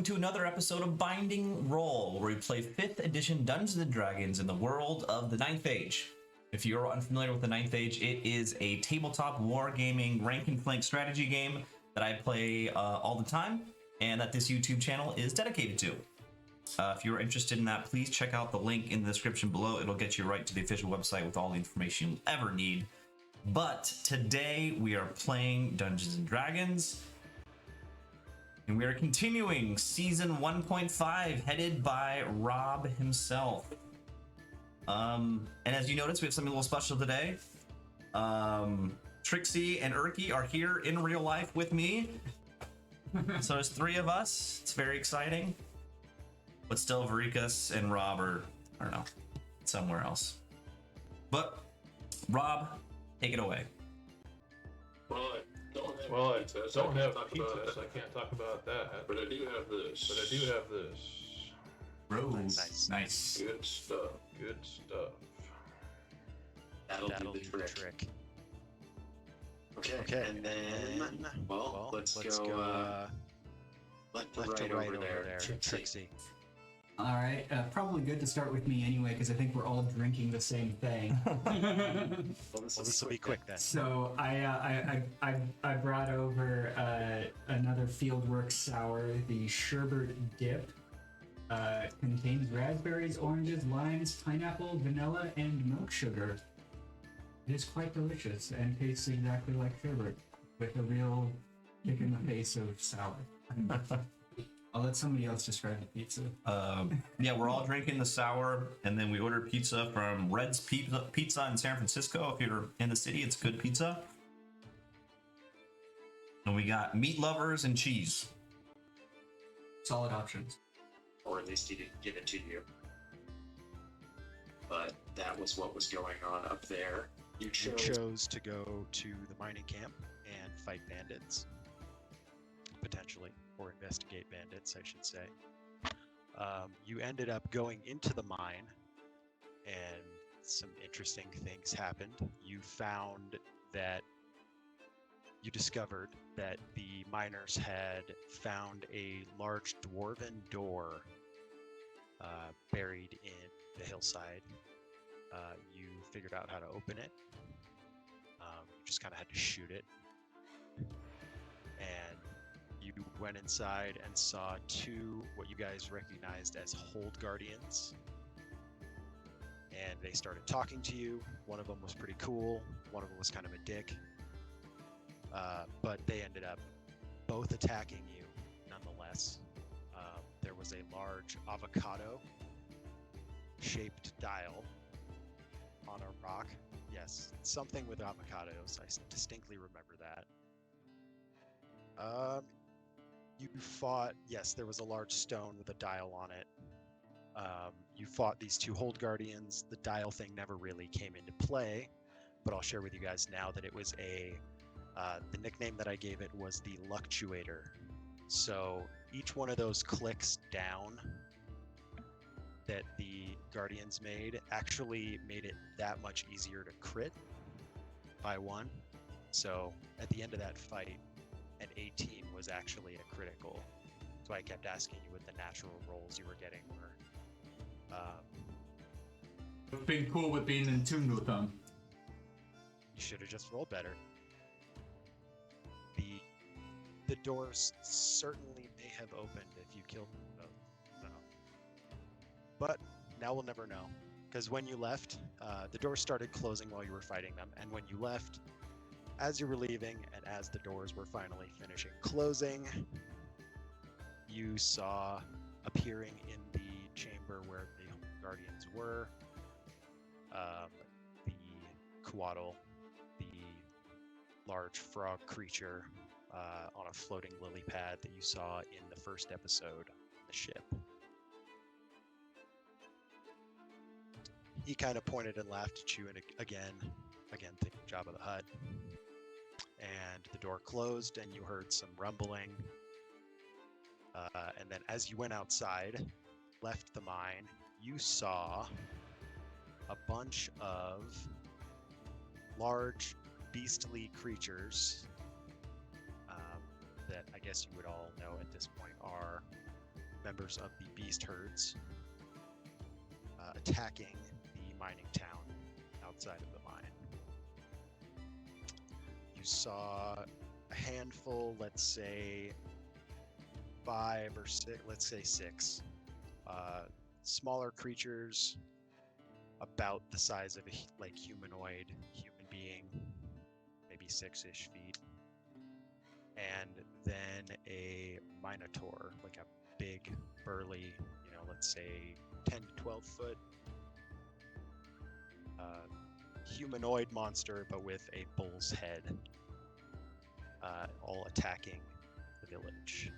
welcome to another episode of Binding Roll, where we play 5th edition Dungeons & Dragons in the world of the 9th Age. If you're unfamiliar with the 9th Age, it is a tabletop wargaming rank and flank strategy game that I play all the time, and that this YouTube channel is dedicated to. If you're interested in that, please check out the link in the description below. It'll get you right to the official website with all the information you'll ever need. But today we are playing Dungeons & Dragons, and we are continuing Season 1.5, headed by Rob himself. And as you notice, we have something a little special today. Trixie and Erky are here in real life with me. So there's 3 of us. It's very exciting. But still, Varikas and Rob are, I don't know, somewhere else. But, Rob, take it away. Well, I don't have pizza, so I can't talk about that. But I do have this. Rose. Nice. Good stuff. That'll do the trick. Okay, and then, let's go, left to right over there. Trixie. All right, probably good to start with me anyway, because I think we're all drinking the same thing. Well, this will be quick then. So I brought over another Fieldworks sour, the Sherbet Dip. Contains raspberries, oranges, limes, pineapple, vanilla, and milk sugar. It is quite delicious and tastes exactly like sherbet, with a real kick in the face of sour. I'll let somebody else describe the pizza. Yeah, we're all drinking the sour, and then we ordered pizza from Red's Pizza in San Francisco. If you're in the city, it's good pizza. And we got meat lovers and cheese. Solid options. Or at least he didn't give it to you. But that was what was going on up there. You chose to go to the mining camp and fight bandits. Potentially. Or investigate bandits, I should say. You ended up going into the mine, and some interesting things happened. You discovered that the miners had found a large dwarven door buried in the hillside. You figured out how to open it. You just kind of had to shoot it. And you went inside and saw 2 what you guys recognized as Hold Guardians. And they started talking to you. One of them was pretty cool. One of them was kind of a dick. But they ended up both attacking you nonetheless. There was a large avocado-shaped dial on a rock. Yes, something with avocados. I distinctly remember that. You fought, yes, there was a large stone with a dial on it. You fought these 2 Hold Guardians. The dial thing never really came into play, but I'll share with you guys now that it was the nickname that I gave it was the Luctuator. So each one of those clicks down that the Guardians made actually made it that much easier to crit by 1. So at the end of that fight, an 18 was actually a critical. So I kept asking you what the natural rolls you were getting were. It's been cool with being in tune with them. You should have just rolled better. The doors certainly may have opened if you killed them both. No. But now we'll never know. Because when you left, the doors started closing while you were fighting them. And when you left, as you were leaving and as the doors were finally finishing closing, you saw appearing in the chamber where the Guardians were, the Coatl, the large frog creature on a floating lily pad that you saw in the first episode on the ship. He kind of pointed and laughed at you, and again, thinking Jabba the Hutt. And the door closed, and you heard some rumbling. And then as you went outside, left the mine, you saw a bunch of large, beastly creatures that I guess you would all know at this point are members of the beast herds attacking the mining town outside of the mine. You saw a handful, let's say 5 or 6, let's say 6 smaller creatures about the size of a humanoid human being, maybe 6-ish feet, and then a minotaur, like a big burly, let's say 10 to 12 foot humanoid monster, but with a bull's head, all attacking the village.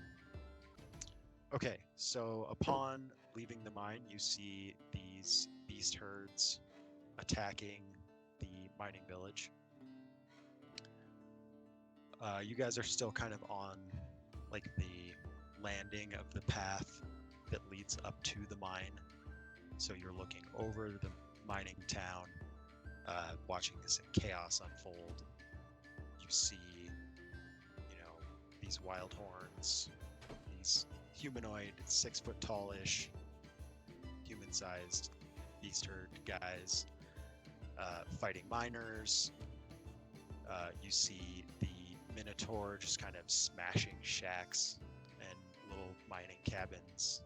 Okay, so upon leaving the mine, you see these beast herds attacking the mining village. You guys are still kind of on like the landing of the path that leads up to the mine. So you're looking over the mining town, watching this chaos unfold. You see, these wild horns, these humanoid, 6 foot tallish, human-sized beast herd guys fighting miners. You see the Minotaur just kind of smashing shacks and little mining cabins.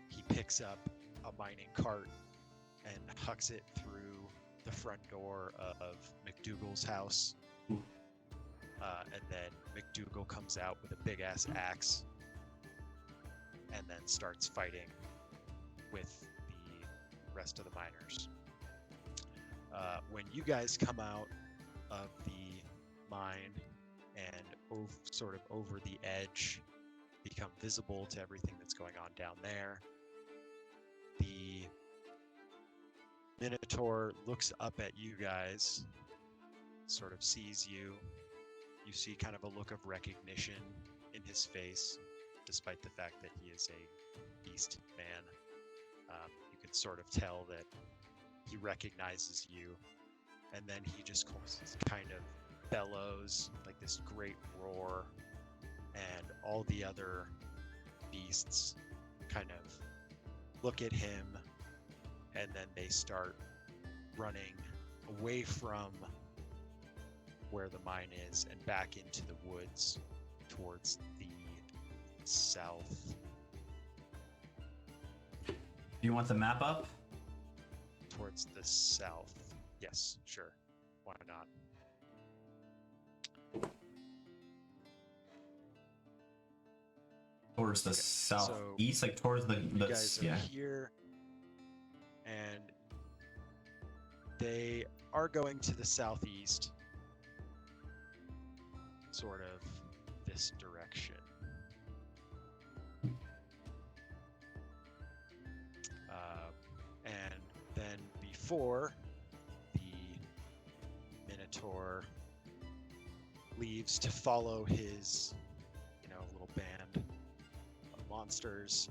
He picks up a mining cart and hucks it through the front door of McDougal's house. And then McDougal comes out with a big-ass axe and then starts fighting with the rest of the miners. When you guys come out of the mine and sort of over the edge, become visible to everything that's going on down there, the Minotaur looks up at you guys, sort of sees you. You see kind of a look of recognition in his face, despite the fact that he is a beast man. You can sort of tell that he recognizes you, and then he just kind of bellows like this great roar, and all the other beasts kind of look at him, and then they start running away from where the mine is and back into the woods towards the south. You want the map up? Towards the south. Yes, sure. Why not? Towards the Okay, southeast, like towards the You guys are here, and they are going to the southeast, sort of this direction. And then before the Minotaur leaves to follow his, little band of monsters,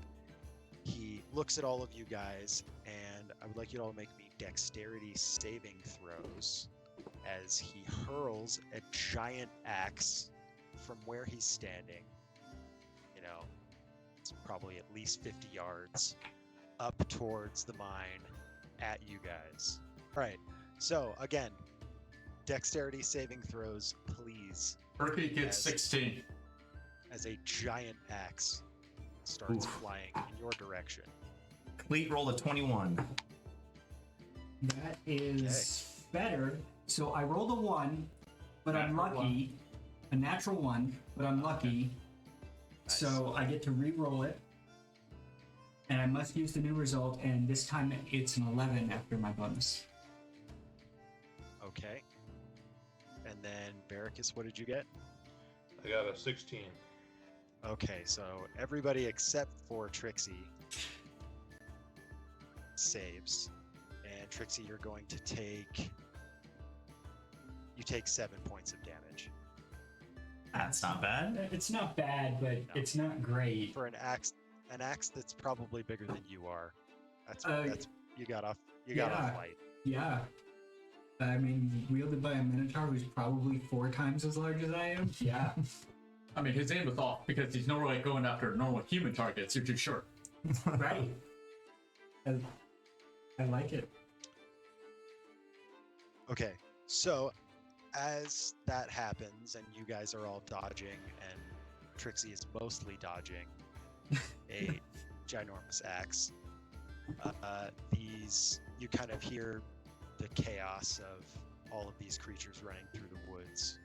he looks at all of you guys, and I would like you to all make me dexterity saving throws as he hurls a giant axe from where he's standing. It's probably at least 50 yards up towards the mine at you guys. All right, so again, dexterity saving throws, please. Turkey gets 16. As a giant axe starts flying in your direction. Cleat rolled a 21. That is better. So I rolled a 1, but I'm lucky. A natural 1, but I'm lucky. Nice. So I get to re-roll it. And I must use the new result, and this time it's an 11 after my bonus. Okay. And then, Barricus, what did you get? I got a 16. Okay, so everybody except for Trixie saves. And Trixie, you're going to take 7 points of damage. That's not bad. It's not bad, but it's not great. For an axe that's probably bigger than you are. That's you got off light. Yeah. I mean, wielded by a Minotaur who's probably 4 times as large as I am. Yeah. I mean, his aim was off because he's normally going after normal human targets. You're too short. Right. I like it. Okay, so as that happens and you guys are all dodging and Trixie is mostly dodging a ginormous axe, you kind of hear the chaos of all of these creatures running through the woods.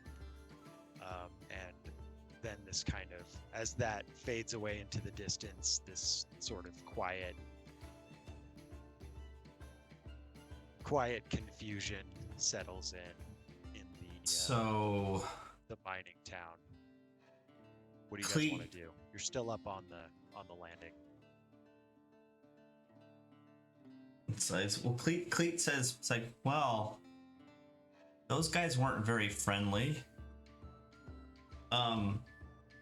And then this kind of, as that fades away into the distance, this sort of quiet confusion settles in the mining town. What do you guys want to do? You're still up on the landing. Cleet says, it's like, well, those guys weren't very friendly.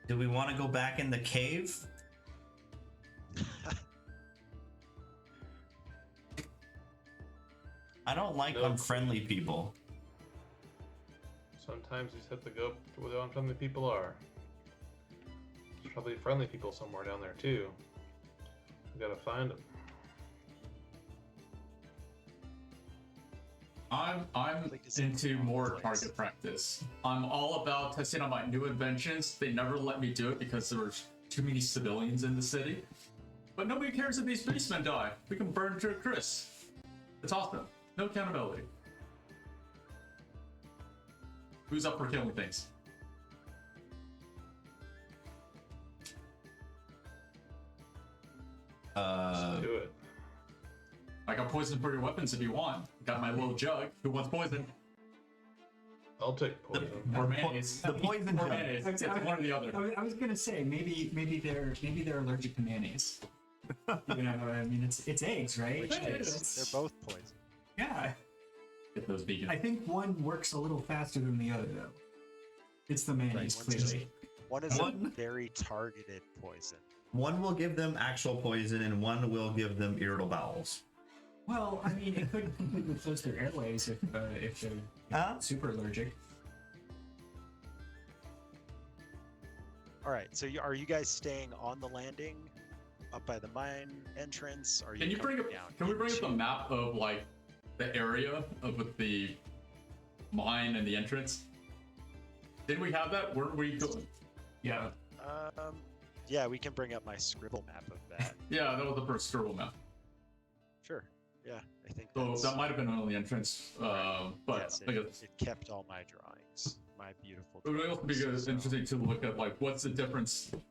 Do we want to go back in the cave? I don't like unfriendly people. Sometimes you just have to go to where the unfriendly people are. There's probably friendly people somewhere down there too. We gotta find them. I'm into more target practice. I'm all about testing out my new inventions. They never let me do it because there were too many civilians in the city. But nobody cares if these policemen die. We can burn to a crisp. It's awesome. No accountability. Who's up for killing things? Do it. I got poison for your weapons if you want. Got my little jug. Who wants poison? I'll take poison. Or mayonnaise. The poison Or jug. mayonnaise. It's one or the other. I was gonna say maybe they're allergic to mayonnaise. You know, I mean it's eggs, right? Which Yeah, is, they're both poison. Yeah. Get those vegan. I think one works a little faster than the other though. It's the mayonnaise, Right, clearly. One is a very targeted poison. One will give them actual poison, and one will give them irritable bowels. Well, I mean, it could completely close their airways if they're super allergic. All right, so are you guys staying on the landing, up by the mine entrance? Or are Can you bring up? Can we bring up a map of like the area of with the mine and the entrance? Didn't we have that? Where were you going? Yeah. Yeah, we can bring up my scribble map of that. Yeah, that was the first scribble map. Sure. Yeah, I think So that's... that might have been on the entrance, but yes, I guess it kept all my drawings. My beautiful it would also be drawings, so- interesting to look at like what's the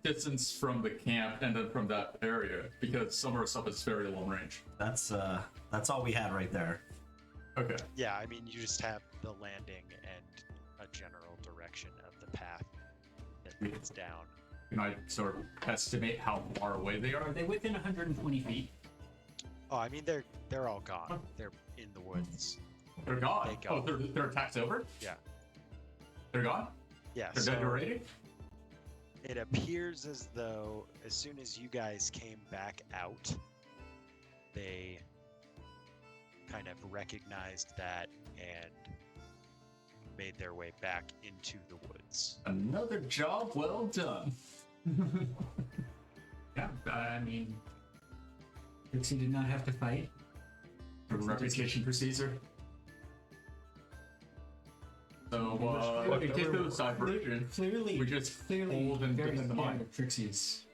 distance from the camp and then from that area, because some of our stuff is very long range. That's all we had right there. Okay. Yeah, I mean, you just have the landing and a general direction of the path that leads down. Can I sort of estimate how far away they Are are? they within 120 feet? Oh, I mean, they're all gone. They're in the woods. They're gone. They go. Oh, their attack's over? Yeah. They're gone? Yeah, They're dead already? it appears as though as soon as you guys came back out, they kind of recognized that and made their way back into the woods. Another job well done. Yeah, I mean, Trixie did not have to fight. For reputation for Caesar. So, in case there was diversion, Clearly, we just clearly hold and very defend the scared mine. of Trixie's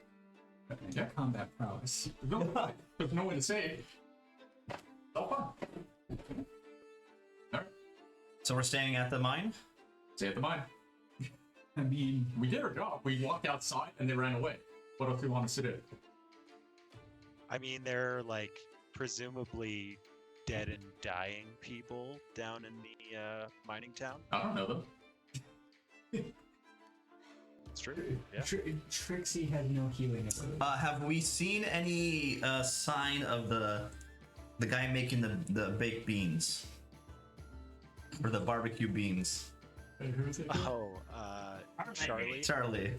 Yeah. combat prowess. There's no way to say it. So fun. Alright, So we're staying at the mine? stay at the mine. I mean, We did our job. We walked outside and they ran away. What else do you want us to do? I mean, they're like presumably dead and dying people down in the mining town. I don't know them. It's true. Yeah. Trixie had no healing ability. Have we seen any sign of the guy making the baked beans? Or the barbecue beans? Oh, Charlie, Charlie.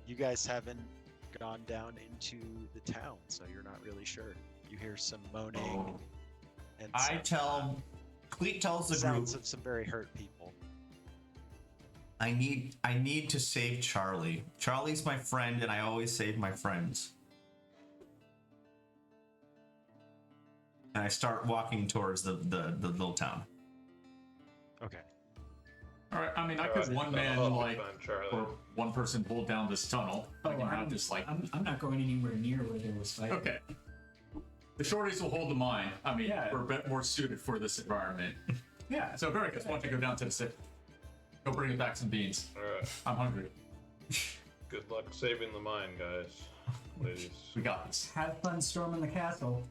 you guys haven't gone down into the town, so you're not really sure. You hear some moaning and Cleet tells the group. sounds of some very hurt people. I need to save Charlie. Charlie's my friend, and I always save my friends. And I start walking towards the little town. Okay. All right. I mean, I Alright, could one so man I'll like find Charlie. or one person hold down this tunnel. Oh, Like, you know, just like I'm not going anywhere near where there was fighting. okay. The shorties will hold the mine. I mean, Yeah. we're a bit more suited for this environment. Yeah. So, Veracruz, why don't you go down to the city? Go bring me back some beans. Alright. I'm hungry. Good luck saving the mine, guys. Ladies. We got this. Have fun storming the castle.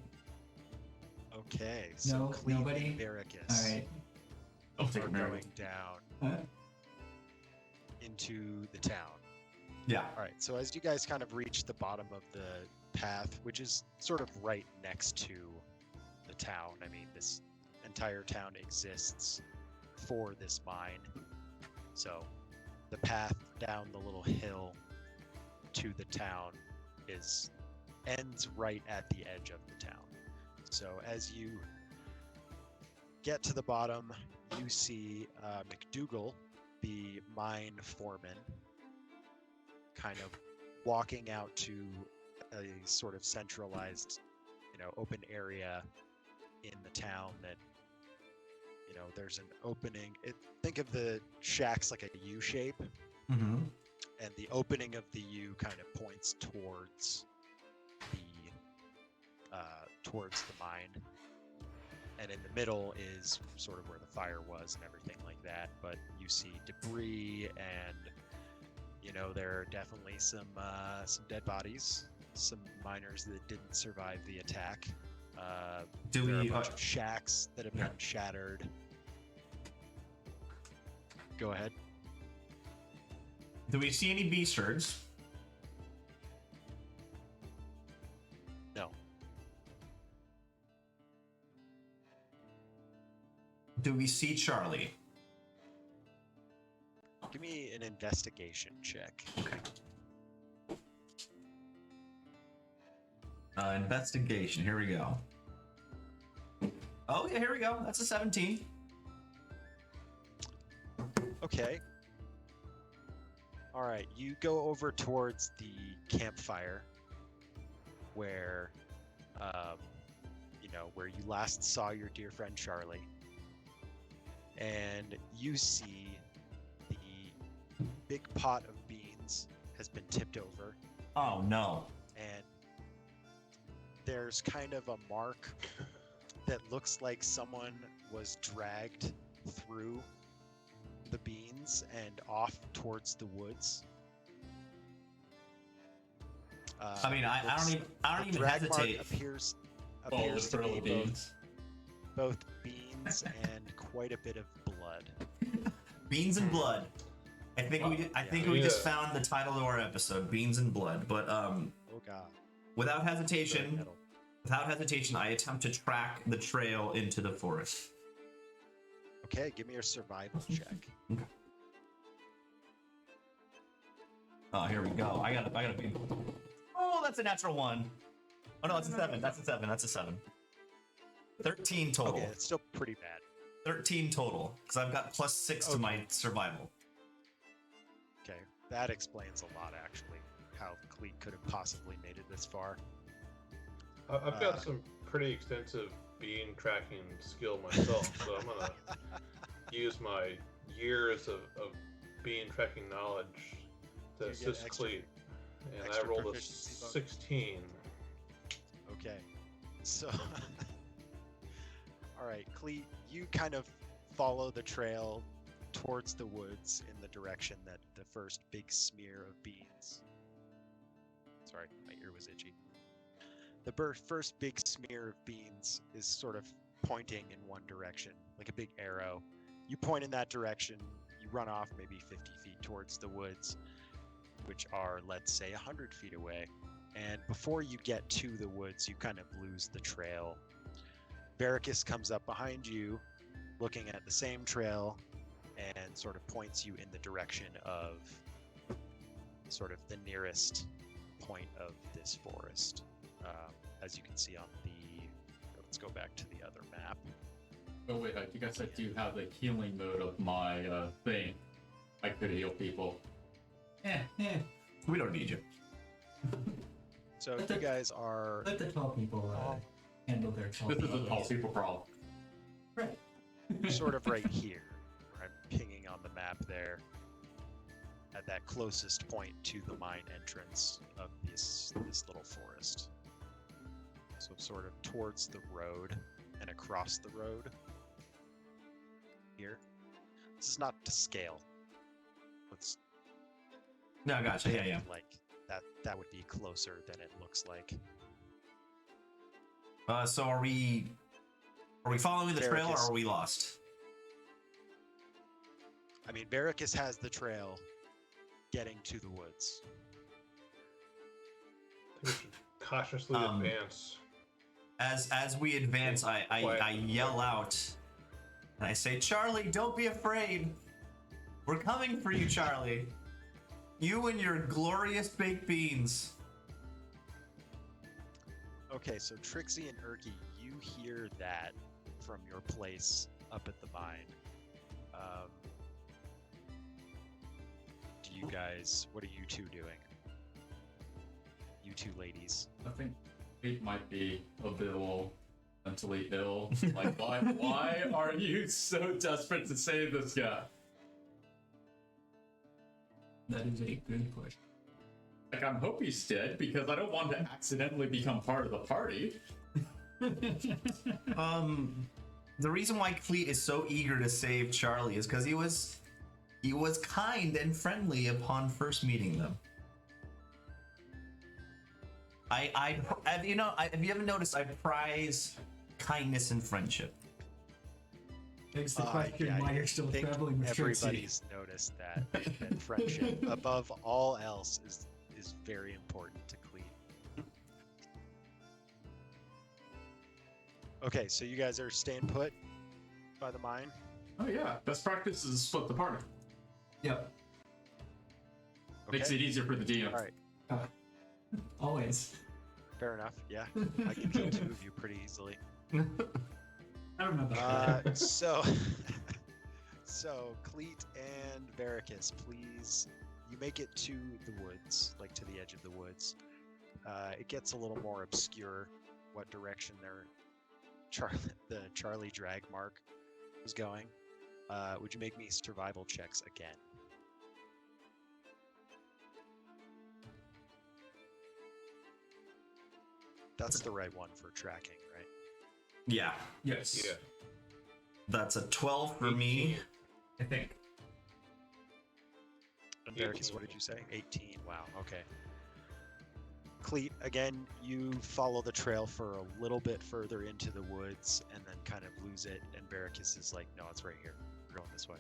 Okay. So No, Cleve nobody? and Veracruz All right. I'll take are a minute. going down Huh? into the town. Yeah. All right. So as you guys kind of reach the bottom of the path, which is sort of right next to the town. I mean, this entire town exists for this mine. So the path down the little hill to the town ends right at the edge of the town. So as you get to the bottom, you see McDougal, the mine foreman, kind of walking out to a sort of centralized, open area in the town that, there's an opening. Think of the shacks like a U shape, Mm-hmm. and the opening of the U kind of points towards the mine. And in the middle is sort of where the fire was and everything like that. But you see debris, and there are definitely some dead bodies, some miners that didn't survive the attack. Do there are we? a bunch of shacks that have been shattered. Go ahead. Do we see any beast herds? No. Do we see Charlie? Give me an investigation check. Investigation. Here we go. Oh yeah, here we go. That's a 17. Okay. All right, you go over towards the campfire where, where you last saw your dear friend Charlie, and you see the big pot of beans has been tipped over, Oh no. and there's kind of a mark that looks like someone was dragged through the beans and off towards the woods. I mean, I don't the even drag hesitate. mark appears Oh, the to trail be of beans. both beans and quite a bit of blood. Beans and blood. I think we just found the title of our episode, Beans and Blood. But Oh god. without Very hesitation, metal. I attempt to track the trail into the forest. Okay, give me your survival check. Oh, here we go. I got a bean. Oh, that's a natural one. Oh no, that's a 7. That's a 7. 13 total. Okay, it's still pretty bad. 13 total, because I've got +6 to my survival. Okay, that explains a lot actually, how Cleet could have possibly made it this far. I've got some pretty extensive bean tracking skill myself, so I'm gonna use my years of bean tracking knowledge to You get assist extra- Cleet. And I extra rolled a proficiency bonus? 16. Okay, so all right, Cleet, you kind of follow the trail towards the woods in the direction that the first big smear of beans. Sorry, my ear was itchy. The first big smear of beans is sort of pointing in one direction, like a big arrow. You point in that direction, you run off maybe 50 feet towards the woods, which are, let's say, 100 feet away. And before you get to the woods, you kind of lose the trail. Veracruz comes up behind you, looking at the same trail, and sort of points you in the direction of sort of the nearest point of this forest. As you can see on the, let's go back to the other map. Oh wait, you guys, I do have the healing mode of my thing. I could heal people. We don't need you. So Let you the- guys are Let the tall people handle their tall This is people. a tall people problem. Right. sort of right here. Where I'm pinging on the map there. At that closest point to the mine entrance of this little forest. So sort of towards the road and across the road. Here. This is not to scale. It's No, gotcha. Yeah. like that would be closer than it looks like. So are we following the trail or Barracus. are we lost? I mean, Barracus has the trail getting to the woods. I think we should cautiously advance. As we advance, I yell out and I say, Charlie, don't be afraid. We're coming for you, Charlie. You and your glorious baked beans. Okay, so Trixie and Erky, you hear that from your place up at the mine. Do you guys? What are you two doing? You two ladies. I think Pete might be a little mentally ill. Like, why are you so desperate to save this guy? That is a good question. Like, I hope he's dead because I don't want to accidentally become part of the party. The reason why Cleet is so eager to save Charlie is because he was kind and friendly upon first meeting them. Have you ever noticed I prize kindness and friendship? Begs the question Yeah, why I you're still think traveling with Trixie. everybody's noticed that friendship, above all else, is very important to Cleet. Okay, so you guys are staying put by the mine. Oh yeah, best practice is split the party. Yep. Makes it easier for the DM. All right, Always. fair enough. Yeah, I can kill two of you pretty easily. I don't know about that. So Cleet and Barracus, please, you make it to the woods, like to the edge of the woods. It gets a little more obscure what direction the Charlie drag mark was going. Would you make me survival checks again? That's the right one for tracking, right? Yeah, Yes. Yeah. that's a 12 for me. I think. And Barracus, 18. what did you say? 18. Wow. Okay. Cleet, again, you follow the trail for a little bit further into the woods and then kind of lose it. And Barracus is like, no, it's right here. We're going this way.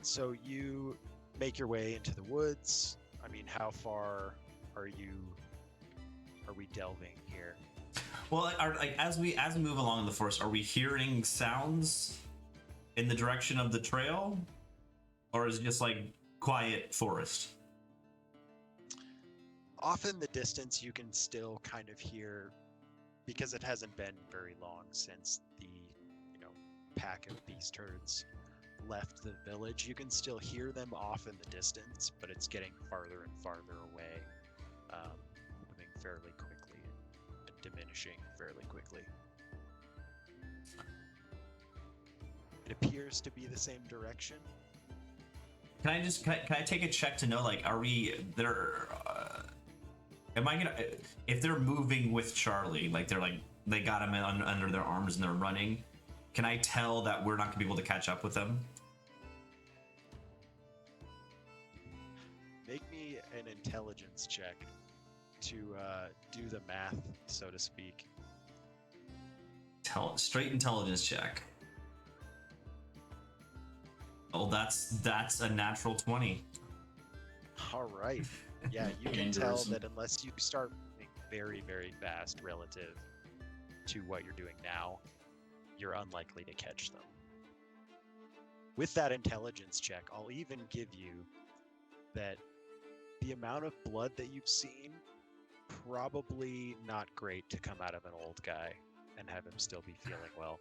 So you make your way into the woods. I mean, how far are we delving here? Well, as we move along in the forest, are we hearing sounds in the direction of the trail, or is it just like quiet forest? Off in the distance, you can still kind of hear, because it hasn't been very long since the, pack of beast herds left the village. You can still hear them off in the distance, but it's getting farther and farther away, moving fairly quickly and diminishing fairly quickly. It appears to be the same direction. Can I take a check to know, like, are we there? Am I gonna, if they're moving with Charlie, like they got him under their arms and they're running? Can I tell that we're not gonna be able to catch up with them? Make me an intelligence check to do the math, so to speak. Straight intelligence check. Oh, that's a natural 20. All right. Yeah, you can tell Dangerous. that unless you start moving very, very fast relative to what you're doing now, you're unlikely to catch them. With that intelligence check, I'll even give you that the amount of blood that you've seen, probably not great to come out of an old guy and have him still be feeling well.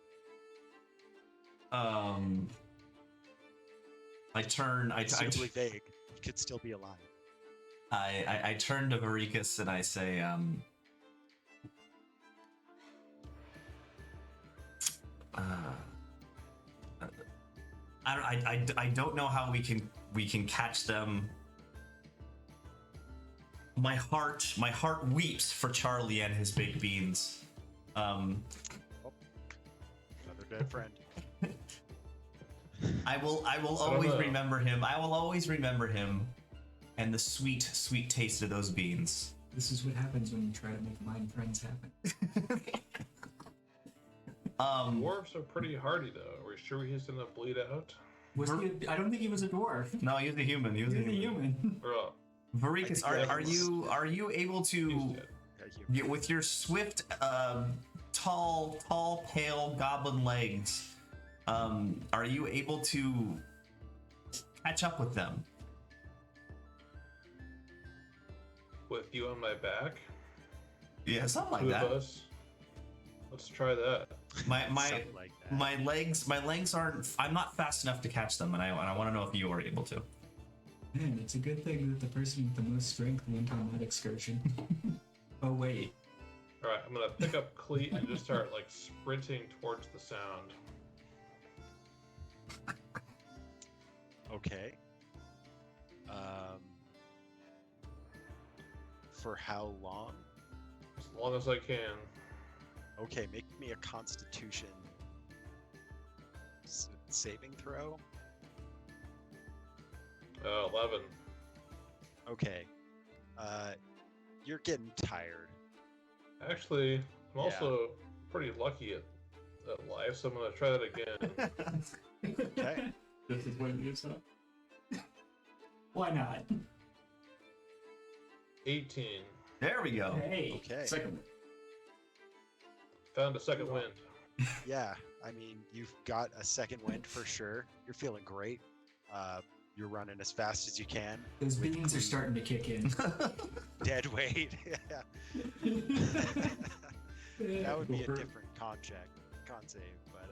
I turn. Suitably vague. You could still be alive. I turn to Varikas and I say, I don't know how we can catch them. My heart weeps for Charlie and his baked beans. Another dead friend. I will always remember him. I will always remember him, and the sweet taste of those beans. This is what happens when you try to make mind friends happen. Dwarves are pretty hardy, though. Are we sure he's gonna bleed out? I don't think he was a dwarf. No, he was a human. He was a human. Bro, Varikas, are you able to, with your swift, tall, pale goblin legs, are you able to catch up with them? with you on my back? Yeah, something like Two that. of us? Let's try that. My Something like that. my legs aren't. I'm not fast enough to catch them, and I want to know if you are able to. Man, it's a good thing that the person with the most strength went on that excursion. Oh wait. Alright, I'm gonna pick up Cleat and just start like sprinting towards the sound. Okay. For how long? As long as I can. Okay, make me a Constitution saving throw. 11. Okay. You're getting tired. Actually, I'm also pretty lucky at life, so I'm gonna try that again. Okay. This is what it is, huh? Why not? 18. There we go. Hey. Okay. Second. Found a second wind. Yeah, I mean, you've got a second wind for sure. You're feeling great. You're running as fast as you can. Those with beans are Cleat. starting to kick in. Dead weight. Yeah. That would be a different con save, but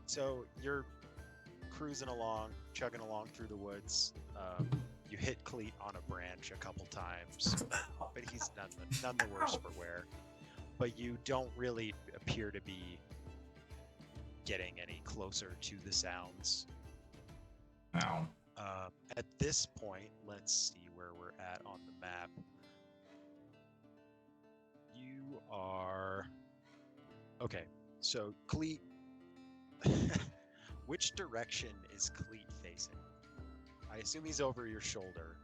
so you're cruising along, chugging along through the woods. You hit Cleat on a branch a couple times, but he's none the worse for wear. But you don't really appear to be getting any closer to the sounds. Ow. At this point, let's see where we're at on the map. You are... Okay, so Cleat... Which direction is Cleat facing? I assume he's over your shoulder.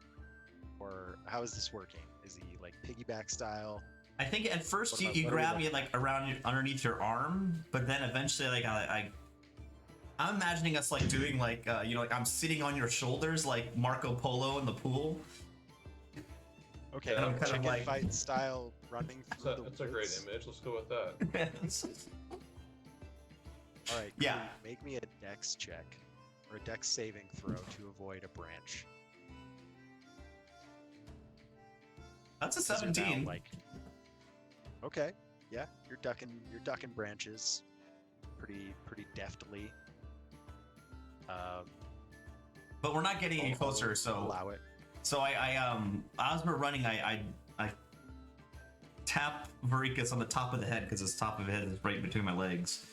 Or how is this working? Is he like piggyback style? I think at first What you are grab we me like around underneath your arm, but then eventually like I'm imagining us like doing like like I'm sitting on your shoulders like Marco Polo in the pool. Okay, And I'm kind of chicken like- fight style running through the That's a great woods. image. Let's go with that. All right, Yeah. Cleat, make me a dex check or a dex saving throw to avoid a branch. That's a 'Cause you're now, 17. like, okay, yeah, you're ducking branches, pretty deftly. But we're not getting any I'll closer, so allow it. as we're running, I tap Varikas on the top of the head because his top of the head is right between my legs,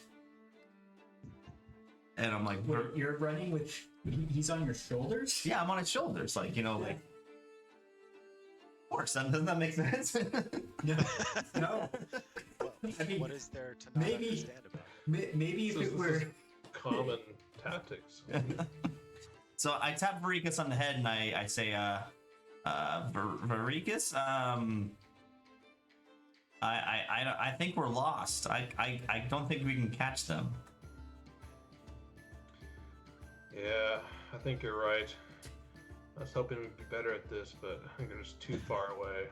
and I'm like, Wait, you're running with... He's on your shoulders? yeah, I'm on his shoulders, like like. Of course, doesn't that make sense? No. Well, I mean, what is there to not maybe- understand about it? Maybe if This it is- were... Common tactics. So I tap Varikas on the head and I say, Varikas, I think we're lost. I don't think we can catch them. Yeah, I think you're right. I was hoping we'd be better at this, but I think they're just too far away.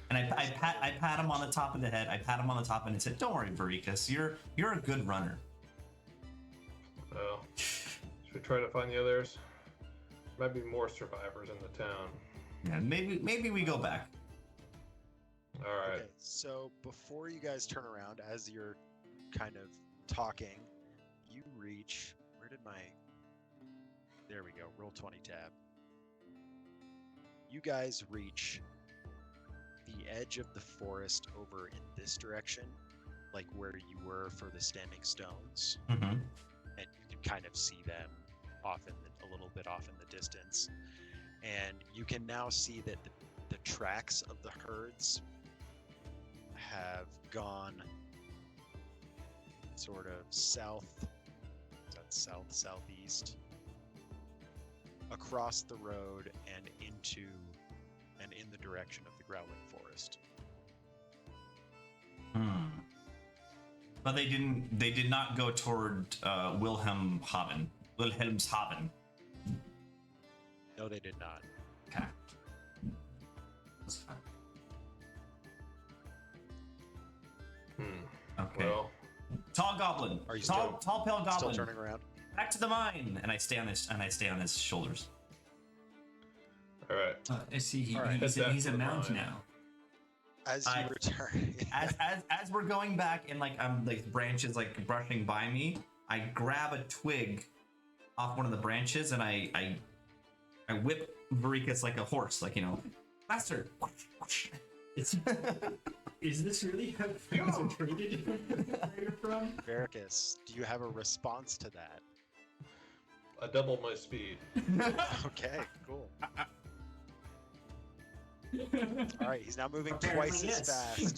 And I pat him on the top of the head. I pat him on the top and I said, "Don't worry, Varikas. You're a good runner." Well, should we try to find the others? Might be more survivors in the town. Yeah, maybe we go back. All right. Okay, so before you guys turn around, as you're kind of talking, you reach my... There we go. Roll 20 tab. You guys reach the edge of the forest over in this direction, like where you were for the standing stones, Mm-hmm. and you can kind of see them a little bit off in the distance. And you can now see that the tracks of the herds have gone sort of southeast, across the road and in the direction of the growling forest. But they did not go toward Wilhelmshaven. No, they did not. Okay. Okay. Well, Tall goblin. Are you tall pale goblin. Still turning around? Back to the mine, and I stay on his shoulders. all right. I see. All right. He's Head back a to the mount mine. now. As you return, As we're going back, and like I'm like branches like brushing by me, I grab a twig off one of the branches, and I whip Varikas like a horse, like, you know, faster. It's, is this really how things are treated where you're from? Varikas, do you have a response to that? I double my speed. Okay, cool. All right, he's now moving Apparently, twice yes. as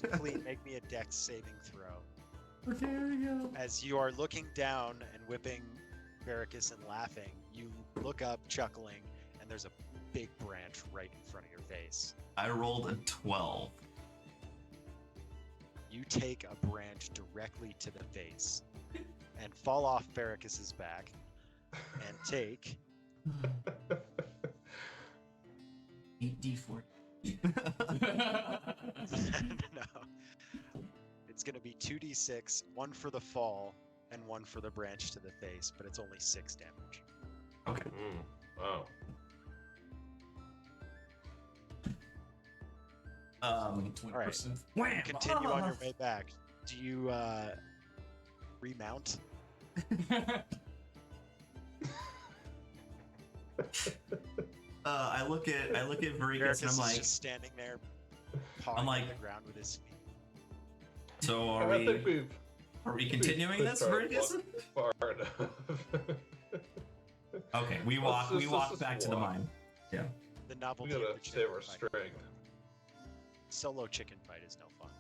fast. Please make me a dex saving throw. Okay, there we go. As you are looking down and whipping Varikas and laughing, you look up, chuckling, and there's a big branch right in front of your face. I rolled a 12. You take a branch directly to the face and fall off Varikas' back and take 8d4. no. It's going to be 2d6, one for the fall and one for the branch to the face, but it's only 6 damage. Okay. Wow. Um. 20%. Wham! Continue on your way back. Do you remount? I look at Varikas, and I'm Is like, just standing there, pawing I'm like- on the ground with his feet. so I think we've are we continuing this, pushed our Varikas? luck far enough. Okay, we Let's walk just back to the walk. mine. The We novelty gotta of the save chicken our fight. strength. Solo chicken fight is no fun.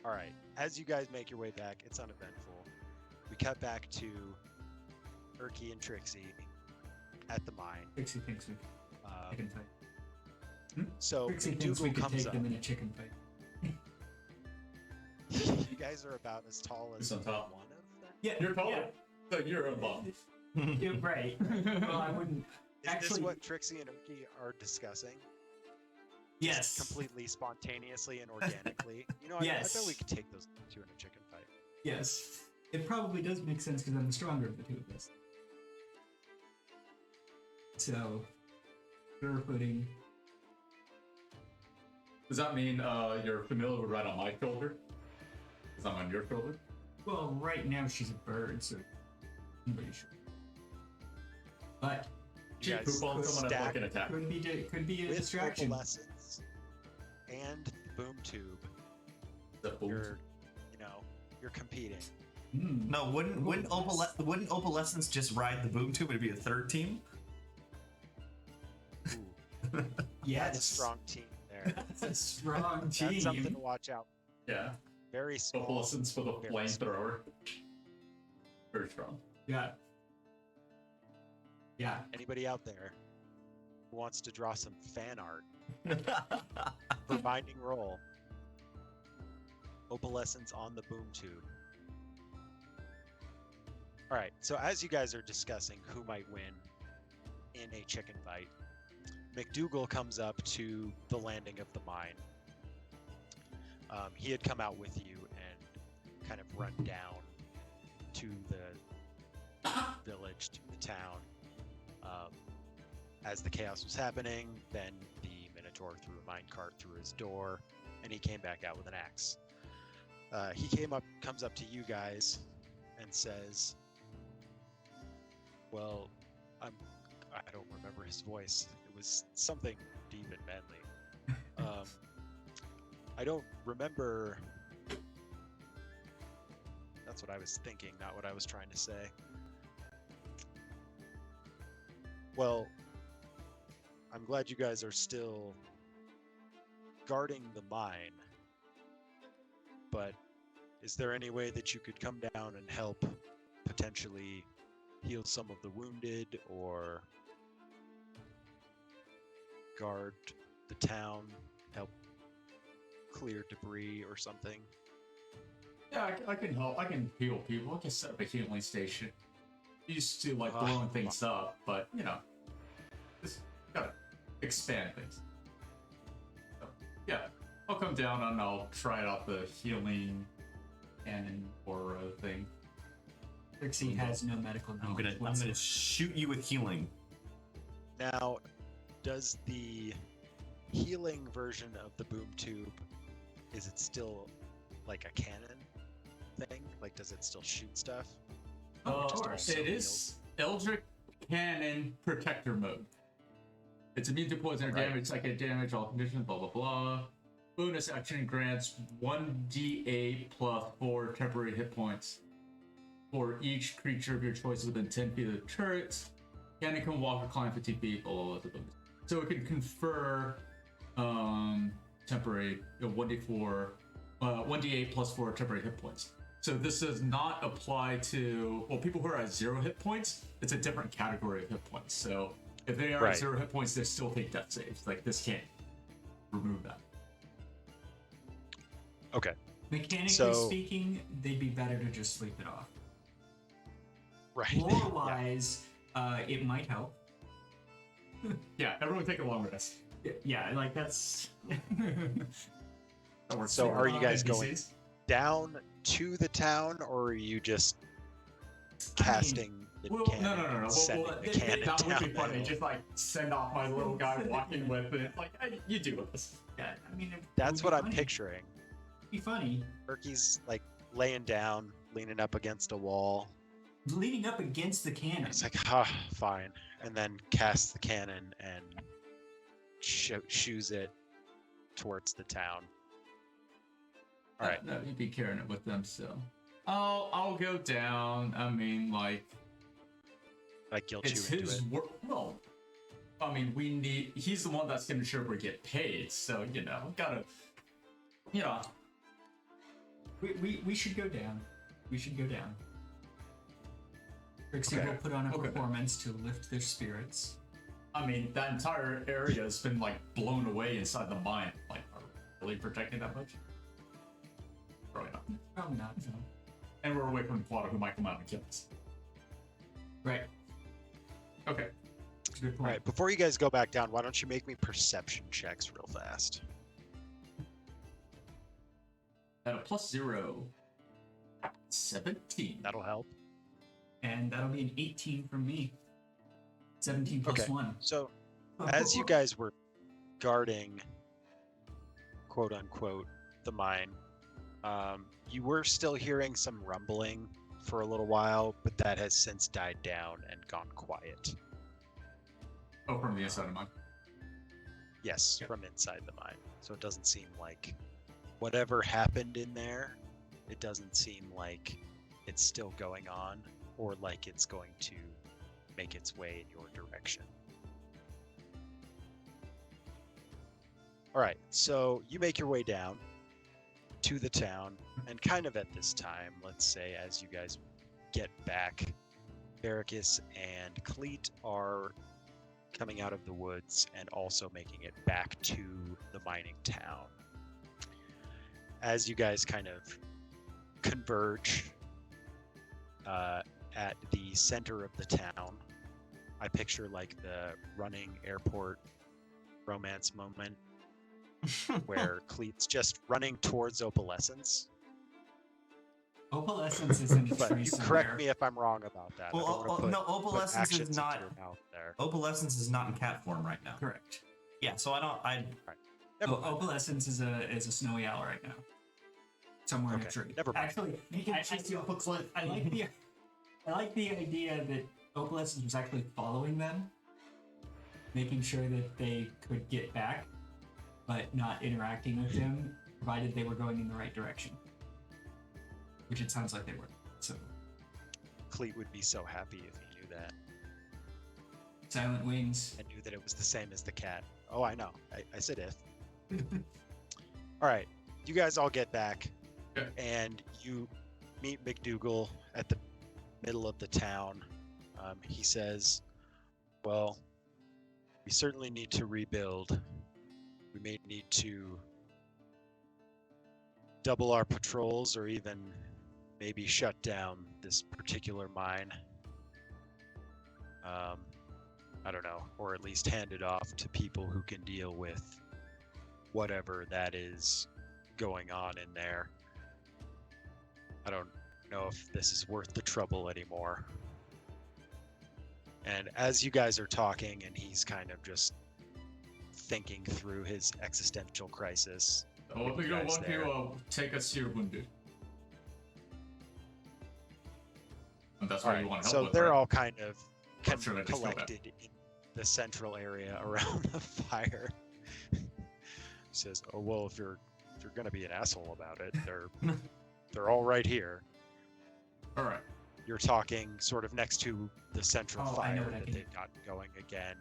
All right, as you guys make your way back, it's uneventful. We cut back to Erky and Trixie at the mine. Trixie thinks we can fight. So Trixie thinks we McDougal could comes take up. them in a chicken fight. You guys are about as tall as Who's on top? one of them. Yeah, You're taller. So you're above. You're right. Well, I wouldn't. Is this Actually, what Trixie and Erky are discussing? Yes. Completely spontaneously and organically. You know, I Yes. bet we could take those two in a chicken fight. yes. It probably does make sense because I'm the stronger of the two of us. So, sure footing. Does that mean your familiar would ride on my shoulder? Because I'm on your shoulder? Well, right now she's a bird, so I'm pretty sure. But You Poop guys on someone and stack fucking attack. could be a with distraction. opalescence and boom tube. The boom. You're competing. No, wouldn't Opalescence just ride the boom tube? It'd be a third team. Ooh, Yes. that's a strong team there. That's a strong team. That's something to watch out. Yeah. Very small. Opalescence for the very small. flamethrower. Very strong. Yeah. Yeah. Anybody out there who wants to draw some fan art for Binding Roll? Opalescence on the boom tube. All right, so as you guys are discussing who might win in a chicken fight, McDougal comes up to the landing of the mine. He had come out with you and kind of run down to the village, to the town. As the chaos was happening, then the Minotaur threw a minecart through his door, and he came back out with an axe. He comes up to you guys and says, Well, I don't remember his voice. It was something deep and manly. I don't remember. That's what I was thinking, not what I was trying to say. Well, I'm glad you guys are still guarding the mine, but is there any way that you could come down and help potentially heal some of the wounded or guard the town, help clear debris or something? Yeah, I can help. I can heal people. I can set up a healing station. Used to like blowing things up, but you know, just gotta expand things. So, yeah, I'll come down and I'll try out the healing cannon or thing. Trixie has no medical I'm knowledge. gonna shoot you with healing. Now, does the healing version of the boom tube, is it still like a cannon thing? Like, does it still shoot stuff? It is Eldritch Cannon Protector mode. It's immune to poison or damage, psychic damage, all conditions, blah blah blah. Bonus action grants 1d8 plus 4 temporary hit points for each creature of your choice within 10 feet of the turret. Cannon can walk or climb 15 feet, blah blah blah. So it can confer temporary 1d8 plus 4 temporary hit points. So this does not apply to, well, people who are at 0 hit points. It's a different category of hit points. So if they are at 0 hit points, they still take death saves. Like, this can't remove that. Okay. Mechanically speaking, they'd be better to just sleep it off. Right. Lore-wise, it might help. Yeah, everyone take a long rest. Yeah, like that's... So are you guys going down to the town, or are you just casting the cannon? No. Sending the cannon that would be down funny. Just like send off my little guy walking with it. Like, hey, you do this. Yeah, I mean, That's what I'm picturing. It'd be funny. Murky's like laying down, leaning up against a wall. Leaning up against the cannon. It's like, fine. And then casts the cannon and shoos it towards the town. All right. No, you'd be carrying it with them, so. I'll go down. I mean, like guilt it's you into his it. work. Well, I mean, he's the one that's gonna sure we get paid, so, you know, gotta, you know. We should go down. We should go down. Trixie will put on a performance to lift their spirits. I mean, that entire area has been, like, blown away inside the mine. Like, are we really protecting that much? Probably not. Probably not, no. And we're away from Quada, who might come out and kill us. Right. Okay. Good point. All right, before you guys go back down, why don't you make me perception checks real fast? At a +0. 17. That'll help. And that'll be an 18 from me. 17 plus 1. So, as you guys were guarding, quote unquote, the mine, you were still hearing some rumbling for a little while, but that has since died down and gone quiet. Oh, from the inside of mine? Yes, from inside the mine. So it doesn't seem like whatever happened in there, it doesn't seem like it's still going on or like it's going to make its way in your direction. All right, so you make your way down to the town, and kind of at this time, let's say as you guys get back, Barracus and Cleet are coming out of the woods and also making it back to the mining town. As you guys kind of converge at the center of the town, I picture like the running airport romance moment where Cleet's just running towards Opalescence. Opalescence is in a But tree you somewhere. correct me if I'm wrong about that. Well, I don't wanna put Opalescence actions is into not. your mouth there. Opalescence is not in cat form right now. Correct. Yeah, so I don't. Never mind. Opalescence is a snowy owl right now. Somewhere in a Okay, tree. never mind. Actually, I like the idea that Opalescence was actually following them, making sure that they could get back, but not interacting with them, provided they were going in the right direction. Which it sounds like they were. So Cleet would be so happy if he knew that. Silent Wings. I knew that it was the same as the cat. Oh, I know. I said if. All right, you guys all get back, and you meet McDougal at the middle of the town. He says, well, we certainly need to rebuild. We may need to double our patrols or even maybe shut down this particular mine. I don't know, or at least hand it off to people who can deal with whatever that is going on in there. I don't know if this is worth the trouble anymore. And as you guys are talking and he's kind of just thinking through his existential crisis. I think I want you to take us to your wounded. And that's what you want to help so with, they're right? all kind of Sure, I just feel bad. collected in the central area around the fire. He says, "Oh well, if you're gonna be an asshole about it, they're all right here." All right. You're talking sort of next to the central I know fire what I that mean. they've got going again,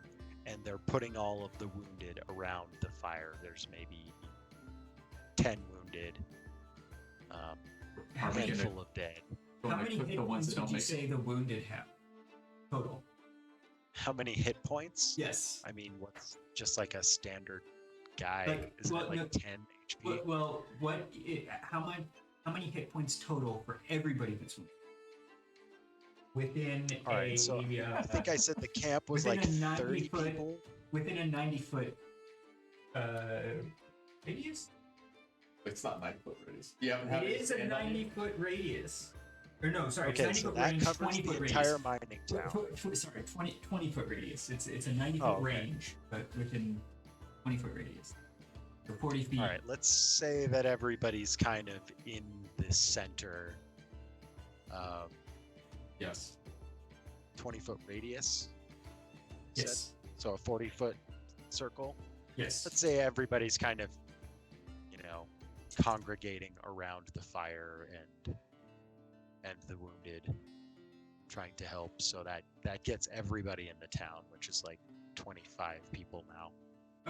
and they're putting all of the wounded around the fire. There's maybe 10 wounded, a How many, handful of dead. how many Put hit the ones points that did don't you make say the wounded have? Total. How many hit points? Yes. I mean, what's just like a standard guy? Like, Isn't well, it like no, 10 HP? Well, how many hit points total for everybody that's wounded? Within All right, so I think I said the camp was within like a 90 30 foot- people. within a 90-foot radius. It's not 9-foot radius. Yeah, It is a 90-foot radius. Or no, sorry, Okay, it's 90 so foot that range, covers 20 the foot entire radius. mining town. Sorry, 20 foot radius. It's a 90 foot Oh, okay. range, but within 20 foot radius. So 40 feet. All right, let's say that everybody's kind of in the center. Yes. 20-foot radius. you said? Yes. So a 40-foot circle. Yes. Let's say everybody's kind of, congregating around the fire and the wounded, trying to help. So that gets everybody in the town, which is like 25 people now.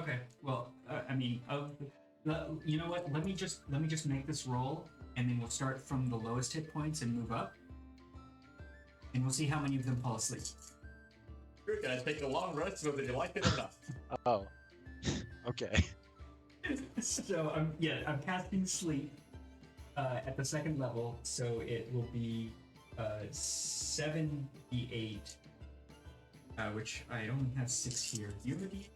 Okay. Well, I mean, you know what? Let me just make this roll, and then we'll start from the lowest hit points and move up, and we'll see how many of them fall asleep. You're gonna take a long rest whether you like it or not. Oh, okay. So I'm casting sleep at the second level, so it will be 7d8, which I only have 6 here. Do you have a d8?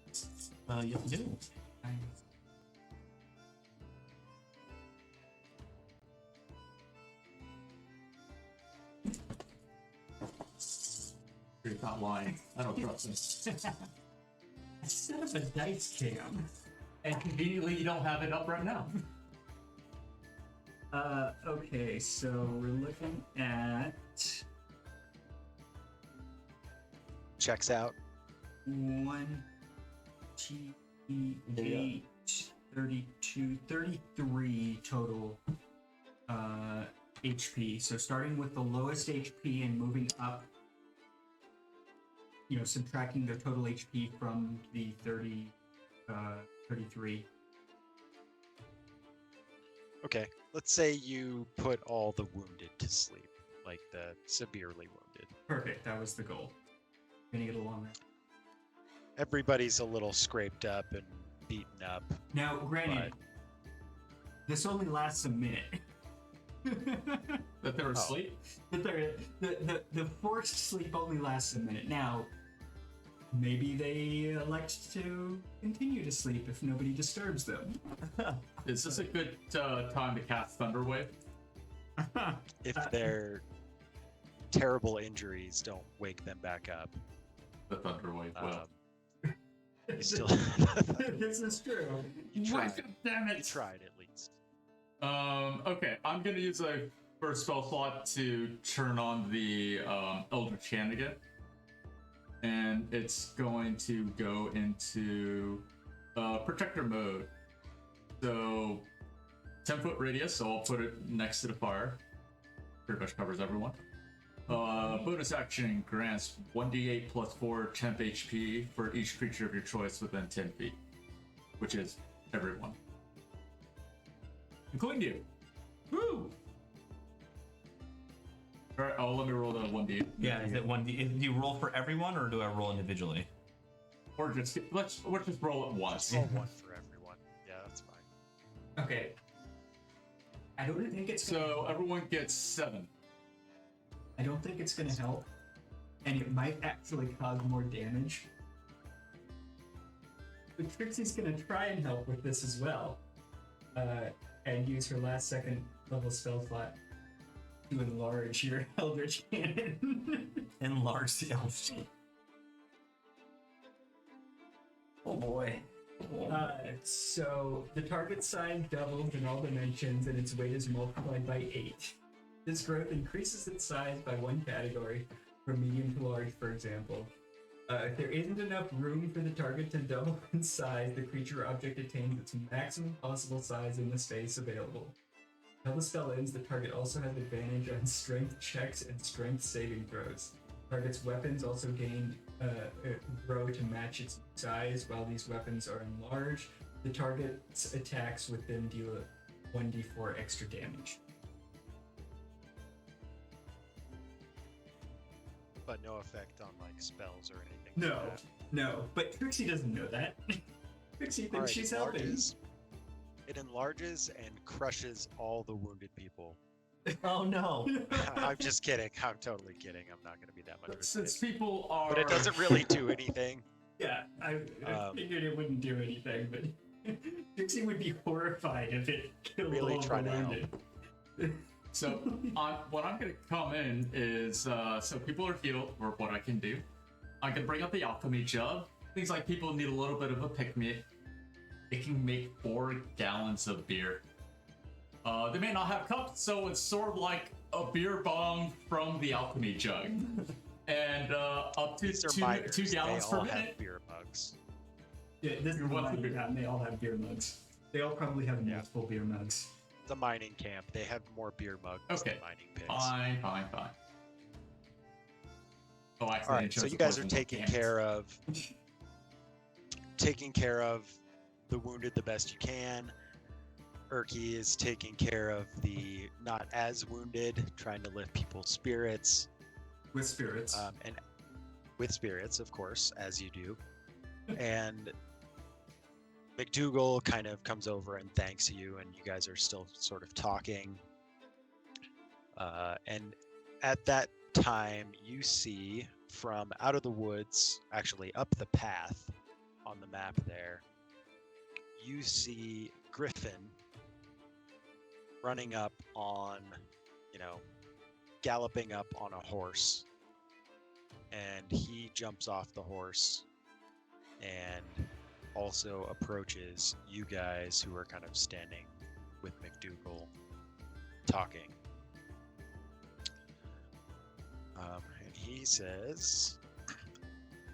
You do. You're not lying. I don't trust him. I set up a dice cam. And conveniently, you don't have it up right now. Okay, so we're looking at Checks out. 1, 8, 32, 33 total HP. So starting with the lowest HP and moving up, subtracting their total HP from the 33. Okay, let's say you put all the wounded to sleep, like the severely wounded. Perfect, that was the goal. Gonna get along there. Everybody's a little scraped up and beaten up. Now, granted, this only lasts a minute. That they're asleep? The forced sleep only lasts a minute. Now, maybe they elect to continue to sleep if nobody disturbs them. Is this a good time to cast Thunderwave? If their terrible injuries don't wake them back up. The Thunderwave will. You still This is true. you tried. Damn You it! tried at least. Okay, I'm gonna use a first spell slot to turn on the Eldritch Hand again. and it's going to go into protector mode. So 10-foot radius, so I'll put it next to the fire. Pretty much covers everyone. Bonus action grants 1d8 plus 4 temp HP for each creature of your choice within 10 feet, which is everyone, including you. Woo! All right, let me roll the 1d8. Yeah, is it 1D? Do you roll for everyone, or do I roll individually? Or just let's just roll it once. Roll one for everyone. Yeah, that's fine. Okay. I don't think it's So everyone gets 7. I don't think it's gonna help, and it might actually cause more damage. But Trixie's gonna try and help with this as well, and use her last second level spell slot to enlarge your Eldritch Cannon. Enlarge the elf. Oh boy. So the target size doubles in all dimensions, and its weight is multiplied by 8. This growth increases its size by 1 category, from medium to large, for example. If there isn't enough room for the target to double in size, the creature or object attains its maximum possible size in the space available. Until the spell ends, the target also has advantage on strength checks and strength saving throws. Target's weapons also grow to match its size. While these weapons are enlarged, the target's attacks with them deal 1d4 extra damage. But no effect on like spells or anything. No, like that. no, but Trixie doesn't know that. Trixie thinks Alright, she's helping. It enlarges and crushes all the wounded people. Oh no. I'm just kidding. I'm totally kidding. I'm not going to be that much of a Since dick. people are, But it doesn't really do anything. Yeah, I figured it wouldn't do anything, but Trixie would be horrified if it killed Really all try the to help. wounded. So what I'm gonna come in is so people are healed, or what I can do. I can bring up the alchemy jug. Things like people need a little bit of a pick-me. It can make 4 gallons of beer. They may not have cups, so it's sort of like a beer bong from the alchemy jug, and up to These are 2 miners. 2 gallons they per all minute. have beer mugs. Yeah, this is You're the welcome. mining camp, and they all have beer mugs. They all probably have Yeah. multiple beer mugs. The mining camp. They have more beer mugs Okay. than mining pits. Fine. Oh, actually, All right, so you guys are taking care of the wounded the best you can. Erky is taking care of the not as wounded, trying to lift people's spirits, With spirits. and with spirits, of course, as you do. And McDougal kind of comes over and thanks you, and you guys are still sort of talking. And at that time, you see from out of the woods, actually up the path on the map there, you see Griffin running up on, galloping up on a horse. And he jumps off the horse and also approaches you guys who are kind of standing with McDougal talking. And he says,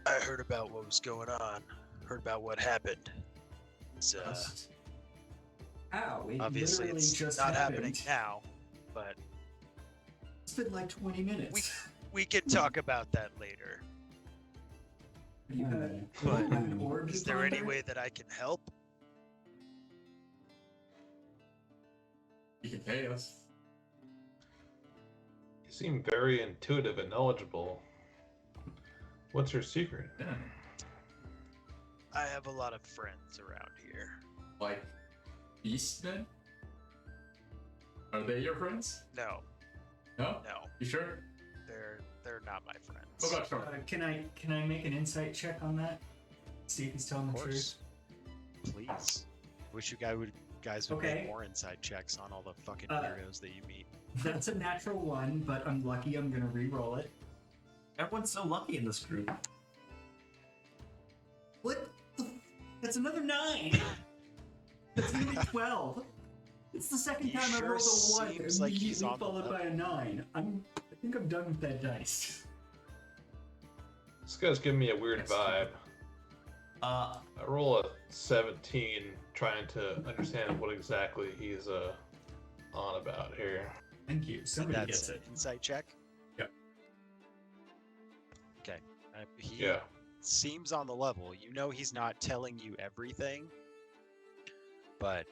I heard about what was going on. Heard about what happened. It's, Ow, it obviously literally it's just not happened. happening now, but It's been like 20 minutes. we can talk about that later. You have But an orb is to there any ponder? way that I can help? You can pay us. You seem very intuitive and knowledgeable. What's your secret? Yeah. I have a lot of friends around here. Like beastmen? Are they your friends? No, No? no, You sure? they're not my friends. What about Charlie? Can I make an insight check on that? See if he's telling Of the truth. course. Please. Wish you guys would Okay. make more inside checks on all the fucking Uh, weirdos that you meet. That's a natural 1, but I'm lucky. I'm gonna re-roll it. Everyone's so lucky in this group. What? That's another 9. That's gonna be 12. It's the second He time I sure rolled a 1 seems like he's immediately on the followed by a 9. I think I'm done with that dice. This guy's giving me a weird That's vibe. true. I roll a 17, trying to understand what exactly he's on about here. Thank you. Somebody That's gets an it. insight check. Yep. Okay. He Yeah. seems on the level. You know he's not telling you everything, but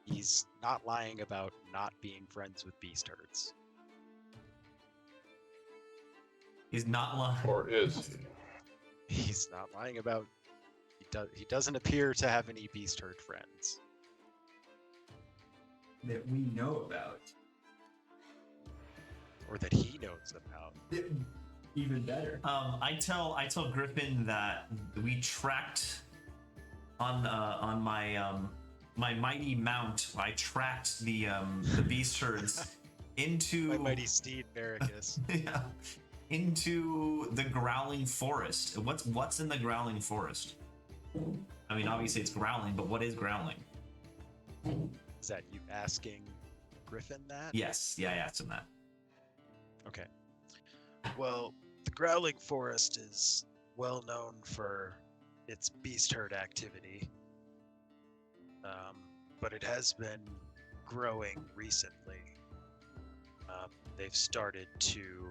he's not lying about not being friends with beast herds. He's not lying. Or is he? He's not lying about. He doesn't appear to have any beast herd friends. That we know about. Or that he knows about. Even better. I tell Griffin that we tracked on my my mighty mount. I tracked the beast herds into My mighty steed, Barracus. yeah, into the growling forest. What's in the growling forest? I mean, obviously it's growling, but what is growling? Is that you asking Griffin that? Yes, yeah, I asked him that. Okay. Well, the Growling Forest is well known for its beast herd activity, but it has been growing recently. They've started to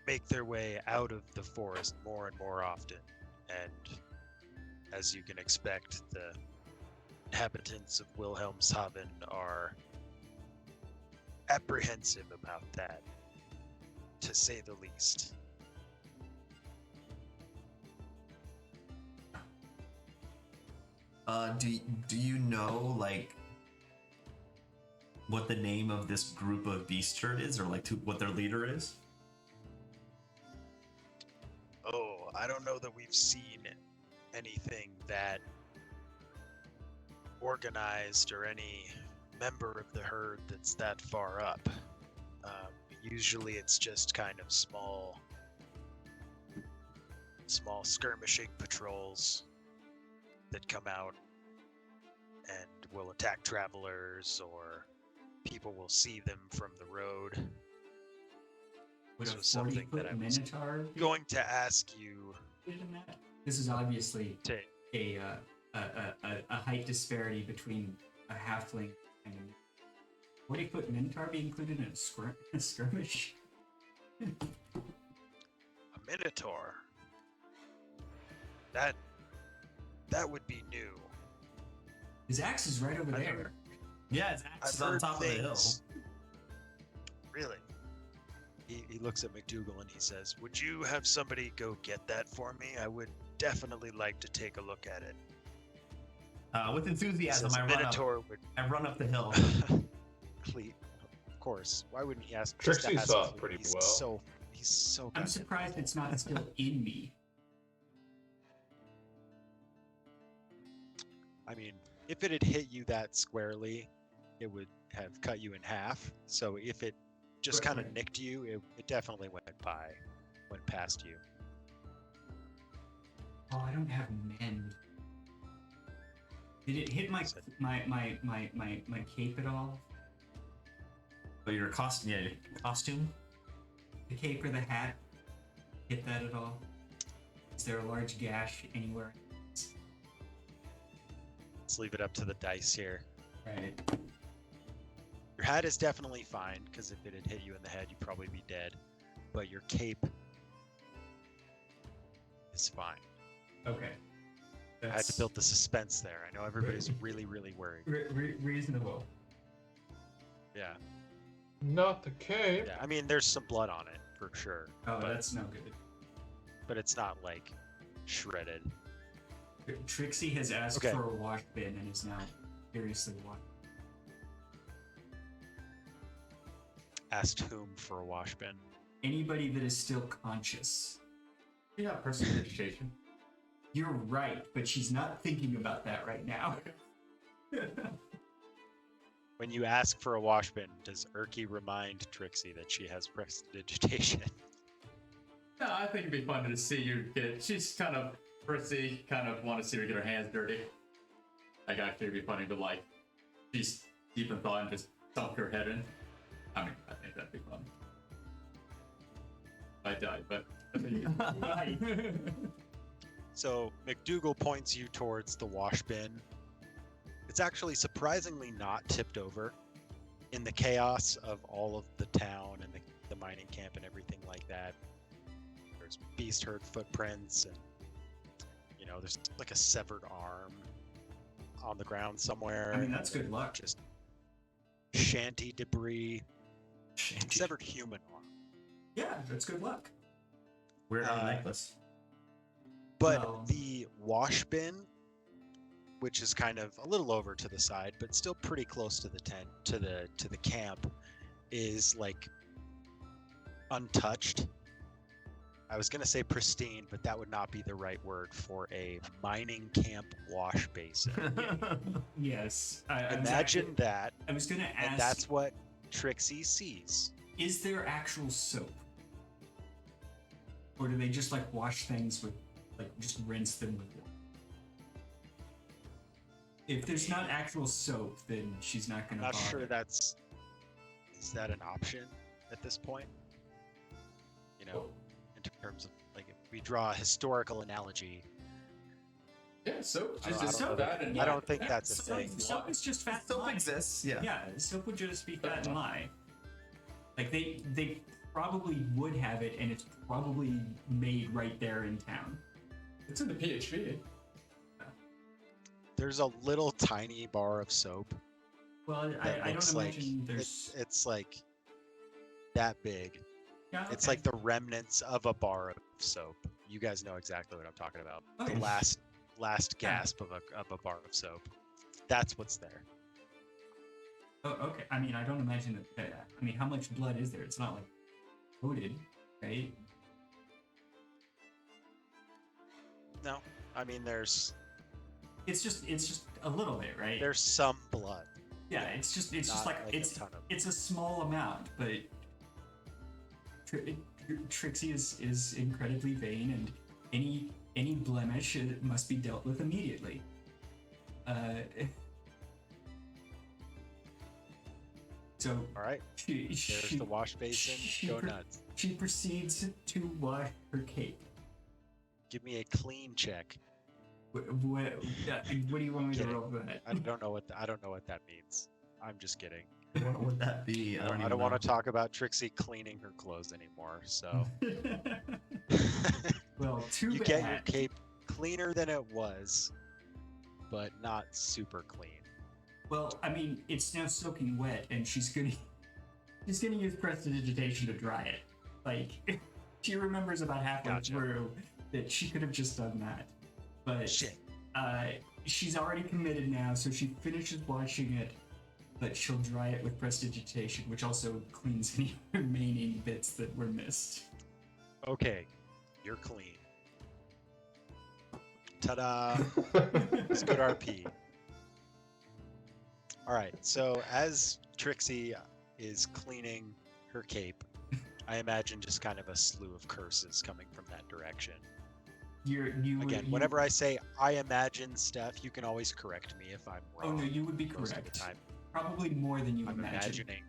make their way out of the forest more and more often, and as you can expect, the inhabitants of Wilhelmshaven are apprehensive about that, to say the least. Do you know like what the name of this group of beast herd is, or like what their leader is? Oh, I don't know that we've seen anything that organized or any member of the herd that's that far up. Usually it's just kind of small skirmishing patrols that come out and will attack travelers, or people will see them from the road. Would So a something that 40-foot I was minotaur be going to ask you included in that? This is obviously to a height disparity between a halfling and a 40-foot minotaur be included in a skirmish? a minotaur. That would be new. His axe is right over I've there. heard- Yeah, it's I've actually on heard top of the hill. things. Really? He looks at McDougal and he says, "Would you have somebody go get that for me? I would definitely like to take a look at it." With enthusiasm, Says a I run up. minotaur would I run up the hill. Cleat. Of course. Why wouldn't he ask? Trixie just ask saw it Cleet? pretty He's well. He's so. I'm goddamn surprised cool. it's not still in me. I mean, if it had hit you that squarely, it would have cut you in half. So if it just Right, kind of right. nicked you, it definitely went past you. Oh, I don't have mend. Did it hit my cape at all? But your costume, yeah, costume. The cape or the hat? Hit that at all? Is there a large gash anywhere? Let's leave it up to the dice here. Right. Your hat is definitely fine, because if it had hit you in the head, you'd probably be dead. But your cape is fine. Okay. I had to build the suspense there. I know everybody's really, really worried. Reasonable. Yeah. Not the cape. Yeah. I mean, there's some blood on it for sure. Oh, but, that's no good. but it's not like shredded. Trixie has asked Okay. for a wash bin and is now furiously washing. Asked whom for a wash bin? Anybody that is still conscious. Yeah, personal education. You're right, but she's not thinking about that right now. When you ask for a wash bin, does Erky remind Trixie that she has prestidigitation? No, I think it'd be fun to see you get. She's kind of prissy, kind of want to see her get her hands dirty. Like, actually, it'd be funny to, like, she's deep in thought and just dunk her head in. I mean, I think that'd be fun. I died, but Right. So McDougal points you towards the wash bin. It's actually surprisingly not tipped over. In the chaos of all of the town and the mining camp and everything like that, there's beast herd footprints and there's like a severed arm on the ground somewhere. I mean, that's good luck. Just shanty debris, severed human arm. Yeah, that's good luck. Weird on a necklace. But Well- the wash bin, which is kind of a little over to the side, but still pretty close to the tent, to the camp, is like untouched. I was gonna say pristine, but that would not be the right word for a mining camp wash basin. Yes. I was Imagine actually- that, I was gonna ask. and that's what Trixie sees. Is there actual soap? Or do they just like wash things with, like, just rinse them with water? If there's not actual soap, then she's not gonna Not bother. sure is that an option at this point? In terms of like if we draw a historical analogy, yeah, so I just don't so know that that- and I don't think that's a soap, thing. soap is just fat and Soap lye. exists, yeah. Yeah, soap would just be fat and lye. Like they probably would have it, and it's probably made right there in town. it's in the PHP. there's a little tiny bar of soap. Well, that I don't looks like imagine there's. it's like that big. Yeah, It's okay. like the remnants of a bar of soap. You guys know exactly what I'm talking about. Okay. The last Yeah. gasp of a bar of soap. That's what's there. Oh, okay. I mean, I don't imagine that. I mean, how much blood is there? It's not like coated, right? No, I mean there's It's just a little bit, right? there's some blood. Yeah, it's just not like like it's a ton of. it's a small amount, but Trixie is incredibly vain, and any blemish must be dealt with immediately. So All right, there's the wash basin. Go nuts. She proceeds to wash her cape. Give me a clean check. What do you want me to Kidding. roll for that? I don't know what that means. I'm just kidding. What would that be? I don't want to talk about Trixie cleaning her clothes anymore. So Well, too you bad. get your cape cleaner than it was, but not super clean. Well, I mean, it's now soaking wet, and she's gonna use prestidigitation to dry it. Like, she remembers about halfway Gotcha. through that she could have just done that, but Shit. she's already committed now, so she finishes washing it, but she'll dry it with prestidigitation, which also cleans any remaining bits that were missed. Okay, you're clean. Ta-da! It's good RP. All right, so as Trixie is cleaning her cape, I imagine just kind of a slew of curses coming from that direction. Again, whenever I say I imagine stuff, you can always correct me if I'm Oh wrong. no, you would be most of the correct. time. Probably more than you I'm imagine. imagining.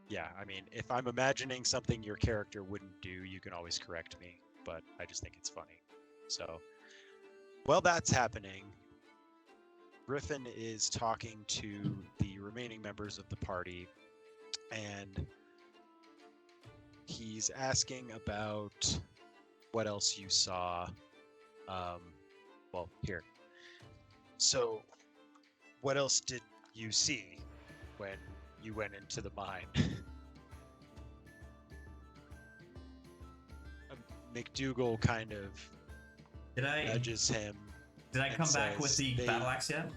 Yeah, I mean, if I'm imagining something your character wouldn't do, you can always correct me. But I just think it's funny. So, while that's happening, Griffin is talking to the remaining members of the party, and he's asking about what else you saw. Well, here. So, what else did you see when you went into the mine? McDougal kind of Did I nudges him. did I come back with says the they- battle axe yet?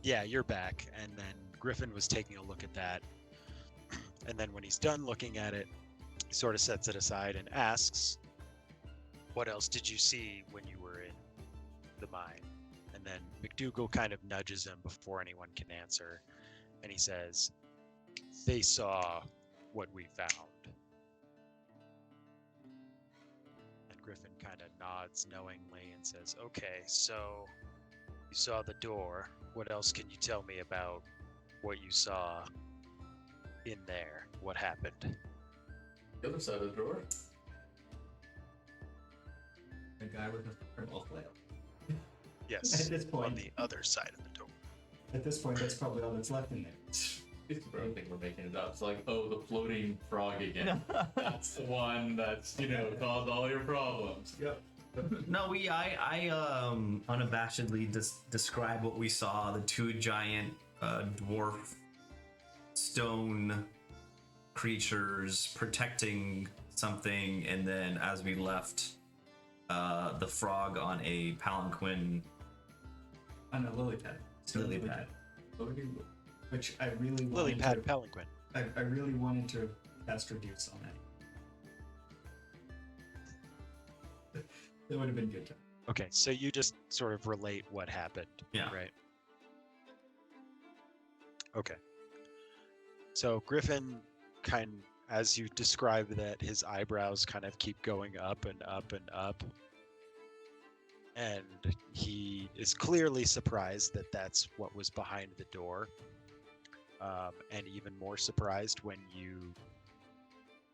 Yeah, you're back. And then Griffin was taking a look at that. And then when he's done looking at it, he sort of sets it aside and asks, what else did you see when you were in the mine? And then McDougal kind of nudges him before anyone can answer. And he says, they saw what we found. And Griffin kind of nods knowingly and says, okay, so you saw the door. What else can you tell me about what you saw in there? what happened. The other side of the door. The guy with the fireball flail. Yes, At this point. on the other side of the door. At this point, that's probably all that's left in there. It's the bro thing we're making it up. It's like, oh, the floating frog again. That's the one that's, caused all your problems. Yep. No, I unabashedly describe what we saw: the two giant dwarf stone creatures protecting something, and then as we left, the frog on a palanquin. On a lily pad. Lily pad. Which I really wanted Lily pad to, palanquin. I really wanted to cast Reduce on that. That would have been good. Okay, so you just sort of relate what happened. Yeah. Right. Okay. So Griffin as you describe that, his eyebrows kind of keep going up and up and up. And he is clearly surprised that that's what was behind the door. And even more surprised when you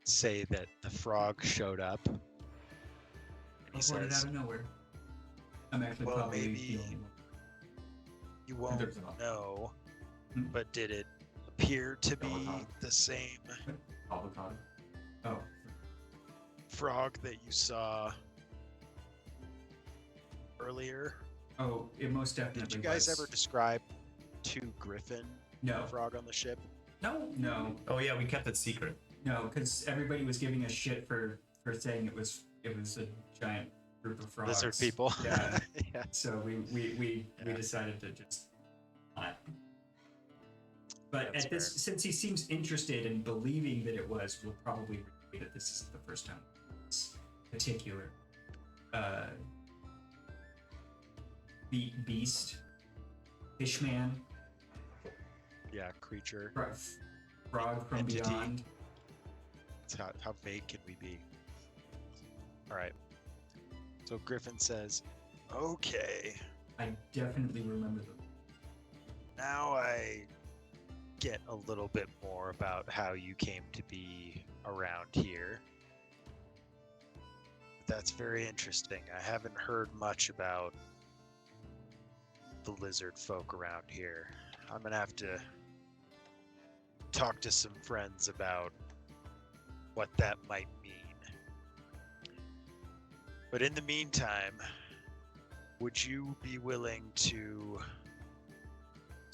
say that the frog showed up. And he Reported out says, of nowhere. I'm actually well, probably maybe feeling. you won't There's an option. know, Hmm. but did it appear to be Avocado. the same Avocado. Oh, frog that you saw earlier? oh, it most definitely. Did you guys was. ever describe to Griffin No, the frog on the ship? no, Oh yeah, we kept it secret. no, because everybody was giving us shit for saying it was a giant group of frogs. Lizard people. Yeah. Yeah. So we Yeah. decided to just not. But That's at this, fair. since he seems interested in believing that it was, we'll probably agree that this isn't the first time this particular beast, fishman, Yeah, creature. frog from Entity. beyond. It's how vague can we be? All right. So Griffin says, "Okay, I definitely remember them. now I get a little bit more about how you came to be around here. That's very interesting. I haven't heard much about the lizard folk around here. I'm gonna have to talk to some friends about what that might mean. But in the meantime, would you be willing to...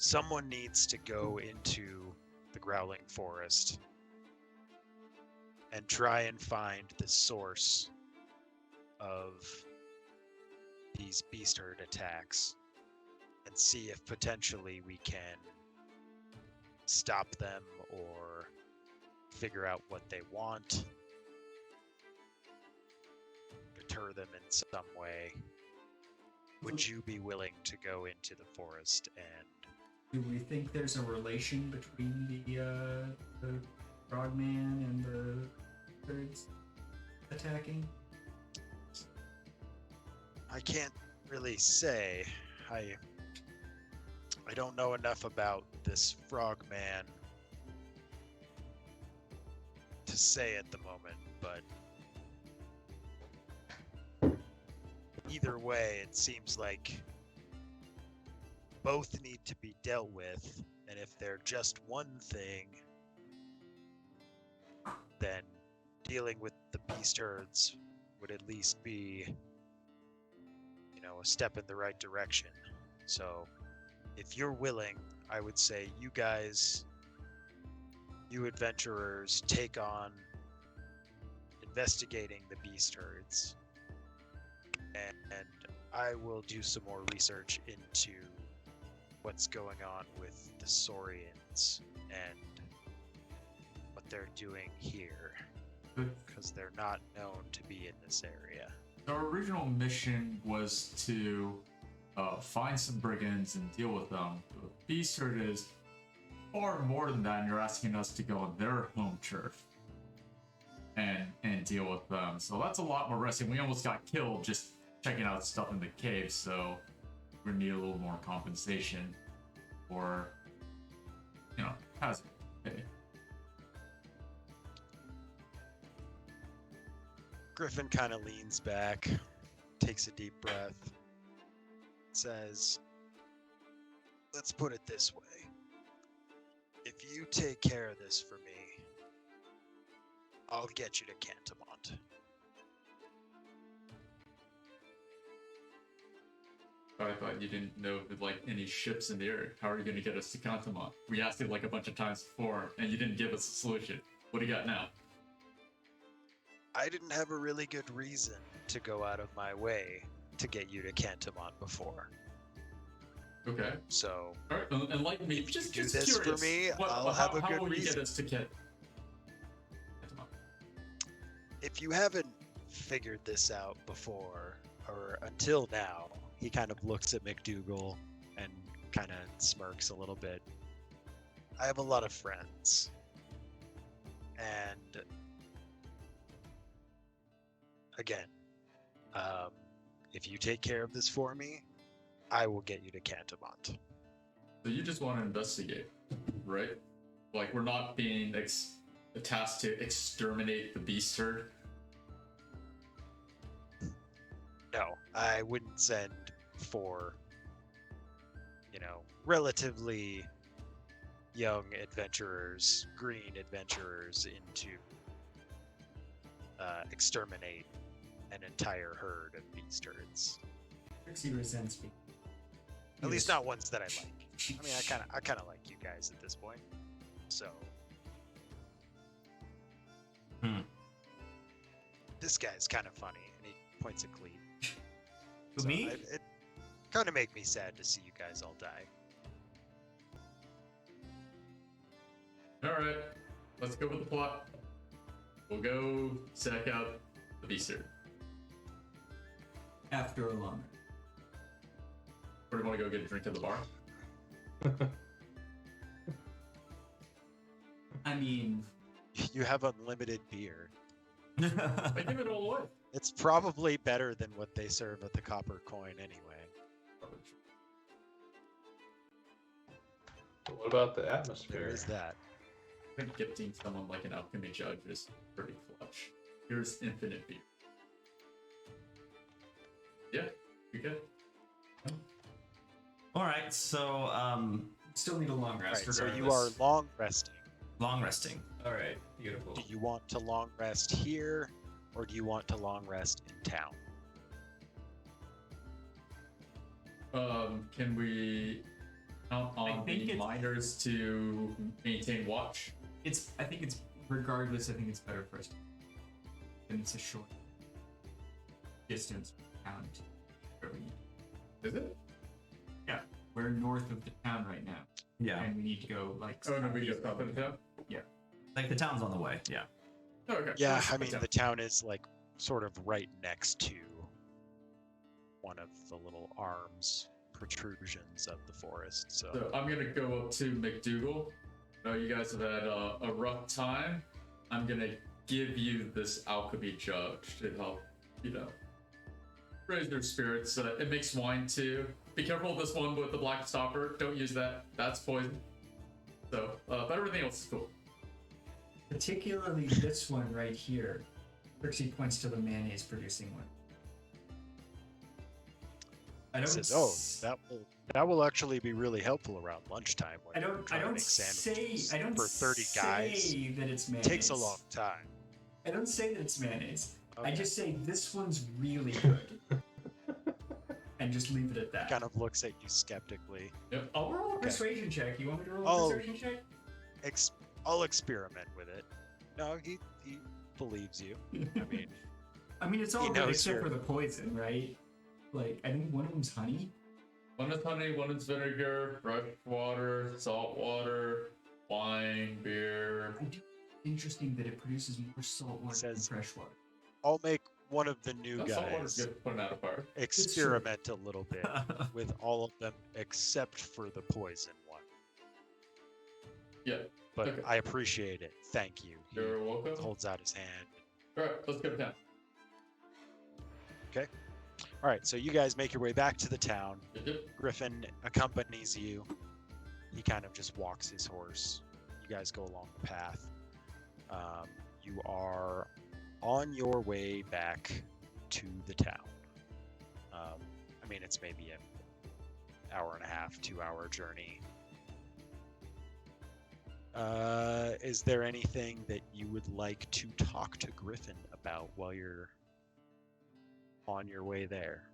Someone needs to go into the Growling Forest and try and find the source of these beast herd attacks and see if potentially we can stop them or figure out what they want, deter them in some way. Would you be willing to go into the forest and... Do we think there's a relation between the frogman and the birds attacking? I can't really say. I don't know enough about this frogman to say at the moment, but either way, it seems like both need to be dealt with, and if they're just one thing, then dealing with the beast herds would at least be, a step in the right direction. So if you're willing, I would say you guys, you adventurers, take on investigating the beast herds, and I will do some more research into what's going on with the Saurians and what they're doing here, because they're not known to be in this area. Our original mission was to find some brigands and deal with them. The beast herd is far more than that, and you're asking us to go on their home turf and deal with them. So that's a lot more risky. We almost got killed just checking out stuff in the cave, so we need a little more compensation for, hazard pay. Griffin kind of leans back, takes a deep breath, says, let's put it this way. If you take care of this for me, I'll get you to Cantamont. I thought you didn't know of, like, any ships in the area. How are you going to get us to Cantamont? We asked you like a bunch of times before, and you didn't give us a solution. What do you got now? I didn't have a really good reason to go out of my way to get you to Cantamont before. Okay. So, All right, enlighten me. Just do just this curious. for me, What- I'll how, have a how good will you reason. get us to Cantamont? If you haven't figured this out before, or until now, he kind of looks at McDougal and kind of smirks a little bit. I have a lot of friends. And again, if you take care of this for me, I will get you to Cantamont. So you just want to investigate, right? Like, we're not being tasked to exterminate the beast herd. No, I wouldn't send 4, relatively young adventurers, green adventurers into exterminate an entire herd of beast herds. Trixie resents me. At least not ones that I like. I mean, I kind of like you guys at this point. So. This guy's kind of funny, and he points at Cleve. Who, me? It kind of make me sad to see you guys all die. All right, let's go with the plot. We'll go sack out the beast herd. After a long Or do you want to go get a drink at the bar? I mean, You have unlimited beer. I give it all away. It's probably better than what they serve at the Copper Coin anyway. What about the There atmosphere? is that. I think gifting someone like an alchemy judge is pretty flush. Here's infinite beer. Yeah, you good? All right, so still need a long Right, rest. so you are regardless. long resting. long resting. All right, beautiful. Do you want to long rest here, or do you want to long rest in town? Can we count on think the it's- miners to maintain watch? I think it's regardless. I think it's better for us. And it's a short distance from town to where we need. Is it? Yeah, we're north of the town right now, Yeah, and we need to go like. Oh, no, we southeast just up in town? like the town's on the way. Yeah. Oh, okay. Yeah, Let's I up in mean, town. the town is like sort of right next to one of the little arms protrusions of the forest. So, So I'm gonna go up to McDougal. I know you guys have had a rough time. I'm gonna give you this alchemy jug to help, raise their spirits. It makes wine too. Be careful of this one with the black stopper. Don't use that. That's poison. So, but everything else is cool. Particularly this one right here. Trixie points to the mayonnaise producing one. I he don't. says, "Oh, that will actually be really helpful around lunchtime when I you're don't. I trying to don't make say. sandwiches I don't for 30 guys. say that it's mayonnaise. Takes a long time." I don't say that it's mayonnaise. I Okay. just say this one's really good, and just leave it at that. Kind of looks at you skeptically. Yep. I'll roll a Okay. persuasion check. You want me to roll a Oh. persuasion check? I'll experiment with it. No, he believes you. I mean, It's all He good knows except you're- for the poison, right? Like, I think one of them's honey. One is honey, one is vinegar, fresh water, salt water, wine, beer. I do. Interesting that it produces more salt water than Says- fresh water. I'll make one of the new That salt water's guys good for putting out a fire. experiment a little bit with all of them except for the poison one. Yeah. But Okay. I appreciate it. Thank you. He You're welcome. holds out his hand. All right, let's go to town. All right, so you guys make your way back to the town. Yep. Griffin accompanies you. He kind of just walks his horse. You guys go along the path. You are on your way back to the town. I mean, it's maybe an hour and a half, 2-hour journey. Is there anything that you would like to talk to Griffin about while you're on your way there?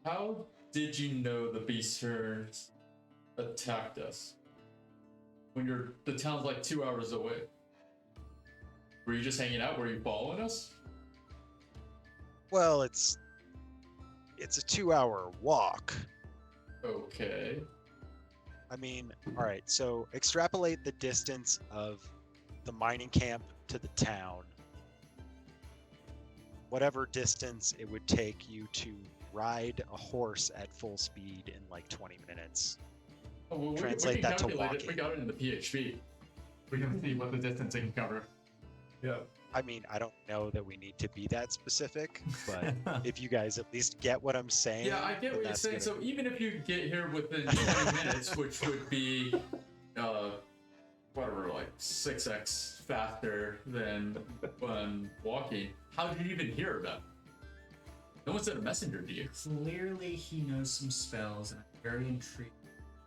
How did you know the beast herds attacked us? When the town's like 2 hours away. Were you just hanging out? Were you following us? Well, it's a 2-hour walk. Okay. I mean, all right, so extrapolate the distance of the mining camp to the town. Whatever distance it would take you to ride a horse at full speed in like 20 minutes. Oh, well, Translate we can that to calculate it. walking. We got it in the PHP. We can see what the distance it can cover. Yeah. I mean, I don't know that we need to be that specific, but if you guys at least get what I'm saying. Yeah, I get then what you're that's saying. gonna So be- even if you get here within 20 minutes, which would be, whatever, like 6x faster than when walking, how did you even hear about it? No one sent a messenger to you. Clearly, he knows some spells, and I'm very intrigued.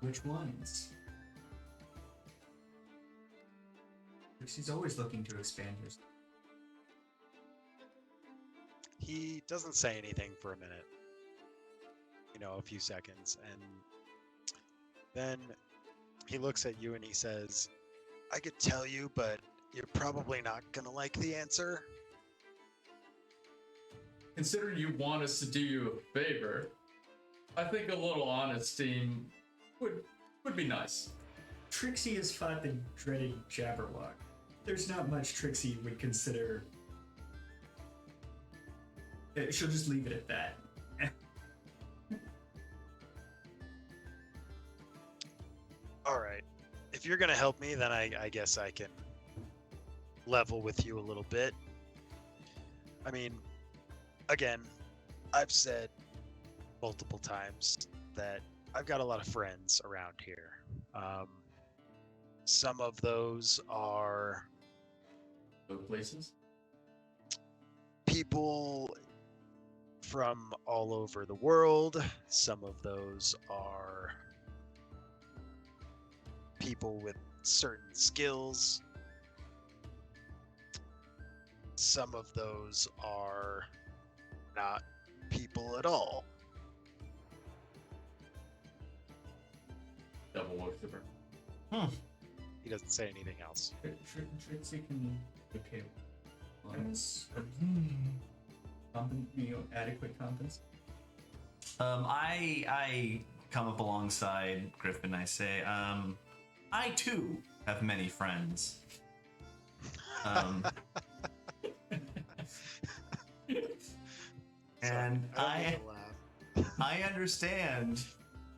Which ones? Because he's always looking to expand his. He doesn't say anything for a minute. A few seconds, and then he looks at you and he says, I could tell you, but you're probably not gonna like the answer. Considering you want us to do you a favor, I think a little honesty would be nice. Trixie has fought the dreaded Jabberwock. There's not much Trixie would consider. She'll just leave it at that. All right. If you're gonna help me, then I guess I can level with you a little bit. I mean, again, I've said multiple times that I've got a lot of friends around here. Some of those are Those places? people from all over the world. Some of those are people with certain skills. Some of those are not people at all. Devil worshiper. He doesn't say anything else. Trixie can. Okay. Adequate competence. I come up alongside Griffin. I say, I too have many friends. And I understand.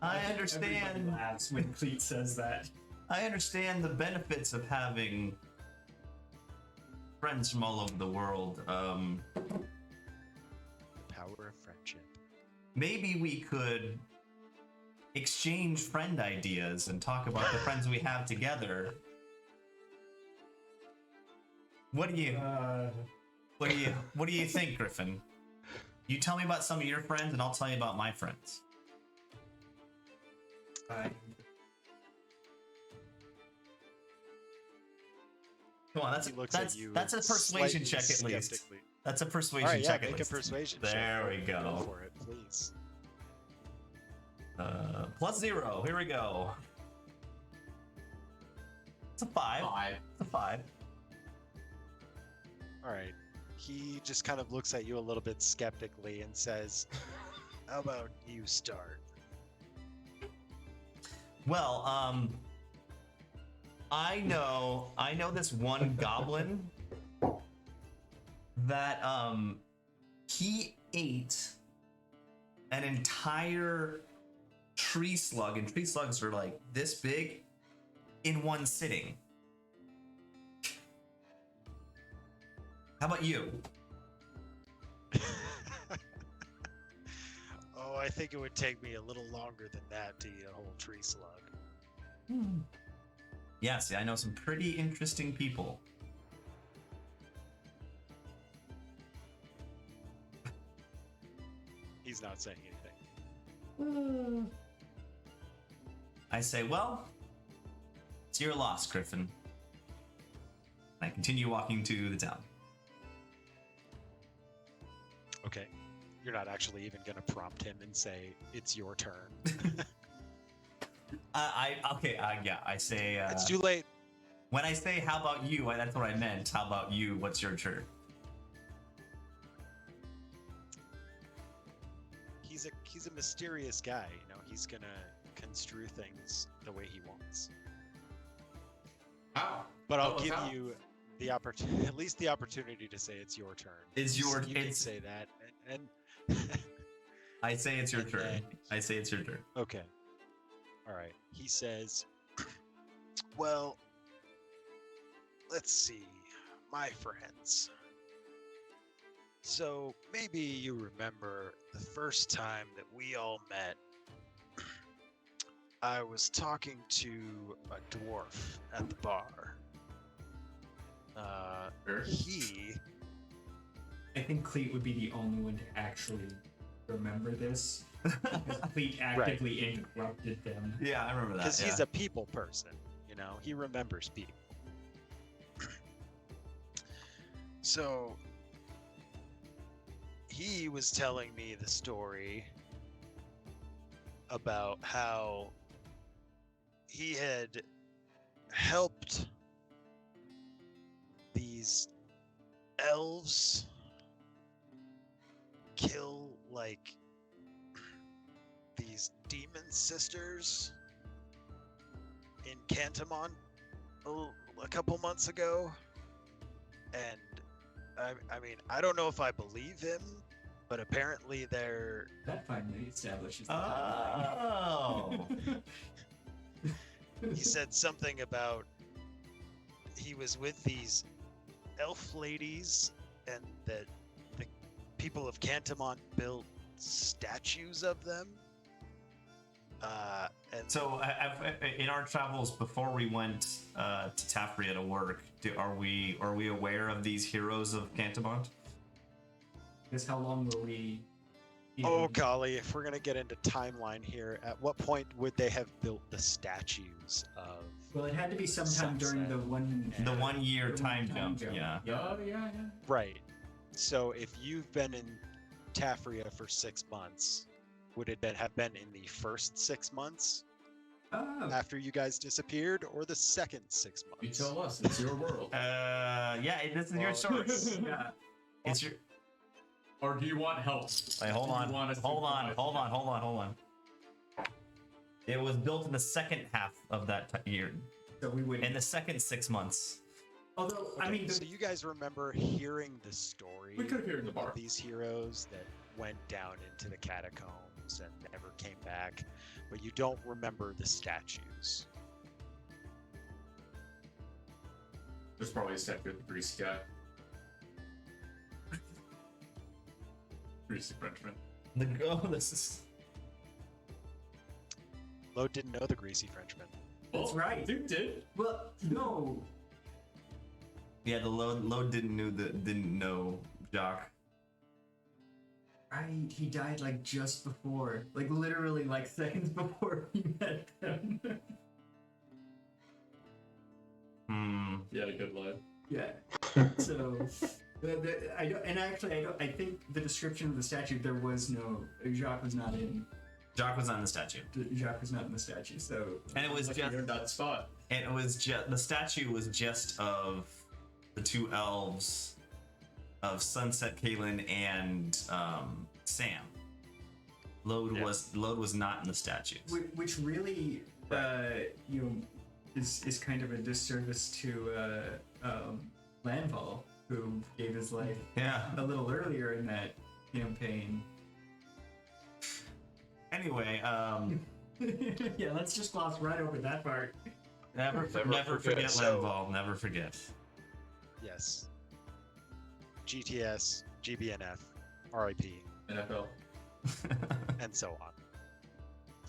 I Everybody understand. laughs when Cleet says that. I understand the benefits of having friends from all over the world. The power of friendship. Maybe we could exchange friend ideas and talk about the friends we have together. What do you think, Griffin? You tell me about some of your friends, and I'll tell you about my friends. Come on, He looks at you that's a persuasion slightly check at least. skeptically. That's a persuasion All right, yeah, check at make least. a persuasion check. There we go. for it, please. +0. Here we go. It's a 5. 5. It's a 5. All right. He just kind of looks at you a little bit skeptically and says, "How about you start?" Well, I know this one goblin that he ate an entire tree slug, and tree slugs are like this big, in one sitting. How about you? Oh, I think it would take me a little longer than that to eat a whole tree slug. Yeah, see, I know some pretty interesting people. He's not saying anything. I say, well, it's your loss, Griffin. I continue walking to the town. Okay. You're not actually even going to prompt him and say, it's your turn. I say. It's too late. When I say, how about you, that's what I meant. How about you? What's your turn? He's a mysterious guy, you know. He's going to construe things the way he wants. How? But I'll Tell us give how. you the opportunity, at least the opportunity to say it's your turn. You can say that, and I say it's your And turn. then- I say it's your turn. okay, all right. He says, "Well, let's see, my friends. So maybe you remember the first time that we all met. I was talking to a dwarf at the bar. Sure. He I think Cleet would be the only one to actually remember this. Because Cleet actively interrupted them. Yeah, I remember that. because he's a people person, you know, he remembers people. So he was telling me the story about how he had helped these elves kill like these demon sisters in Cantamon a couple months ago, and I mean, I don't know if I believe him, but apparently they're That finally establishes the Oh. he said something about he was with these elf ladies and that the people of Cantamon built statues of them. And So, in our travels before we went to Tafria to work, are we aware of these heroes of Cantabont? Because how long were we? oh golly, if we're gonna get into timeline here, at what point would they have built the statues of? Well, it had to be sometime during the The 1 year the time jump. Yeah. Oh, yeah. Right. So if you've been in Tafria for 6 months, would it have been in the first 6 months Oh, after you guys disappeared, or the second 6 months? You tell us. It's your world. Yeah. This is your Well- source. yeah. It's your. Or do you want help? Wait, hold Do you on. want us to Hold on. advise Hold you? on. Hold on. Hold on. It was built in the second half of that year. So we would. In the second 6 months. Although I Okay, mean, so you guys remember hearing the story We could hear in the bar. of these heroes that went down into the catacombs and never came back, but you don't remember the statues. There's probably a statue of the greasy guy. Greasy Frenchman. This is. Lode didn't know the greasy Frenchman. That's right. Duke did. well, no. Yeah, the load didn't know Jacques. Right, he died like just before, like literally like seconds before we met them. Yeah, good line. Yeah. So, I think the description of the statue there was no Jacques was not in. Jacques was on the statue, Jacques was not in the statue. So, and it was Like just. you're in that spot. And it was just the statue was just of the two elves of Sunset Kalen and Sam. Lode Yeah. was not in the statues. which really, you know, is kind of a disservice to Landval, who gave his life Yeah. a little earlier in that campaign. Anyway, Yeah, let's just gloss right over that part. never Never forget forget. Landval. Never forget. Yes. GTS, GBNF, RIP, NFL. and so on.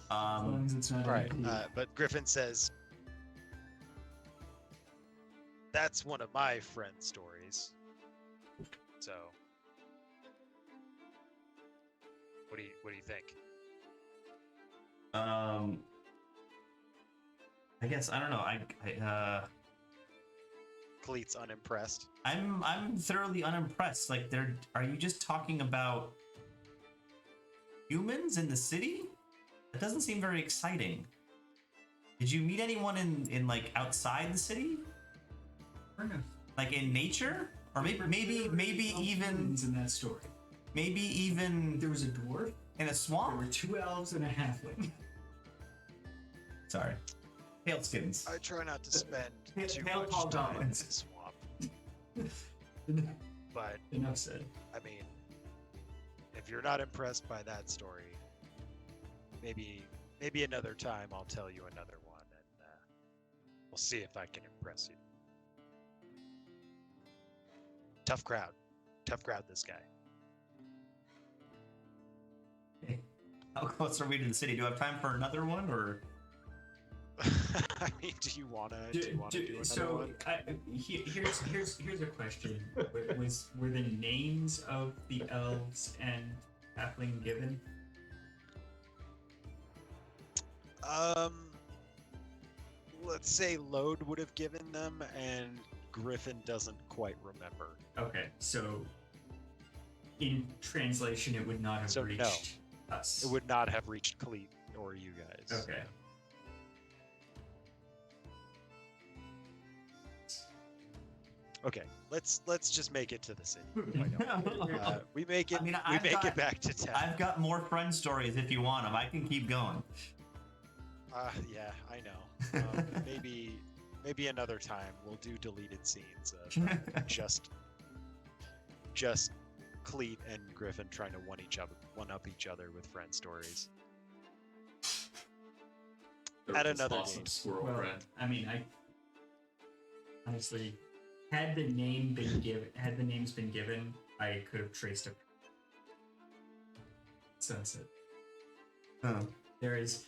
As long as it's not All right, MP. but Griffin says, that's one of my friend's stories. So, What do you think? I guess I don't know. Cleet's unimpressed. I'm thoroughly unimpressed. Like, are you just talking about humans in the city? That doesn't seem very exciting. Did you meet anyone in like outside the city? Like in nature, or maybe even in that story. Maybe even There was a dwarf. in a There swamp. were 2 elves and a halfling. Sorry, Paleskins. I try not to spend too Pale much Paul time in the Goblins. swamp, but Enough said. I mean, if you're not impressed by that story, maybe another time I'll tell you another one, and we'll see if I can impress you. Tough crowd, this guy. How close are we to the city? Do I have time for another one, or? I mean, do you wanna do another So one? here's a question: were the names of the elves and halfling given? Let's say Lode would have given them, and Griffin doesn't quite remember. Okay, so in translation, it would not have So, no. reached us. It would not have reached Cleet or you guys. Okay. Okay, let's just make it to the city. Why not? We make it. I mean, we I've make got- it back to town. I've got more friend stories if you want them. I can keep going. Yeah, I know. Maybe another time we'll do deleted scenes of just Cleet and Griffin trying to one up each other with friend stories. There At was another awesome game. squirrel Well, friend. I mean, I honestly, had the names been given, I could have traced a sunset. Oh. There is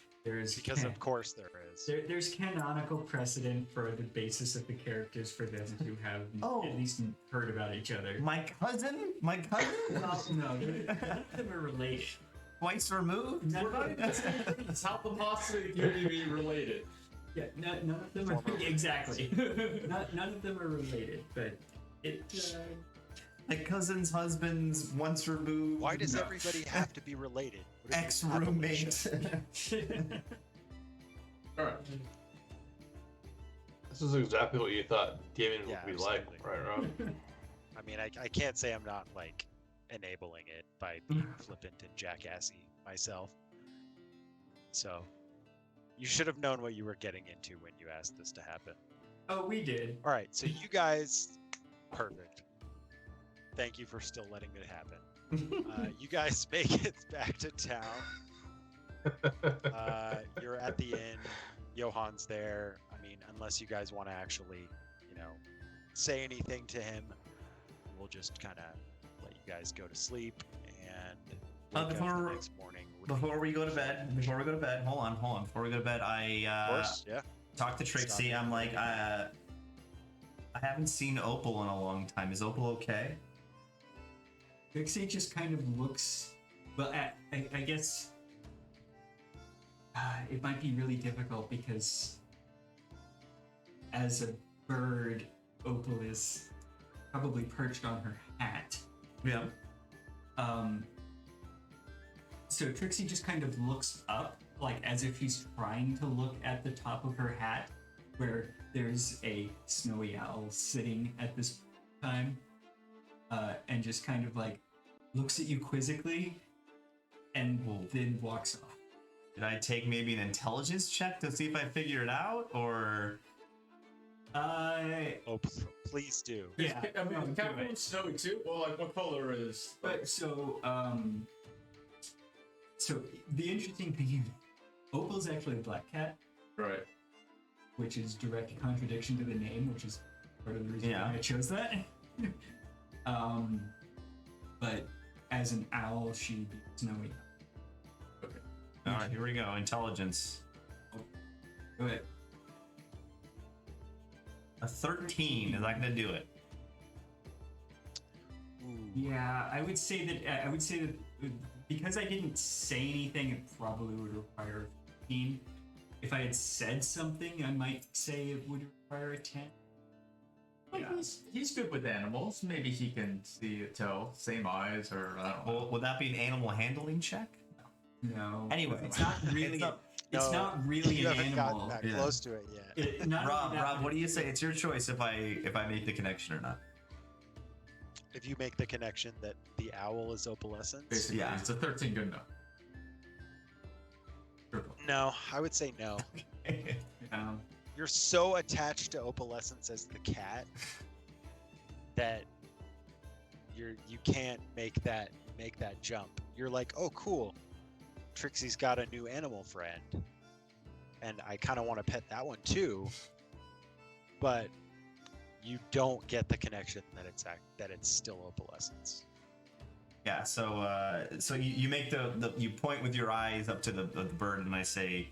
Because of course there is. there's canonical precedent for the basis of the characters for them to have Oh. at least heard about each other. My cousin? Well, no, none of them are related. Twice removed? None We're not even the same things. How the possibly can you be related? Yeah, none of them are exactly. None of them are related, but it. My cousin's husband's once removed. Why does everybody have to be related? What is this ex-roommate? evolution? All right. This is exactly what you thought gaming Yeah, would be like, absolutely. right, Rob? I mean, I can't say I'm not like enabling it by being flippant and jackassy myself. So, you should have known what you were getting into when you asked this to happen. Oh, we did. All right, so you guys, perfect. Thank you for still letting it happen. You guys make it back to town. You're at the inn. Johan's there. I mean, unless you guys want to actually, say anything to him, we'll just kind of let you guys go to sleep and wake up Before- the next morning. Before we go to bed, hold on. Before we go to bed, Of I course, yeah. talked to Trixie. Stop. I'm like, I haven't seen Opal in a long time. Is Opal okay? Trixie just kind of looks. Well, I guess it might be really difficult because as a bird, Opal is probably perched on her hat. Yeah. So Trixie just kind of looks up, like as if he's trying to look at the top of her hat, where there's a snowy owl sitting at this time, and just kind of like looks at you quizzically, and then walks off. Did I take maybe an intelligence check to see if I figure it out, or? Oh, please do. Yeah. I mean, no, the do capital it. is snowy too. Well, like, what color is? But so the interesting thing is, Opal's actually a black cat, Right. which is direct contradiction to the name, which is part of the reason Yeah. why I chose that. But as an owl, she'd be snowy. Okay. All right, here we go. Intelligence. Go ahead. A 13. Is that gonna do it? Ooh. Yeah, I would say that because I didn't say anything, it probably would require a 15. If I had said something, I might say it would require a 10. Yeah. He's good with animals. Maybe he can see tell. Same eyes, or I don't know. Well, would that be an animal handling check? No. Anyway, it's not really. It's No, not really You an haven't animal. gotten that Yeah. close to it yet. Not only Rob, that, Rob, but what do you say? It's your choice if I make the connection or not. If you make the connection that the owl is opalescence, Basically, Yeah. it's a 13 good enough. no, I would say no. You're so attached to opalescence as the cat that you can't make that jump. You're like, oh cool, Trixie's got a new animal friend, and I kind of want to pet that one too, but you don't get the connection that it's still opalescence. Yeah, so you make the you point with your eyes up to the bird, and I say,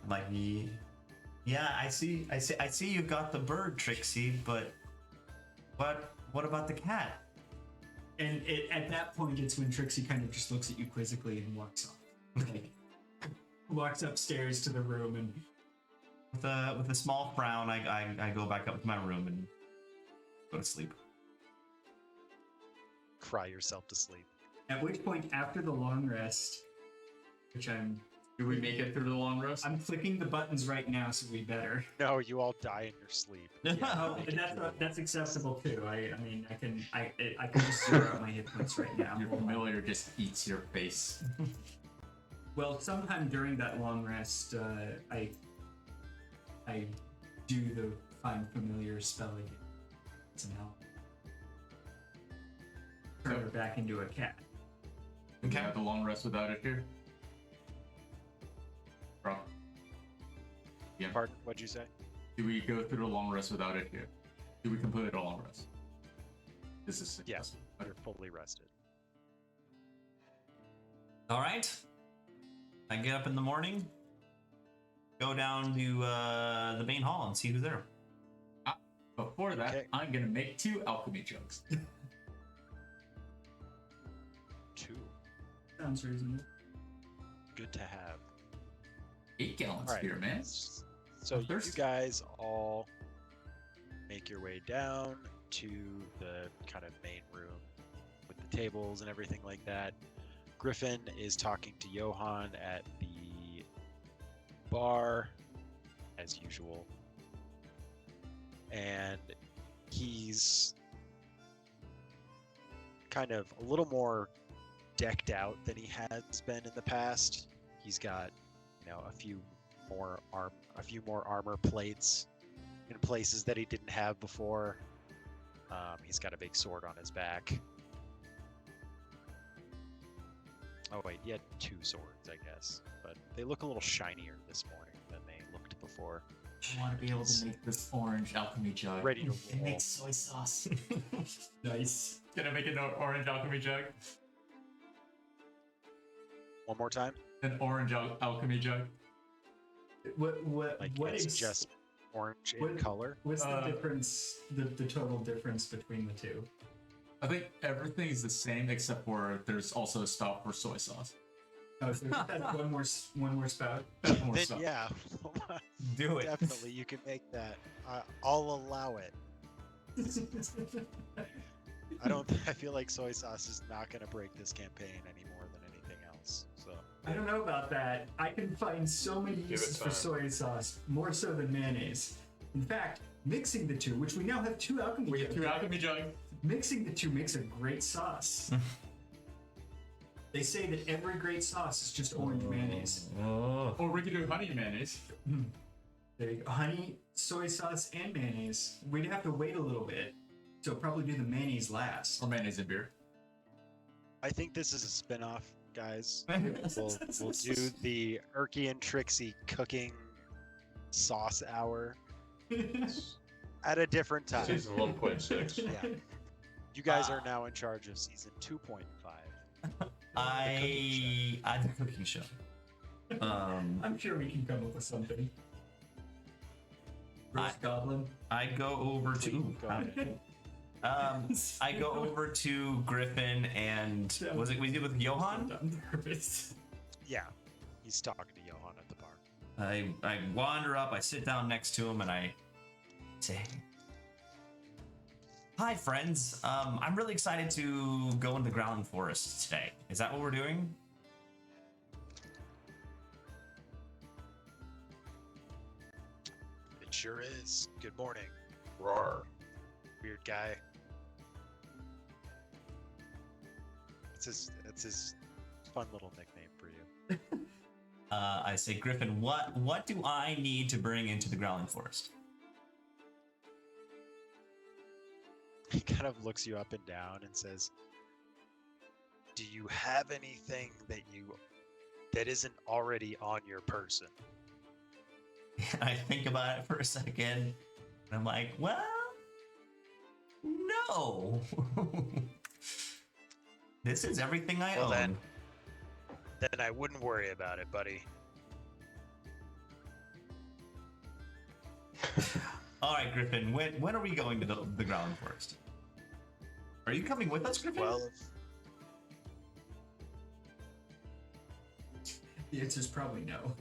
I'm like, yeah, I see you've got the bird, Trixie, but what about the cat? And at that point, it's when Trixie kind of just looks at you quizzically and walks off. Like, walks upstairs to the room, and With a small frown, I go back up to my room and go to sleep. Cry yourself to sleep. at which point, after the long rest, which Do we make it through the long rest? I'm clicking the buttons right now, so we better. No, you all die in your sleep. Oh, make and it through. that's acceptable too. I mean, I can just zero out my hit points right now. Your familiar just eats your face. Well, sometime during that long rest, I do the find familiar spell again. Somehow turn her back into a cat. Okay. Have the long rest without it here. Bro. Yeah. Pardon? What'd you say? Do we go through the long rest without it here? Do we complete a long rest? This is Yes, you're fully rested. All right. I get up in the morning, go down to the main hall and see who's there. Before that, Okay. I'm gonna make 2 alchemy jugs. 2. Sounds reasonable. Good to have. 8 gallons All right. here, man. So I'm you thirsty. guys all make your way down to the kind of main room with the tables and everything like that. Griffin is talking to Johan at the bar, as usual. And he's kind of a little more decked out than he has been in the past. He's got, a few more armor plates in places that he didn't have before. He's got a big sword on his back. Oh wait, he had 2 swords, I guess, but they look a little shinier this morning than they looked before. I want to be able to make this orange alchemy jug. Ready to It roll. makes soy sauce. Nice. Can I make an orange alchemy jug? One more time. An orange alchemy jug. What Like what it's is just orange in what- color. what's the uh, difference? The total difference between the two? I think everything is the same except for there's also a spout for soy sauce. Oh, so that's one more spout. That's more Then spout. yeah, Do it. definitely you can make that. I'll allow it. I feel like soy sauce is not going to break this campaign any more than anything else. So I don't know about that. I can find so many it uses for time. soy sauce, more so than mayonnaise. In fact, mixing the two, which we now have 2 alchemy We get jugs, 2 alchemy jugs. mixing the 2 makes a great sauce. They say that every great sauce is just orange mayonnaise. Oh. Or we could do honey mayonnaise. There you go. Honey, soy sauce, and mayonnaise. We'd have to wait a little bit, so probably do the mayonnaise last. Or mayonnaise and beer. I think this is a spin-off, guys. We'll do the Erky and Trixie cooking sauce hour at a different time. Season 1.6. Yeah. You guys are now in charge of season 2.5. I the cooking show. I'm sure we can come up with something. Roast goblin. I go over to. Go ahead. I go over to Griffin and was it with Johan? On purpose. Yeah, he's talking to Johan at the bar. I wander up, I sit down next to him, and I say, "Hi, friends. I'm really excited to go into the Growling Forest today. Is that what we're doing?" It sure is. Good morning, Roar. weird guy. That's his fun little nickname for you. I say, Griffin, what do I need to bring into the Growling Forest? He kind of looks you up and down and says, "Do you have anything that isn't already on your person?" And I think about it for a second, and I'm like, well, no. This is everything I Well, own. then I wouldn't worry about it, buddy. All right, Griffin, when are we going to the Growling Forest? Are you coming with us, Griffin? Well, The answer's probably no.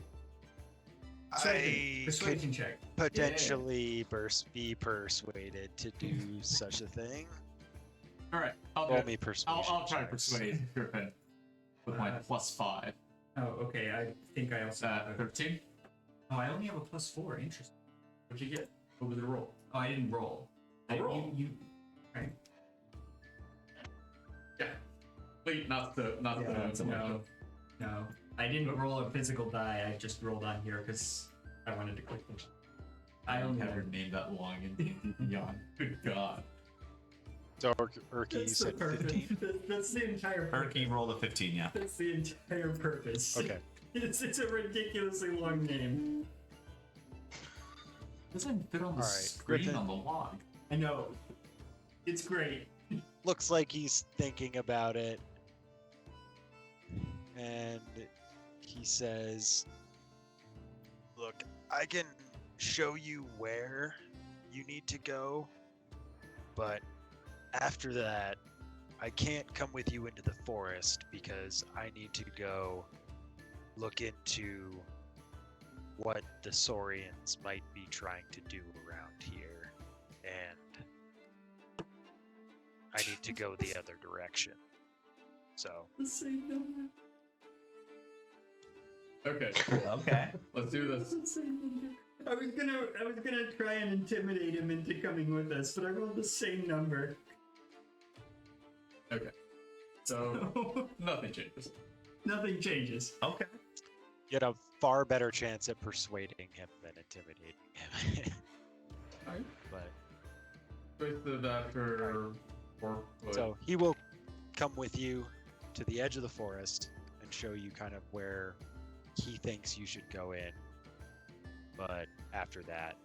I Persuasion could check. potentially be persuaded to do such a thing. All right, I'll Roll do me it. persuasion. I'll try to checks. persuade Griffin with my +5. Oh, okay. I think I also have a 13. Oh, I only have a +4. Interesting. What'd you get? What was the roll? Oh, I didn't roll. Roll. Right? Yeah. Wait, not the No. No. I didn't roll a physical die. I just rolled on here because I wanted to click them. I don't have your name that long and beyond. Good God. So Urki said 15. That's the entire purpose. Erky rolled a 15, yeah. That's the entire purpose. Okay. It's a ridiculously long name. Doesn't fit on the All right, screen Griffin. on the log. I know. It's great. Looks like he's thinking about it. And he says, "Look, I can show you where you need to go, but after that, I can't come with you into the forest because I need to go look into what the Saurians might be trying to do around here, and I need to go the other direction. So, The same number. Okay, Okay. let's do this. The same number. I was gonna try and intimidate him into coming with us, but I rolled the same number. Okay. So nothing changes. Nothing changes. Okay. you had a far better chance at persuading him than intimidating him. Alright. But Wasted after 4 foot. so he will come with you to the edge of the forest and show you kind of where he thinks you should go in. But after that,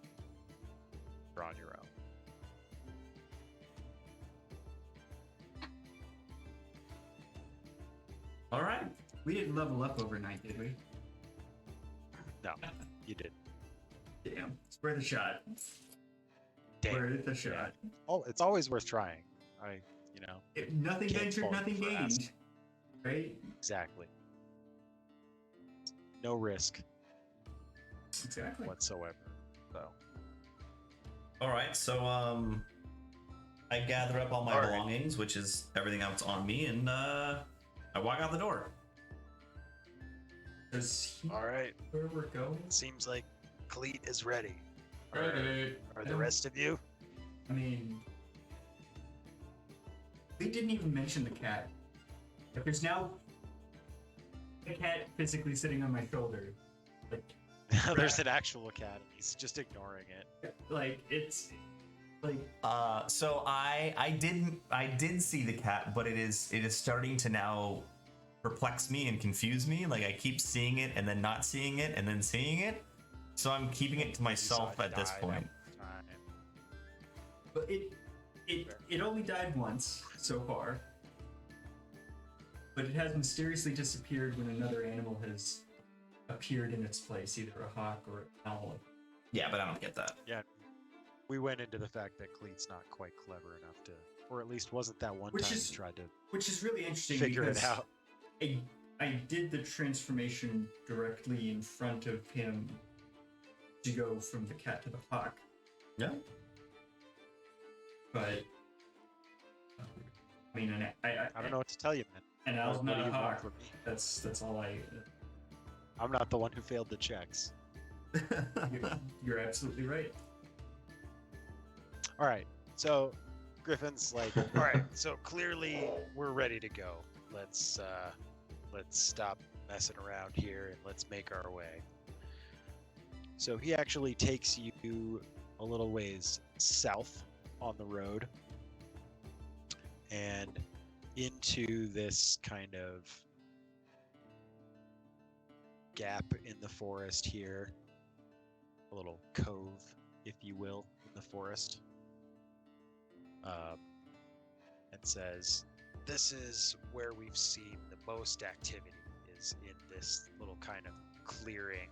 you're on your own. All right. We didn't level up overnight, did we? No, you did. Damn. It's worth a shot. Damn. Worth a shot. Oh, it's always worth trying. Nothing Can't ventured, fault nothing for gained. asking. Right? Exactly. No risk Exactly. whatsoever. So, All right. So I gather up all my All right. belongings, which is everything that's on me, and I walk out the door. Does he all right. where we're going? Seems like Cleet is ready. Ready. Are the rest of you? I mean, we didn't even mention the cat. Like, there's now a cat physically sitting on my shoulder. Like, There's an actual cat, and he's just ignoring it. it's like So I did see the cat, but it is starting to now perplex me and confuse me. Like I keep seeing it and then not seeing it and then seeing it. So I'm keeping it to myself saw it at this die point. that time. but it only died once so far. But it has mysteriously disappeared when another animal has appeared in its place, either a hawk or an owl. Yeah, but I don't get that. Yeah. we went into the fact that Cleet's not quite clever enough to, or at least wasn't that one Which time is- he tried to Which is really interesting figure it because out. I did the transformation directly in front of him to go from the cat to the hawk. Yeah. But I mean, I don't know what to tell you, man. And I was What not do a you want hawk. from me? That's all I. I'm not the one who failed the checks. You're absolutely right. All right, so Griffin's like, all right, so clearly we're ready to go. Let's stop messing around here and let's make our way. So he actually takes you a little ways south on the road and into this kind of gap in the forest here, a little cove, if you will, in the forest, and says, this is where we've seen the most activity, is in this little kind of clearing.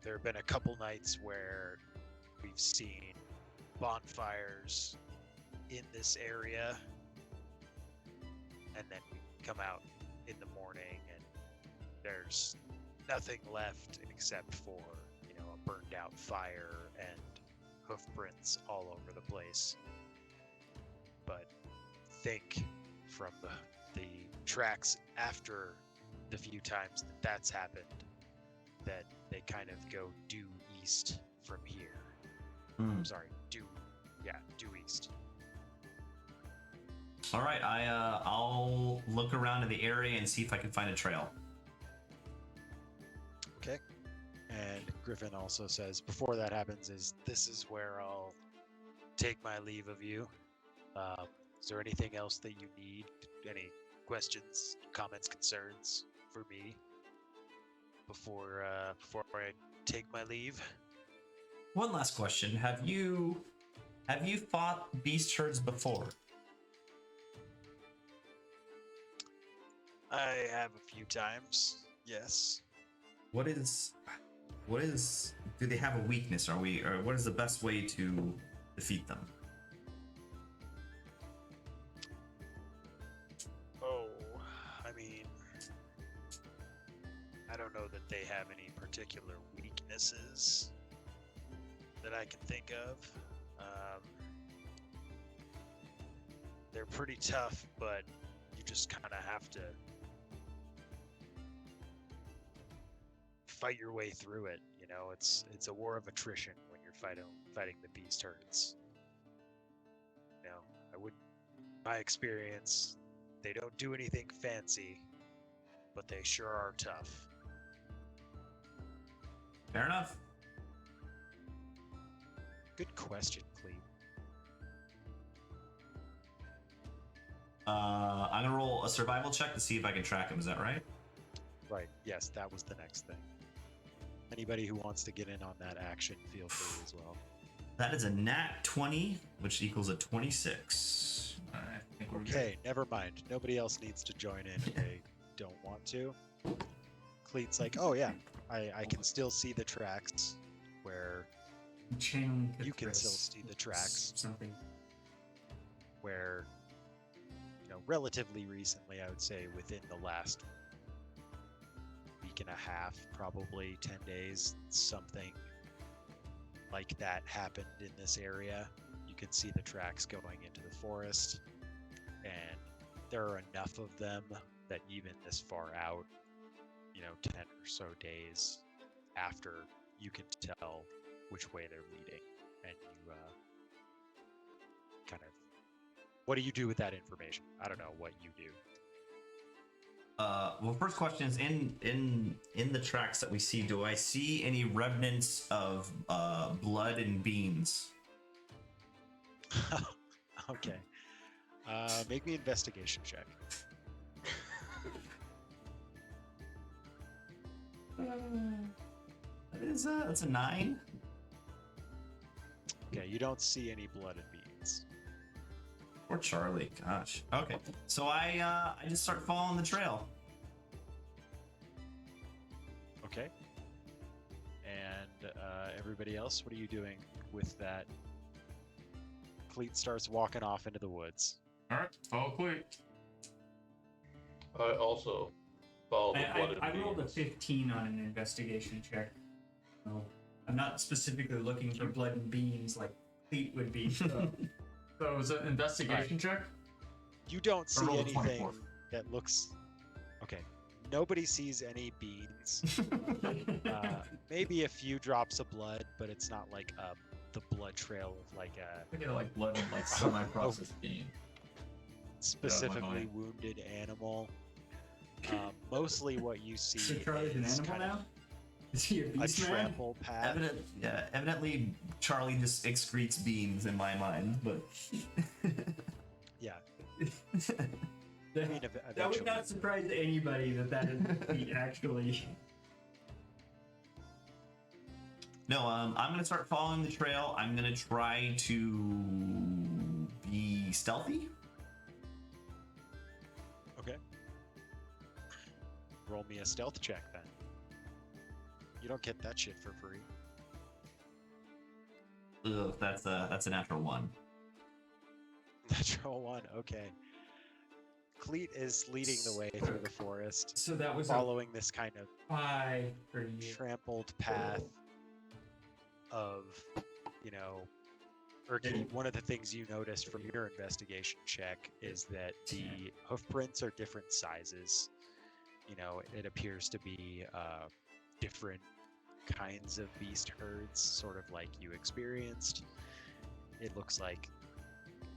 There have been a couple nights where we've seen bonfires in this area, and then we come out in the morning and there's nothing left except for a burned out fire and hoof prints all over the place. But think from the tracks after the few times that's happened, that they kind of go due east from here. I'm sorry, due east. All right, I'll look around in the area and see if I can find a trail. Okay. And Griffin also says, before that happens, this is where I'll take my leave of you. Is there anything else that you need? Any questions, comments, concerns for me before I take my leave? One last question: Have you fought beast herds before? I have a few times, yes. What is? Do they have a weakness? Or what is the best way to defeat them? Oh, I mean, I don't know that they have any particular weaknesses that I can think of. They're pretty tough, but you just kind of have to fight your way through it. It's a war of attrition when you're fighting the beast herds. My experience, they don't do anything fancy, but they sure are tough. Fair enough. Good question, Cleve. I'm gonna roll a survival check to see if I can track him. Is that right? Right. Yes, that was the next thing. Anybody who wants to get in on that action, feel free as well. That is a nat 20, which equals a 26. I think we're good. Okay, never mind. Nobody else needs to join in if they don't want to. Cleet's like, oh yeah, I can still see the tracks where Channeling you can Chris. still see the tracks Something. where, relatively recently, I would say within the last week and a half, probably 10 days, something like that happened in this area. You can see the tracks going into the forest, and there are enough of them that even this far out, 10 or so days after, you can tell which way they're leading, and you kind of, what do you do with that information? I don't know what you do. Well, first question is in the tracks that we see. Do I see any remnants of blood and beans? Okay. Make me an investigation check. That's a 9. Okay, you don't see any blood and beans. Poor Charlie. Gosh. Okay. So I just start following the trail. Okay. everybody else, what are you doing with that? Cleet starts walking off into the woods. All right, follow Cleet. I also follow the blood I and rolled a beans. 15 on an investigation check. So I'm not specifically looking for blood and beans like Cleet would be. So. So it was an investigation check. You don't see roll a anything 24. that looks. Okay. Nobody sees any beans. Maybe a few drops of blood, but it's not like the blood trail of like a I get like blood and like semi-processed bean. specifically mind. wounded animal. Mostly what you see So Charlie's an is animal kind of now? Is he a a beast man? trample path. Evidently, Charlie just excretes beans in my mind, but Yeah. That, I mean, that would eventually. not surprise anybody that is Cleet, actually. no. I'm gonna start following the trail. I'm gonna try to be stealthy. Okay. Roll me a stealth check then. You don't get that shit for free. Ugh, that's a natural one. Natural one. Okay. Cleet is leading the way through the forest, So that was following this kind of a 5 for you. trampled path of, Erky, one of the things you noticed from your investigation check is that the hoof prints are different sizes. It appears to be different kinds of beast herds, sort of like you experienced. It looks like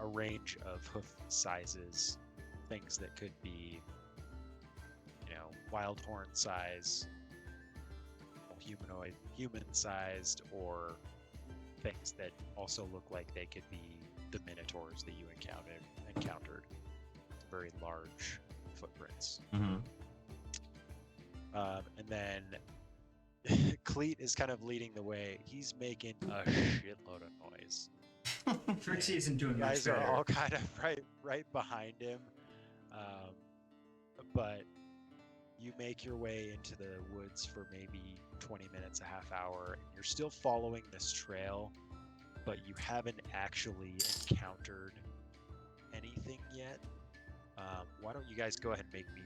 a range of hoof sizes, things that could be, wild horn size, human-sized, or things that also look like they could be the minotaurs that you encountered. Very large footprints. Mm-hmm. And then Cleet is kind of leading the way. He's making a shitload of noise. Trixie isn't doing You much guys are better. all kind of right behind him, but you make your way into the woods for maybe 20 minutes, a half hour, and you're still following this trail, but you haven't actually encountered anything yet. Why don't you guys go ahead and make me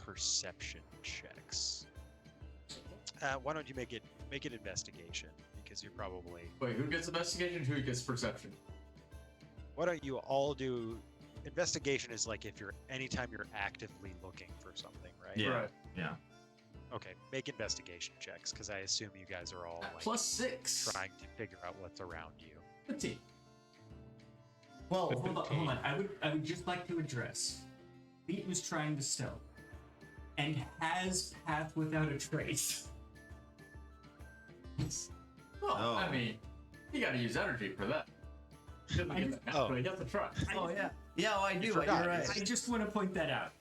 perception checks? Why don't you make it investigation, because you're probably. Wait, who gets investigation? Who gets perception? Why don't you all do investigation? Is like anytime you're actively looking for something, right? Yeah. Right. Yeah. Okay, make investigation checks, because I assume you guys are all like +6. trying to figure out what's around you. 15. Well, hold 15. on. I would just like to address. Cleet was trying to stealth and has path without a trace. Well, Oh. I mean, you gotta use energy for that. Shouldn't get that Oh. but you have to try. Oh yeah. Yeah, I do. You're forgot. right. I just want to point that out.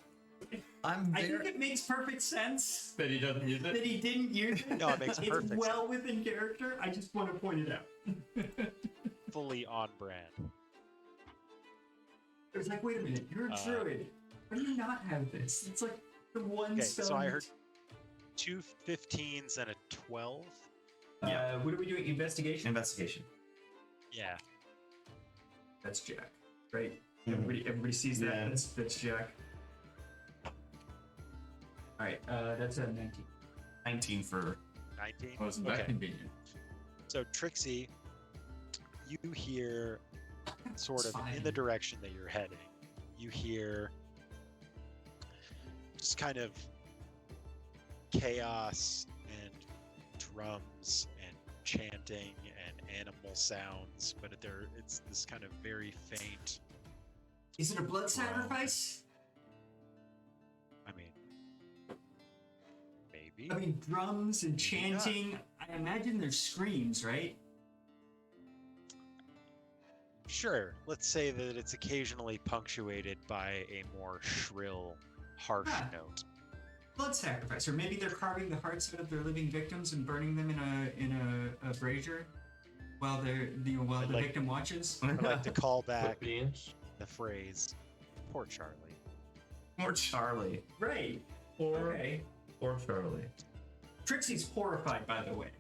I'm I think very. it makes perfect sense That he doesn't use that it. he didn't use it. No, it makes It's perfect well within character. I just want to point it out. Fully on brand. It was like, wait a minute, you're a druid. Why do you not have this? It's like the one Okay, spell. so I heard 2 15s and a 12. What are we doing? Investigation? Investigation. Yeah. That's Jack, right? Everybody sees that. Yeah. That's Jack. All right, that's a 19. 19 for. 19. Wasn't that Okay. convenient? So Trixie, you hear sort of Fine. in the direction that you're heading. You hear just kind of chaos and drums and chanting and animal sounds, but it's this kind of very faint. Is it a blood sacrifice? I mean, maybe. I mean, drums and Maybe not. chanting. I imagine there's screams, right? Sure. Let's say that it's occasionally punctuated by a more shrill, harsh Ah. note. Blood sacrifice, or maybe they're carving the hearts out of their living victims and burning them in a brazier while the like- victim watches. I'd like to call back beans. the phrase, "Poor Charlie." Or Charlie. Right. Or Okay. Or Charlie. Trixie's horrified, by the way.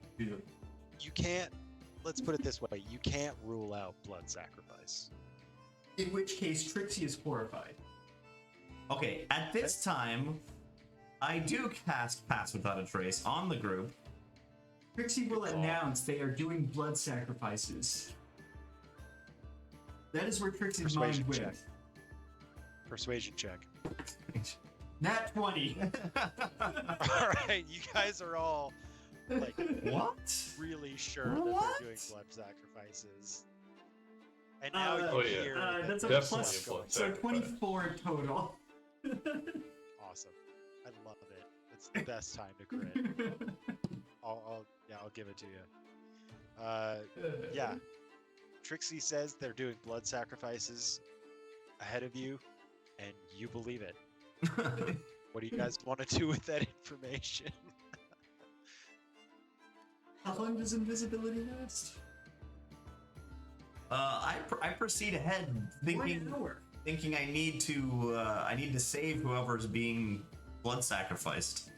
You can't. Let's put it this way: you can't rule out blood sacrifice. In which case, Trixie is horrified. Okay, at this time, I do cast Pass Without a Trace on the group. Trixie will Good call. announce they are doing blood sacrifices. That is where Trixie's Persuasion mind check. went. Persuasion check. Nat 20. All right, you guys are all like What? really sure that What? they're doing blood sacrifices. And now Oh, you yeah. hear That's that a Definitely plus, a blood so sacrifice. 24 total. awesome. I love it. It's the best time to crit. I'll give it to you. Yeah. Trixie says they're doing blood sacrifices ahead of you, and you believe it. What do you guys want to do with that information? How long does invisibility last? I proceed ahead, 1 hour. thinking I need to save whoever's being blood sacrificed.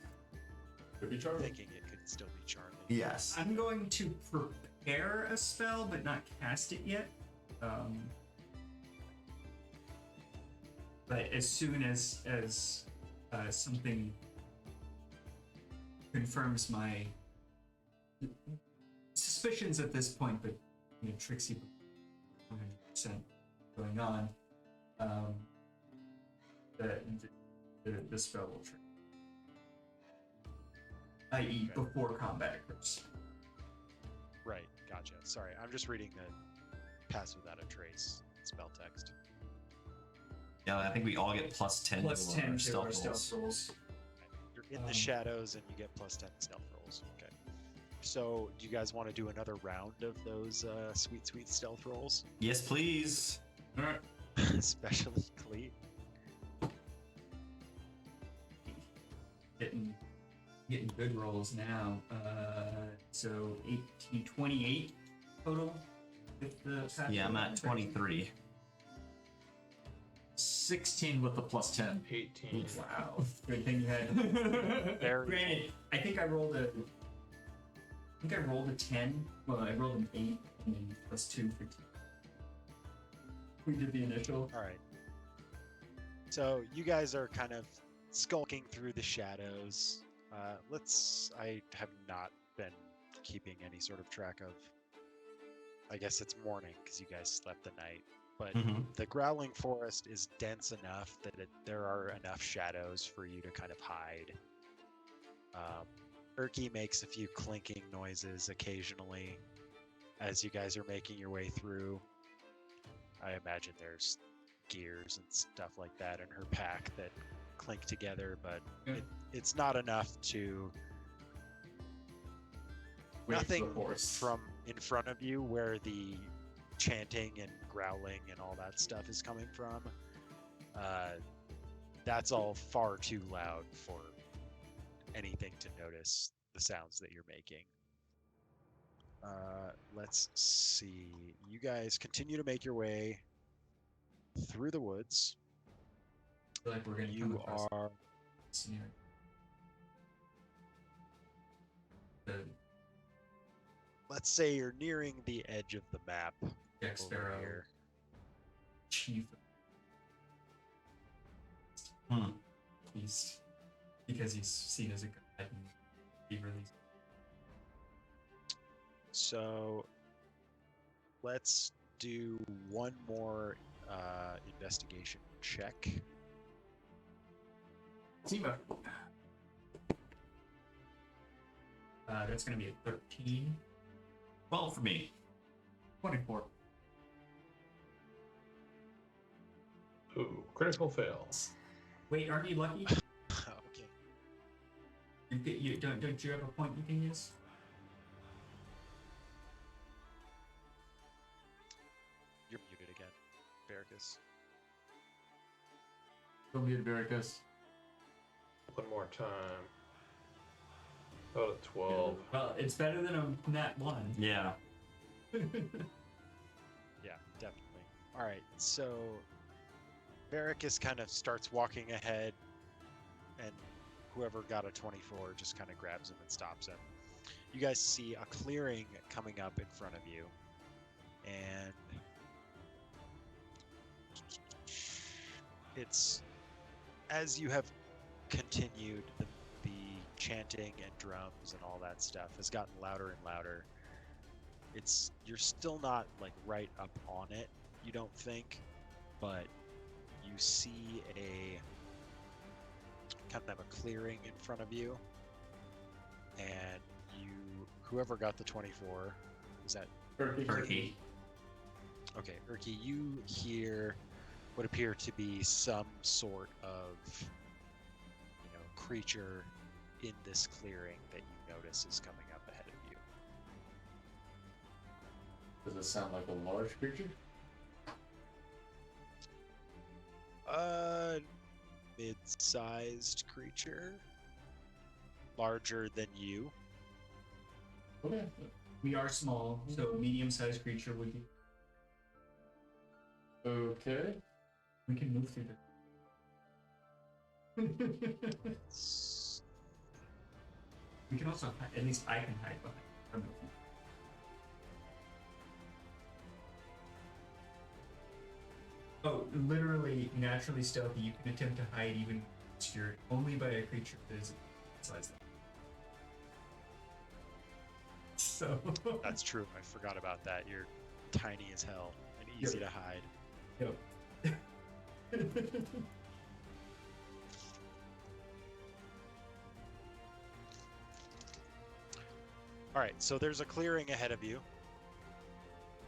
Could be charming. Thinking it could still be charming. Yes. I'm going to prepare a spell, but not cast it yet. But as soon as something confirms my suspicions at this point, but Trixie 100% going on, the spell will trigger. I.e., Okay. before combat occurs. Right, gotcha. Sorry, I'm just reading the Pass Without a Trace spell text. Yeah, I think we all get plus 10 Plus to 10 our to our stealth rolls. stealth rolls. You're in the shadows and you get plus 10 stealth rolls. Okay. So, do you guys want to do another round of those sweet stealth rolls? Yes, please. All right. Especially Cleet. Getting good rolls now. So 18, 28 total with the passive Yeah, I'm at attack. 23. 16 with the plus 10. 18. Wow. Good thing you had. Very Granted, I think I rolled a 10. Well, I rolled an 8 and then plus 2 for 2. We did the initial. All right. So you guys are kind of skulking through the shadows. I have not been keeping any sort of track of. I guess it's morning because you guys slept the night. But Mhm. the growling forest is dense enough that there are enough shadows for you to kind of hide. Erky makes a few clinking noises occasionally as you guys are making your way through. I imagine there's gears and stuff like that in her pack that clink together, but Yeah. it's not enough to... Wait for Nothing the horse. from in front of you where the chanting and growling and all that stuff is coming from. That's all far too loud for anything to notice the sounds that you're making. Let's see. You guys continue to make your way through the woods. I feel like we're going to come You across are... a scenario. The Let's say you're nearing the edge of the map Jack over Sparrow here. chief Hmm. beast because he's seen as a god and he released. So let's do one more investigation check. Zima. That's going to be a 13. 12 for me. 24. Ooh, critical fails. Wait, aren't you lucky? Okay. Don't you have a point you can use? You're muted again, Barracus. Go mute Veracruz. One more time. About a 12. Well, it's better than a nat 1. Yeah. Yeah, definitely. All right, so Barracus kind of starts walking ahead, and whoever got a 24 just kind of grabs him and stops him. You guys see a clearing coming up in front of you, and it's as you have continued, the chanting and drums and all that stuff has gotten louder and louder. You're still not like right up on it, you don't think, but you see a kind of a clearing in front of you, and whoever got the 24, was that Turkey. Okay, Urki, you hear what appear to be some sort of, creature in this clearing that you notice is coming up ahead of you. Does it sound like a large creature? Mid-sized creature, larger than you. Okay. We are small, so medium-sized creature would be. Okay. We can move through the. We can also hide. At least I can hide behind. From the Oh, literally, naturally stealthy. You can attempt to hide even obscured only by a creature that is size that. So. That's true. I forgot about that. You're tiny as hell and easy to hide. Yep. All right, so there's a clearing ahead of you.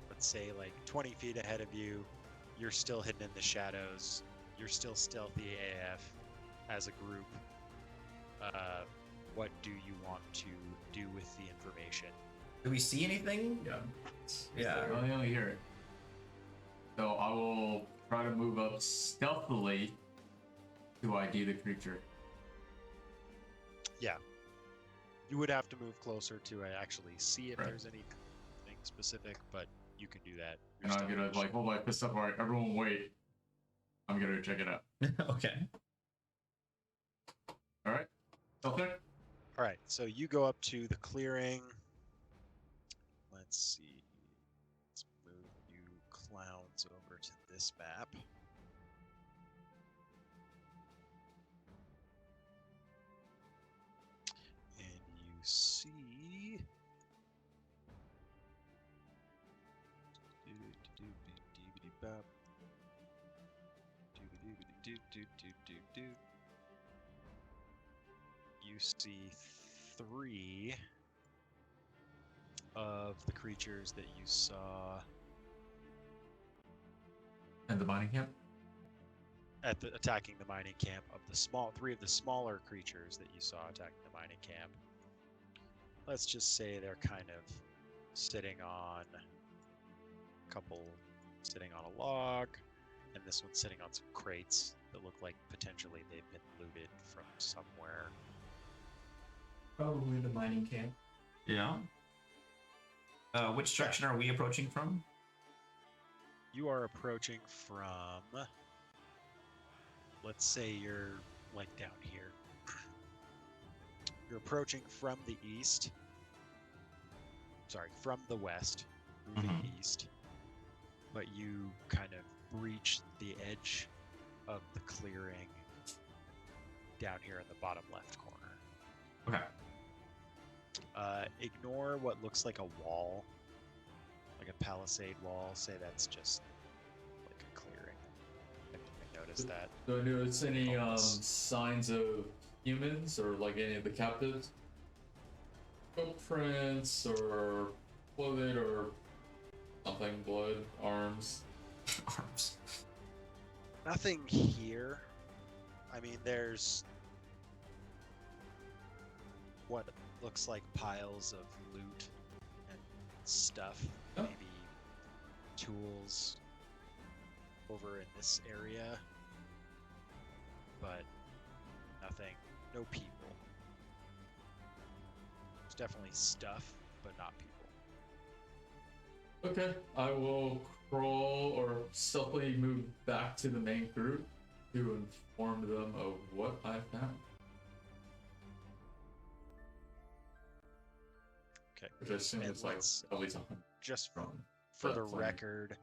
Let's say like 20 feet ahead of you. You're still hidden in the shadows. You're still stealthy AF as a group. What do you want to do with the information? Do we see anything? Yeah. I only hear it. So I will try to move up stealthily to ID the creature. Yeah. You would have to move closer to actually see if there's anything specific, but you can do that. And I'm gonna hold my fist up. All right, everyone wait. I'm gonna check it out. Okay. All right. Okay. All right, so you go up to the clearing. Let's see. Let's move you clowns over to this map. And you see... You see 3 of the creatures that you saw And the mining camp? attacking the mining camp. Of the 3 of the smaller creatures that you saw attacking the mining camp. Let's just say they're kind of sitting on a log, and this one's sitting on some crates that look like potentially they've been looted from somewhere. Probably the mining camp. Yeah. Which direction are we approaching from? You are approaching from, let's say you're like down here. You're approaching from the east. Sorry, from the west through the east. But you kind of reach the edge of the clearing down here in the bottom left corner. Okay. Ignore what looks like a wall, like a palisade wall. Say that's just like a clearing. I noticed that. Do I notice any signs of humans or like any of the captives? Footprints or clothing or something, blood, arms. Arms. Nothing here. I mean, there's what looks like piles of loot and stuff, maybe tools over in this area, but nothing, no people. There's definitely stuff, but not people. Okay, I will crawl or stealthily move back to the main group to inform them of what I found. Okay. Which I assume And is like let's at least 100 just from for that the plan. record,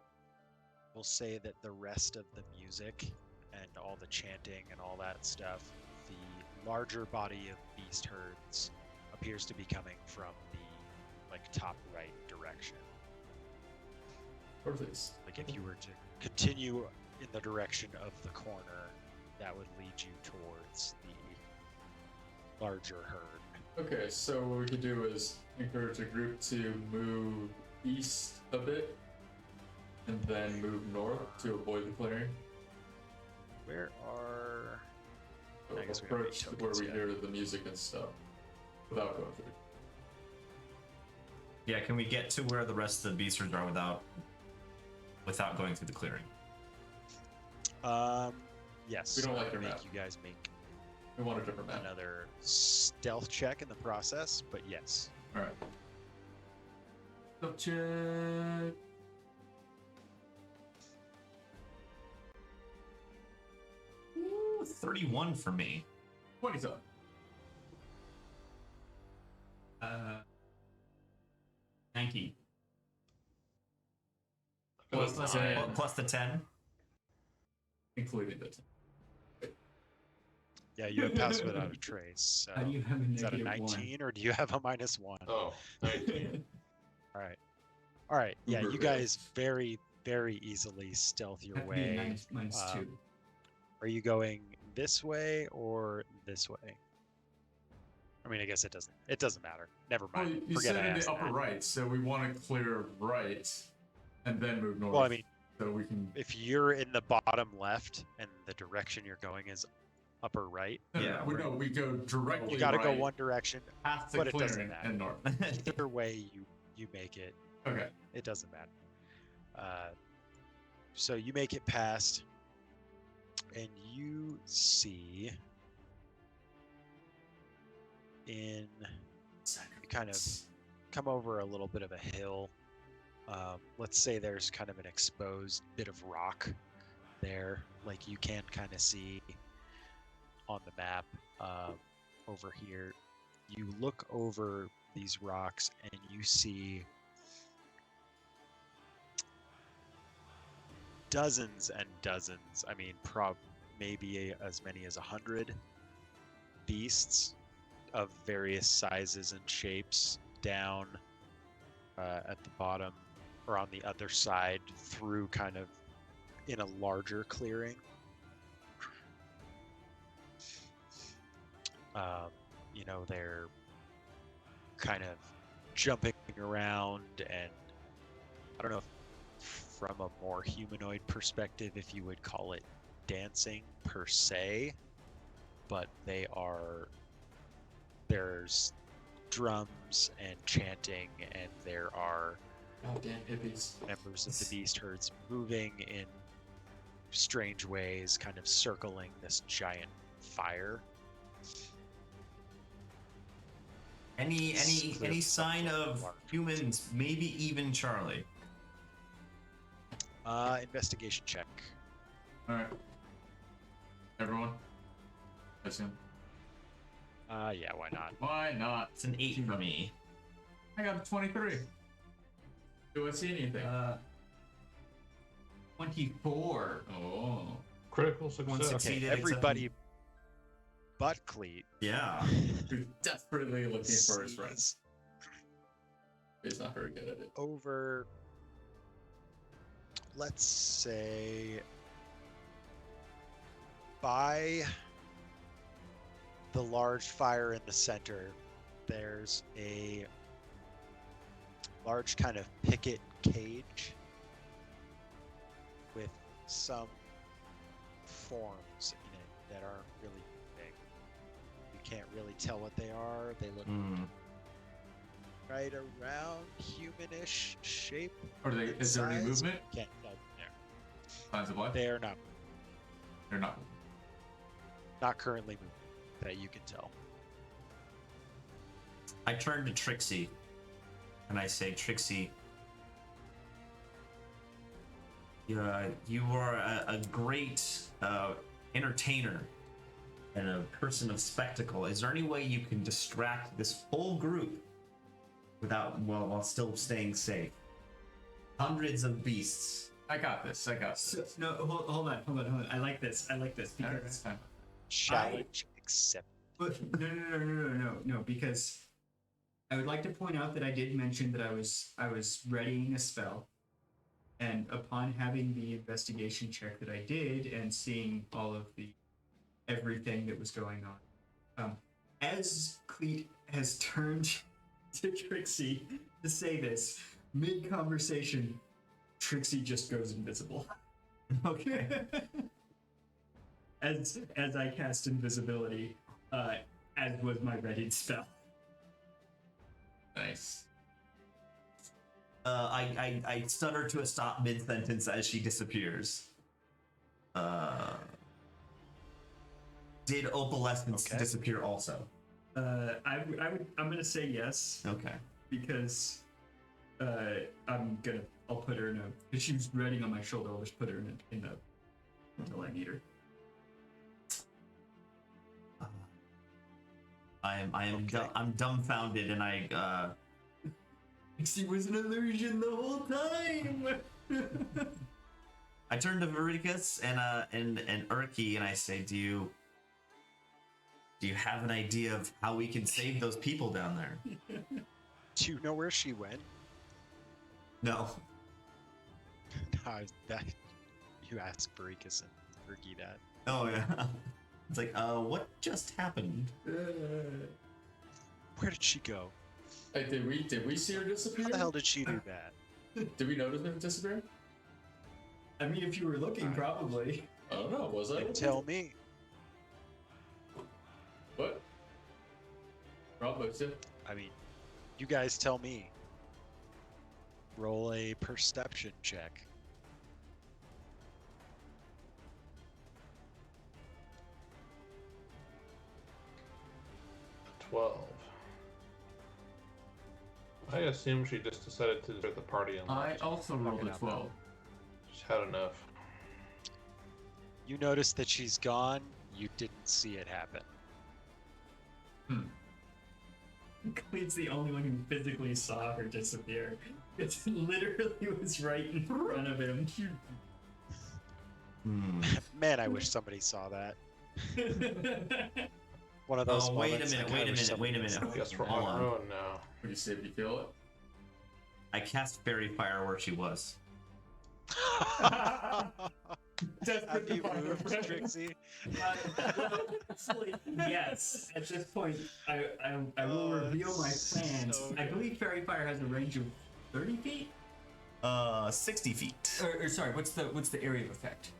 we'll say that the rest of the music and all the chanting and all that stuff, the larger body of beast herds appears to be coming from the like top right direction. Northeast. Like if you were to continue in the direction of the corner, that would lead you towards the larger herd. Okay, so what we could do is encourage a group to move east a bit, and then move north to avoid the clearing. Where are... So I guess we don't approach need where tokens we yet. hear the music and stuff without going through. Yeah, can we get to where the rest of the beast herds are without going through the clearing? Yes. We don't I like would your make map. you guys make We want a different map. another stealth check in the process, but yes. All right. Stealth check. Ooh, 31 for me. 20's up. Uh, 90. Plus, Plus so 10, plus the 10. including the 10. Yeah, you have passed without a trace. So How do you have a is that a negative 19 or do you have a -1? Oh, 19. All right. All right. Yeah, Uber you guys very, very easily stealth your Have to be a way. -2. Are you going this way or this way? I mean, I guess it doesn't matter. Never Well, mind. you Forget said I in asked the upper that. right, so we want to clear right and then move north. Well, I mean, so we can. if you're in the bottom left and the direction you're going is upper right, Yeah, we go directly. you got to right, go one direction. past the but it doesn't clearing matter. and north. Either way you make it, Okay. it doesn't matter. So you make it past, and you see you kind of come over a little bit of a hill. Let's say there's kind of an exposed bit of rock there, like you can kind of see on the map over here. You look over these rocks and you see dozens and dozens, I mean, maybe as many as 100 beasts of various sizes and shapes down at the bottom or on the other side through kind of in a larger clearing. You know, they're kind of jumping around, and I don't know if from a more humanoid perspective if you would call it dancing per se, but there's drums and chanting, and there are Goddamn hippies. members of the beast herds moving in strange ways, kind of circling this giant fire. Any Clear sign something of large. humans? Maybe even Charlie. Investigation check. All right. Everyone. I assume. Yeah, why not? Why not? It's an 8 for me. I got a 23. Do I see anything? 24. Oh. Critical One success. success. Okay, Succeeded, except everybody but Cleet Yeah. Who's desperately looking for his friends. sees He's not very good at it. over, let's say, by the large fire in the center, there's a large kind of picket cage with some forms in it that aren't really big. You can't really tell what they are. They look Hmm. right around humanish shape. Are they? Is there any size. movement? Can't tell from there. Signs of life? They are not They're not. currently moving that you can tell. I turn to Trixie and I say, Trixie, you are a great entertainer and a person of spectacle. Is there any way you can distract this whole group while still staying safe. Hundreds of beasts. I got this. So, no, hold on. I like this because Challenge accepted. but no, because I would like to point out that I did mention that I was readying a spell, and upon having the investigation check that I did and seeing all of everything that was going on, as Cleet has turned to Trixie to say this mid-conversation, Trixie just goes invisible. Okay. As I cast invisibility, as was my readied spell. Nice. I stutter to a stop mid-sentence as she disappears. Did opalescence disappear also? I'm gonna say yes Okay. because I'll put her in a, if she was riding on my shoulder, I'll just put her in a until I need her. I'm dumbfounded, and She was an illusion the whole time. I turn to Veridicus and Urki, and I say, do you have an idea of how we can save those people down there? Do you know where she went? No. You ask Baricus and Urgi that. Oh yeah. It's like, what just happened? Where did she go? Hey, did we see her disappear? How the hell did she do that? Did we notice her disappear? I mean, if you were looking, probably. I don't know. Was I? Tell me. What? Probably. I mean, you guys tell me. Roll a perception check. I assume she just decided to desert the party and I left. also rolled a Fucking 12. She's had enough. You notice that she's gone. You didn't see it happen. Cleet's the only one who physically saw her disappear. It literally was right in front of him. Man, I wish somebody saw that. One of those. Oh, wait a moments, minute, like, I wish somebody wait a minute. I guess we're Hold on on. our own now. Would you say if you feel it? I cast Fairy Fire where she was. Have you moved, Trixie? Yes. At this point, I will reveal my plans. so I good. believe Fairy Fire has a range of 30 feet. 60 feet. Or sorry, what's the area of effect?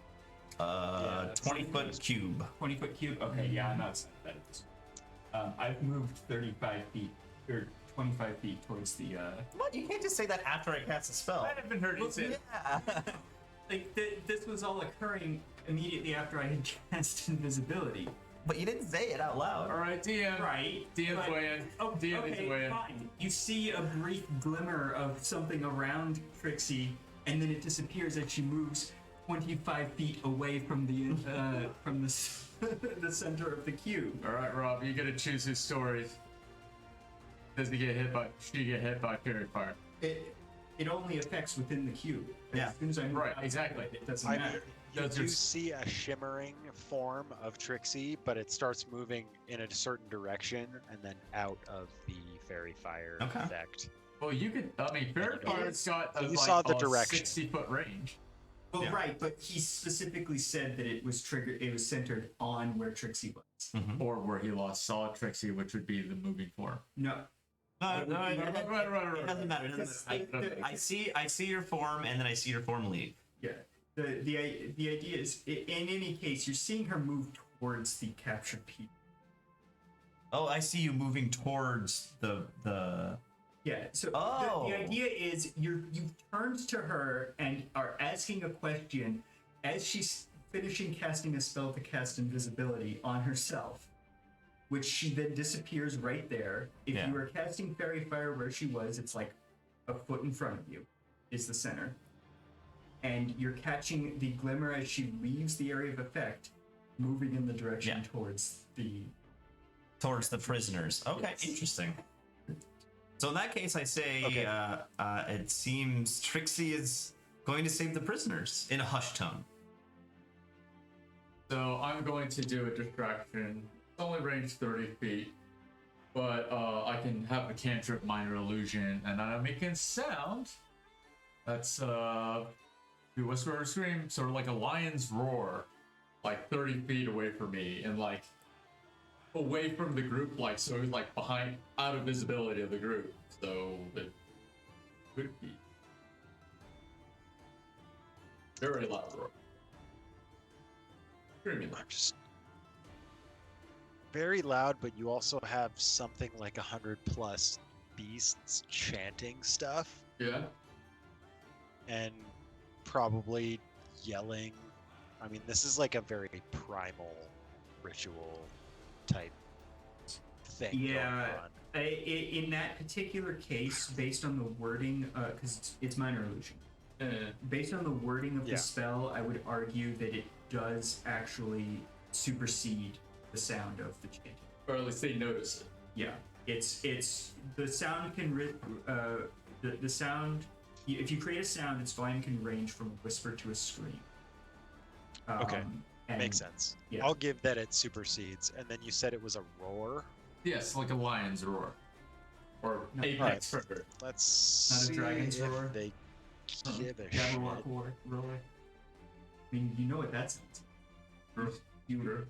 20-foot cube. 20-foot cube. Okay, yeah, I'm outside that. I've moved 35 feet or 25 feet towards the. What? You can't just say that after I cast a spell. I haven't heard you say Yeah. Like this was all occurring immediately after I had cast invisibility. But you didn't say it out loud. All right, DM. Right. DM's but- weighing. Oh, DM is okay, weighing. fine. You see a brief glimmer of something around Trixie, and then it disappears as she moves 25 feet away from the the center of the cube. All right, Rob, you gotta choose his stories. Does he get hit by? She get hit by fairy fire? It only affects within the cube. Yeah. As soon as I move Right, outside, exactly. It doesn't I mean, matter. you That's do just- see a shimmering form of Trixie, but it starts moving in a certain direction and then out of the fairy fire Okay. effect. Well, you could. I mean, fairy fire's got a, You like, saw the a direction. 60-foot range. Well, Yeah. right, but he specifically said that it was triggered. It was centered on where Trixie was. Or where he lost solid Trixie, which would be the moving form. No, No, it Right. doesn't matter. It doesn't matter. I see your form, and then I see your form leave. yeah. The idea is, in any case, you're seeing her move towards the captured people. Oh, I see you moving towards the. Yeah. So Oh. the idea is you've turned to her and are asking a question as she's finishing casting a spell to cast invisibility on herself, which she then disappears right there. If Yeah. you were casting fairy fire where she was, it's like a foot in front of you is the center. And you're catching the glimmer as she leaves the area of effect, moving in the direction Yeah. towards the. Towards the prisoners. Okay, Yes. interesting. So in that case, I say Okay. it seems Trixie is going to save the prisoners in a hushed tone. So I'm going to do a distraction. It's only range 30 feet, but I can have a cantrip minor illusion, and I'm making sound. That's do whisper or scream, sort of like a lion's roar, like 30 feet away from me, and like away from the group, like so, like behind, out of visibility of the group. So it could be very loud roar. Screaming. I'm just very loud, but you also have something like 100+ beasts chanting stuff Yeah. and probably yelling. I mean, this is like a very primal ritual type thing Yeah. going on. In that particular case, based on the wording, because it's minor illusion, based on the wording of Yeah. the spell, I would argue that it does actually supersede the sound of the chanting. Or at least they notice it. Yeah, it's the sound can the sound. If you create a sound, its volume can range from a whisper to a scream. Okay. And Makes sense. yeah. I'll give that it supersedes. And then you said it was a roar. Yes, like a lion's roar. Or No. apex predator. Let's Not a see dragon's if roar? they give a Jabberwock shit. roar. I mean, you know what that sounds like. You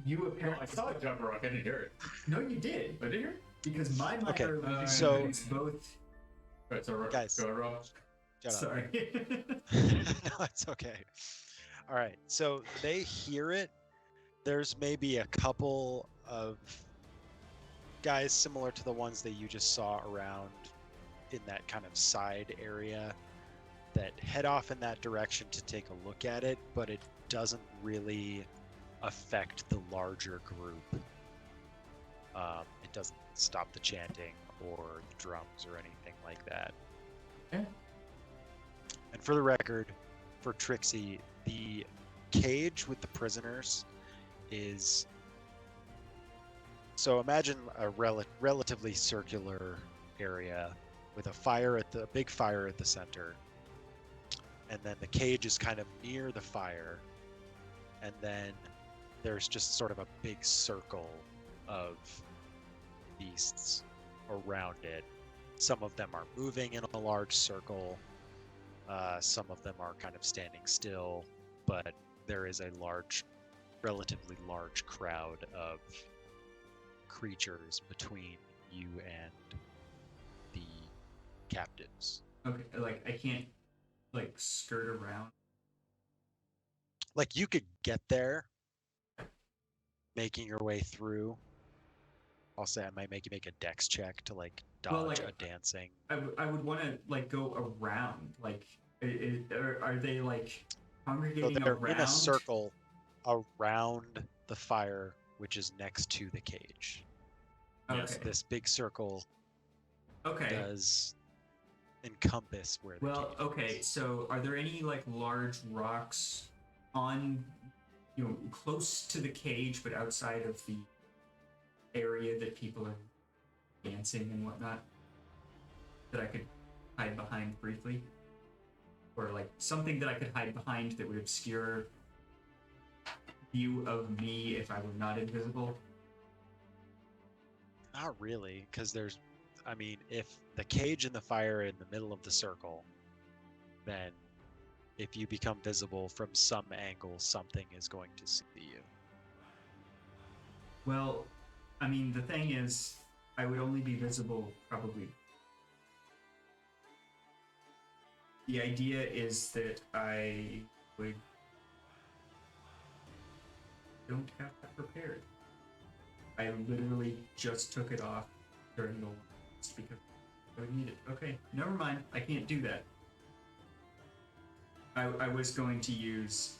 I apparently saw a Jabberwock, I didn't hear it. No, you did. I did hear it? Because my minor Okay, illusion so- produced both. Right, so Guys. go Rob. Shut up. Sorry. No, it's okay. All right. So they hear it. There's maybe a couple of guys similar to the ones that you just saw around in that kind of side area that head off in that direction to take a look at it, but it doesn't really affect the larger group. It doesn't stop the chanting or the drums or anything like that. Okay. And for the record, for Trixie, the cage with the prisoners is, so imagine a relatively circular area with a big fire at the center, and then the cage is kind of near the fire, and then there's just sort of a big circle of beasts around it. Some of them are moving in a large circle. Some of them are kind of standing still, but there is a relatively large crowd of creatures between you and the captives. Okay, like I can't like skirt around. Like you could get there, making your way through. I'll say I might make you make a dex check to like dodge Well, like, a dancing. I would want to like go around. Like, are they like So congregating they're around? in a circle around the fire, which is next to the cage. Okay. This big circle Okay. does encompass where the Well, cage okay. is. So, are there any like large rocks on, close to the cage, but outside of the area that people are dancing and whatnot, that I could hide behind briefly, or like something that I could hide behind that would obscure view of me if I were not invisible? Not really, because if the cage and the fire are in the middle of the circle, then if you become visible from some angle, something is going to see you. Well, I mean, the thing is, I would only be visible probably. The idea is that I don't have that prepared. I literally just took it off during the last because I would need it. Okay, never mind. I can't do that. I was going to use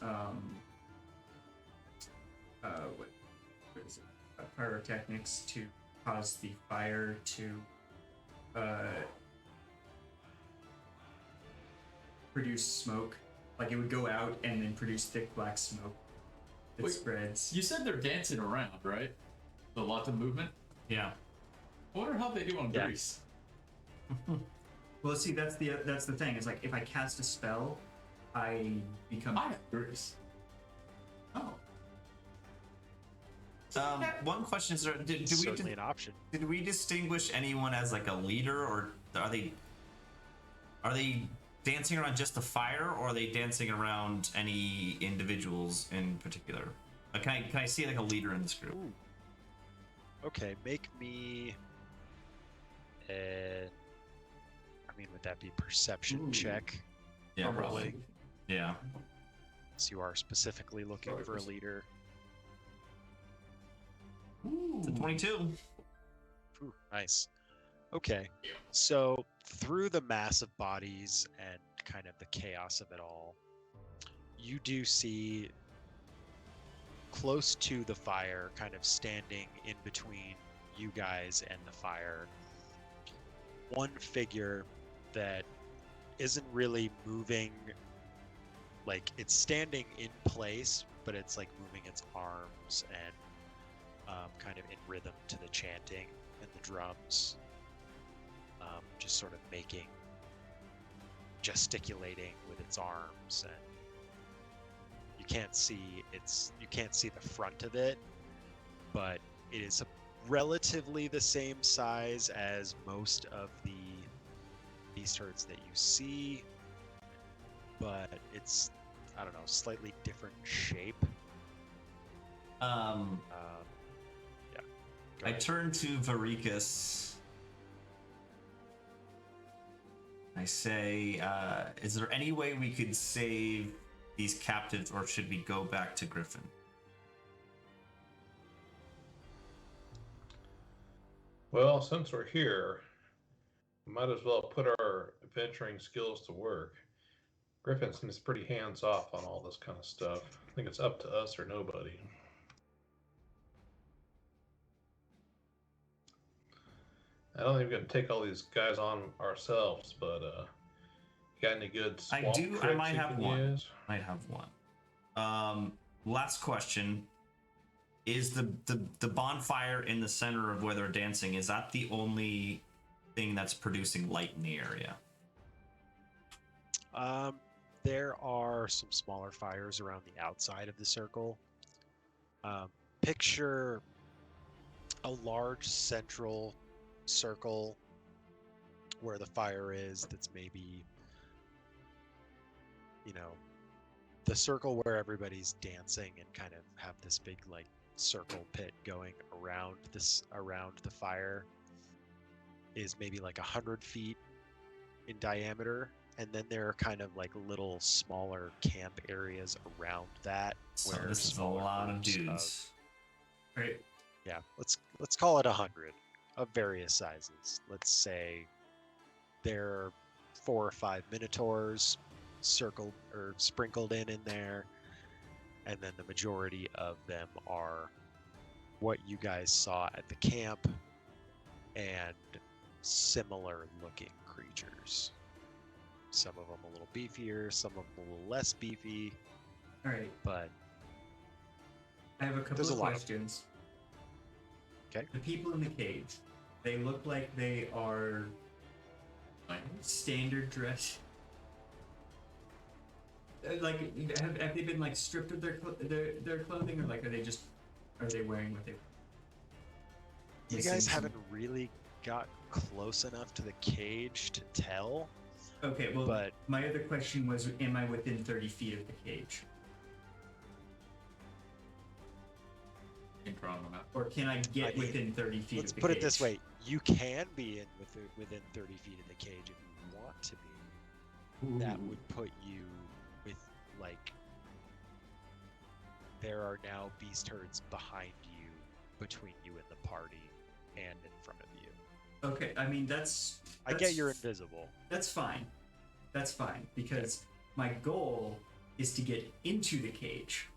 what is it? Pyrotechnics to cause the fire to produce smoke. Like it would go out and then produce thick black smoke that Wait, spreads. You said they're dancing around, right? A lot of movement. Yeah. I wonder how they do on Yeah. Greece. Well, see, that's the thing. Is like if I cast a spell, I become. I have Bruce. Oh. One question is: Certainly an option. did we distinguish anyone as like a leader, or are they dancing around just the fire, or are they dancing around any individuals in particular? Like, can I see like a leader in this group? Ooh. Okay, make me. I mean, would that be perception Ooh. check? Yeah, Probably. probably. Yeah. So you are specifically looking for a leader. It's a 22. Ooh, nice. Okay, so through the mass of bodies and kind of the chaos of it all, you do see close to the fire, kind of standing in between you guys and the fire, one figure that isn't really moving. Like, it's standing in place, but it's like moving its arms and kind of in rhythm to the chanting and the drums, just sort of gesticulating with its arms, and you can't see the front of it, but it is relatively the same size as most of the beast herds that you see, but it's, I don't know, slightly different shape. Yeah. Go I ahead. turn to Varikas. I say, is there any way we could save these captives, or should we go back to Griffin? Well, since we're here, we might as well put our adventuring skills to work. Griffin seems pretty hands off on all this kind of stuff. I think it's up to us or nobody. I don't think we're gonna take all these guys on ourselves, but you got any good swamp tricks I might you have can one. use? Might have one. Last question. Is the bonfire in the center of where they're dancing, is that the only thing that's producing light in the area? There are some smaller fires around the outside of the circle. Picture a large central circle where the fire is, that's maybe, the circle where everybody's dancing and kind of have this big like circle pit going around the fire is maybe like 100 feet in diameter, and then there are kind of like little smaller camp areas around that. So where this is a smaller lot of groups dudes. Right. Yeah, let's call it 100 of various sizes. Let's say there are 4 or 5 minotaurs circled or sprinkled in there, and then the majority of them are what you guys saw at the camp and similar looking creatures. Some of them a little beefier, some of them a little less beefy, All right. but I have a couple There's of a lot. questions. Okay. The people in the cage, they look like they are standard dress. Like, have they been like stripped of their clothing, or like are they wearing what they? you Missing guys some- haven't really got close enough to the cage to tell. Okay, well, But- my other question was, am I within 30 feet of the cage, Can't draw on the map. or can I get I mean, within 30 feet? Let's of the put cage? it this way: you can be within 30 feet of the cage if you want to be. That Ooh. would put you with like. There are now beast herds behind you, between you and the party, and in front of you. Okay, I mean I get you're invisible. That's fine. That's fine, because my goal is to get into the cage,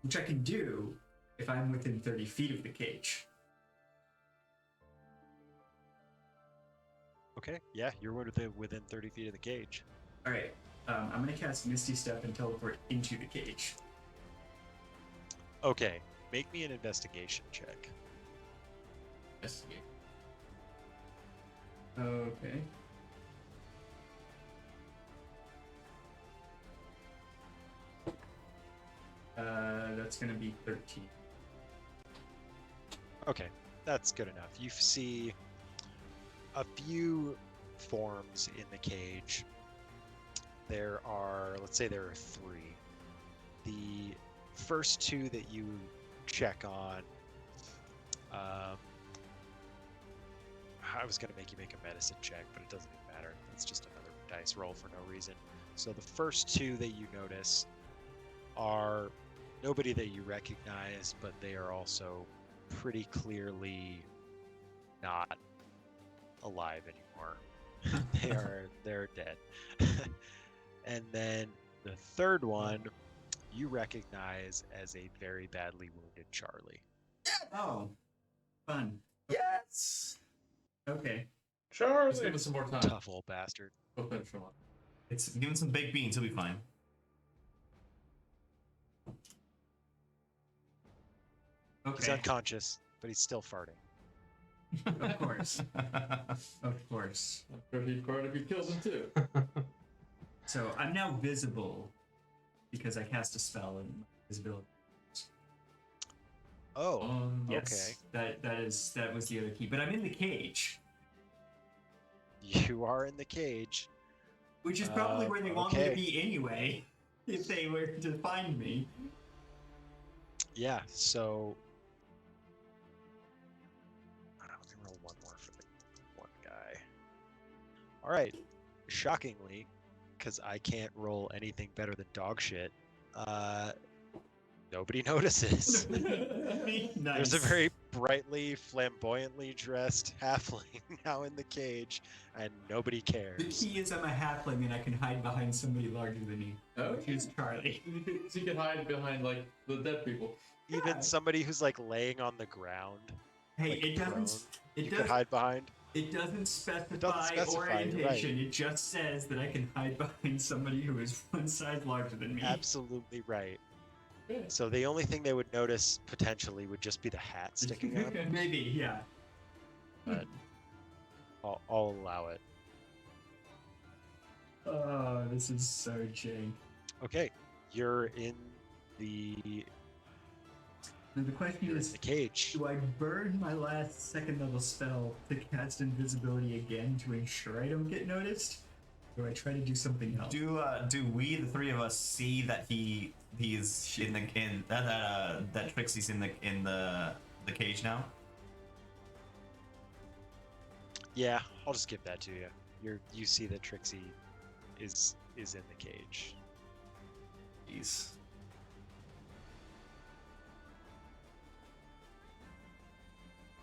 which I can do if I'm within 30 feet of the cage. Okay, yeah, you're within 30 feet of the cage. All right, I'm gonna cast Misty Step and teleport into the cage. Okay, make me an investigation check. Yes. Okay. That's gonna be 13. Okay, that's good enough. You see a few forms in the cage. There are, let's say there are 3. The first 2 that you check on, I was going to make you make a medicine check, but it doesn't even matter. It's just another dice roll for no reason. So the first 2 that you notice are nobody that you recognize, but they are also pretty clearly not alive anymore. They're dead. And then the third one you recognize as a very badly wounded Charlie. Oh, fun. Yes. Okay. Just Charlie. give us some more time. Tough old bastard. We'll finish him up. It's give him some baked beans. He'll be fine. He's Okay. unconscious, but he's still farting. Of course. Of course. I'm sure he'd part if he kills him too. So I'm now visible because I cast a spell and my visibility. Oh, Yes. okay. That was the other key. But I'm in the cage, You are in the cage. which is probably where they want me okay. to be anyway, if they were to find me. Yeah, so let me roll one more for the one guy. All right. Shockingly, because I can't roll anything better than dog shit, nobody notices. Nice. There's a very brightly, flamboyantly dressed halfling now in the cage, and nobody The cares. key is I'm a halfling and I can hide behind somebody larger than me. Oh, Which is Charlie. So you can hide behind like the dead people. Yeah. Even somebody who's like laying on the ground, Hey, like it prone, doesn't. you It could does. hide behind. It doesn't specify, specify, orientation. It just says that I can hide behind somebody who is one size larger than me. Absolutely right. Yeah. So the only thing they would notice potentially would just be the hat sticking up, Maybe, yeah. but I'll allow it. Oh, this is so jank. Okay, you're in the Now the question you're in is, the cage. do I burn my last second level spell to cast invisibility again to ensure I don't get noticed? Or do I try to do something else? Do we, the 3 of us, see that he is that Trixie's in the cage now? Yeah, I'll just give that to you. You see that Trixie is in the cage. Jeez.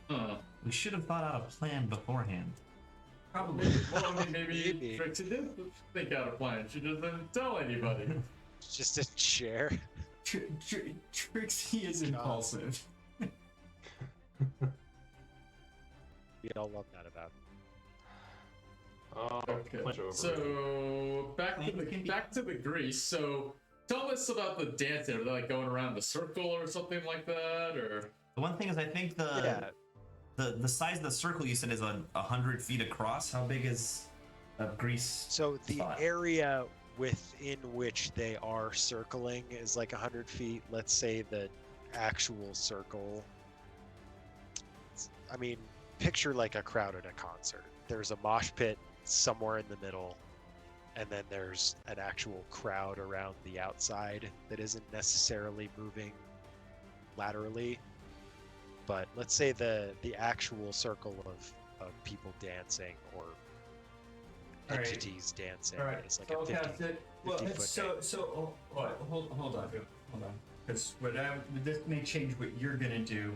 Huh. We should have thought out a plan beforehand. Probably. Well, I mean, maybe Maybe. Trixie did think out a plan. She just didn't tell anybody. It's just a chair. Trixie is impulsive. We all love that about him. Okay. Much over. So back to the grease. So tell us about the dancing. Are they like going around the circle or something like that, or? The one thing is, I think Yeah, the size of the circle you said is 100 feet across. How big is Greece? so the spot? area within which they are circling is like 100 feet. Let's say the actual circle. I mean, picture like a crowd at a concert. There's a mosh pit somewhere in the middle, and then there's an actual crowd around the outside that isn't necessarily moving laterally. But let's say the actual circle of people dancing or All right. entities dancing All right, is like so a I'll 50, cast it. Well, 50 foot hold on, because this may change what you're gonna do.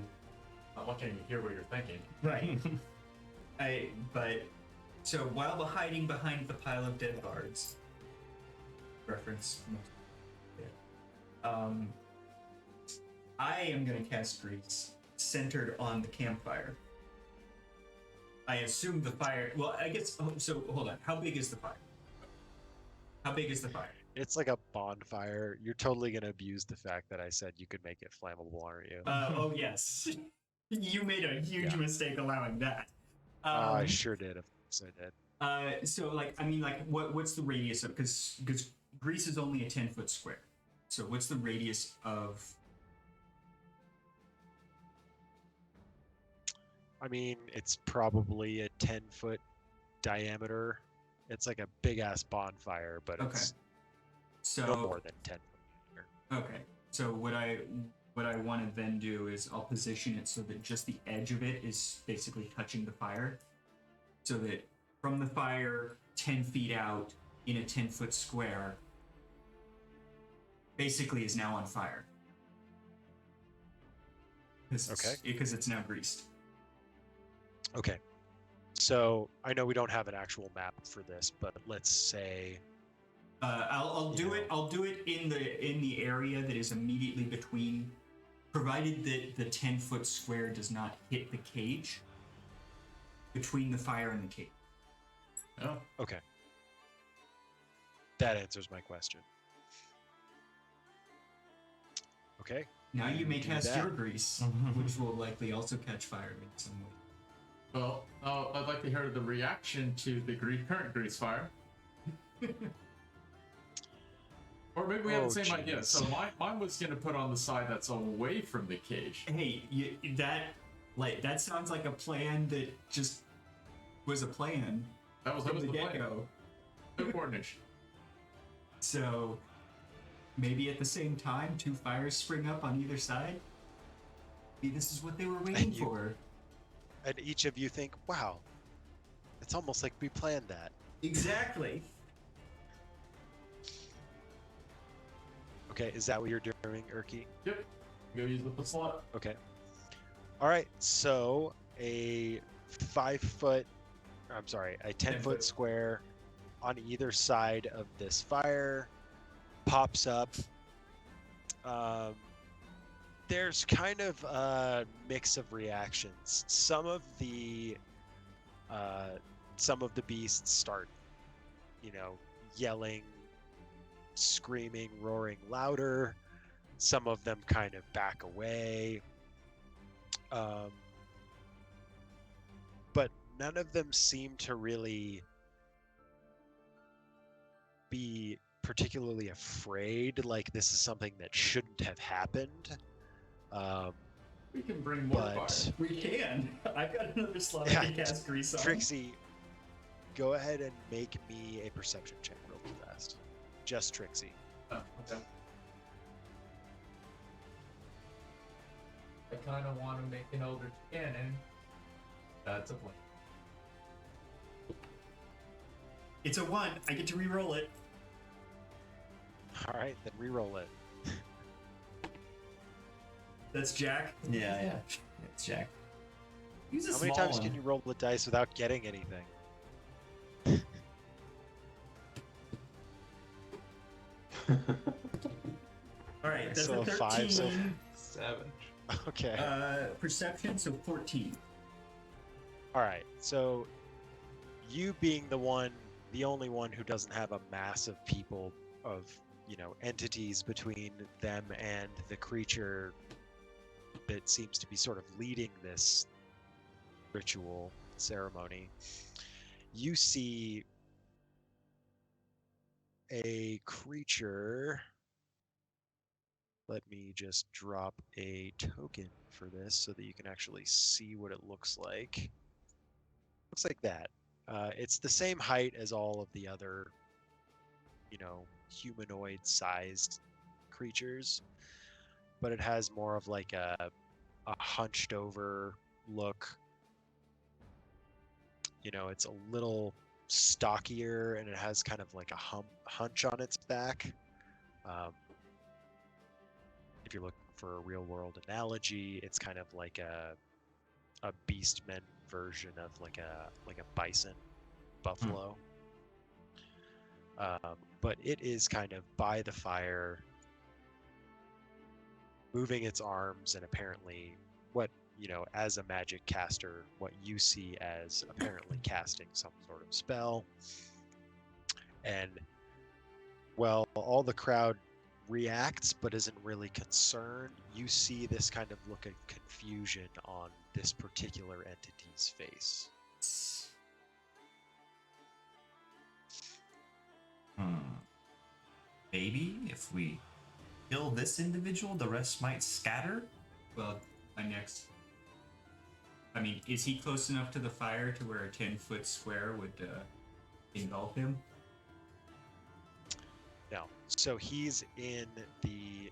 I'm looking to hear what you're thinking. Right. So while we're hiding behind the pile of dead guards, reference. I am gonna cast grease centered on the campfire. I assume the fire. Well, I guess. So hold on. How big is the fire? How big is the fire? It's like a bonfire. You're totally gonna abuse the fact that I said you could make it flammable, aren't you? Oh yes. You made a huge Yeah. mistake allowing that. I sure did. So I did. So like, I mean, like, what's the radius of? Because Greece is only a 10-foot square. So what's the radius of? I mean, it's probably a 10-foot diameter. It's like a big ass bonfire, but Okay. it's So no more than 10 foot. Okay. So what I want to then do is I'll position it so that just the edge of it is basically touching the fire, so that from the fire 10 feet out in a 10-foot square basically is now on fire. Okay. Because it's now greased. Okay. So I know we don't have an actual map for this, but let's say I'll do it. I'll do it in the area that is immediately between, provided that the 10-foot square does not hit the cage, between the fire and the cage. Oh, okay. That answers my question. Okay. Now you may do cast that. your grease, which will likely also catch fire in some way. well, I'd like to hear the reaction to the current grease fire. Or maybe we have the same idea. So mine was going to put on the side that's away from the cage. Hey, that sounds like a plan that just was a plan That was from the the plan. get-go. Good coordination. So maybe at the same time, two fires spring up on either side. Maybe this is what they were waiting for. And each of you think, wow, it's almost like we planned that. Exactly. Okay, is that what you're doing, Urki? Yep. Go use the slot. Okay. All right, so a 10-foot square on either side of this fire pops up. There's kind of a mix of reactions. Some of the beasts start, yelling, screaming, roaring louder. Some of them kind of back away. But none of them seem to really be particularly afraid, like this is something that shouldn't have happened. We can bring more fire. We can. I've got another slot Yeah, I can cast grease on. Trixie, go ahead and make me a perception check real fast. Just Trixie. Oh, okay. I kind of want to make an older cannon. That's a plan. It's a 1. I get to re-roll it. All right, then re-roll it. That's Jack. Yeah. It's Jack. Use a How many small times one. can you roll the dice without getting anything? All right, that's So a 13. 5, so- Savage. Okay. Perception, so 14. All right. So you being the only one who doesn't have a mass of people, of entities between them and the creature that seems to be sort of leading this ritual ceremony, you see a creature. Let me just drop a token for this so that you can actually see what it looks like. Looks like that. It's the same height as all of the other, humanoid-sized creatures, but it has more of like a hunched-over look. It's a little stockier, and it has kind of like a hunch on its back. If you're looking for a real-world analogy, it's kind of like a beastmen version of like a bison, buffalo. But it is kind of by the fire, moving its arms, and apparently what as a magic caster, what you see as apparently casting some sort of spell. And all the crowd reacts but isn't really concerned, you see this kind of look of confusion on this particular entity's face. Hmm. Maybe if we kill this individual, the rest might scatter. Well, my next. I mean, is he close enough to the fire to where a 10-foot square would engulf him? No. So he's in the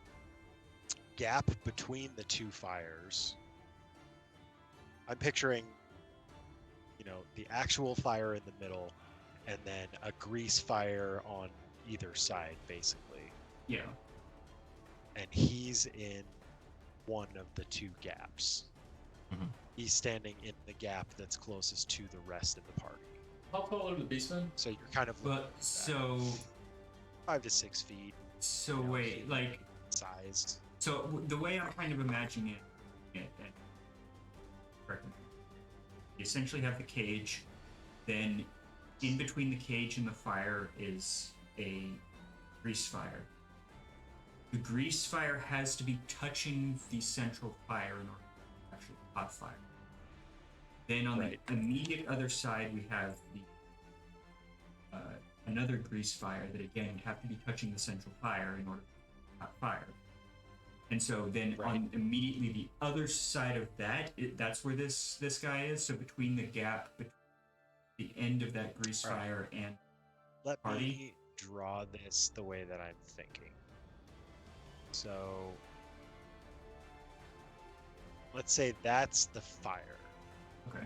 gap between the two fires. I'm picturing, the actual fire in the middle, and then a grease fire on either side, basically. Yeah. And he's in one of the two gaps. Mm-hmm. He's standing in the gap that's closest to the rest of the party. How tall are the beastmen? So you're kind of looking But at so 5 to 6 feet wait, like, sized. so the way I'm kind of imagining it, and correct me, you essentially have the cage, then in between the cage and the fire is a grease fire. The grease fire has to be touching the central fire in order to actually hot fire. Then on Right. the immediate other side, we have the another grease fire that again would have to be touching the central fire in order to hot fire. And so then on immediately the other side of that, that's where this guy is. So between the gap between the end of that grease fire and Let party. me draw this the way that I'm thinking. So let's say that's the fire. okay.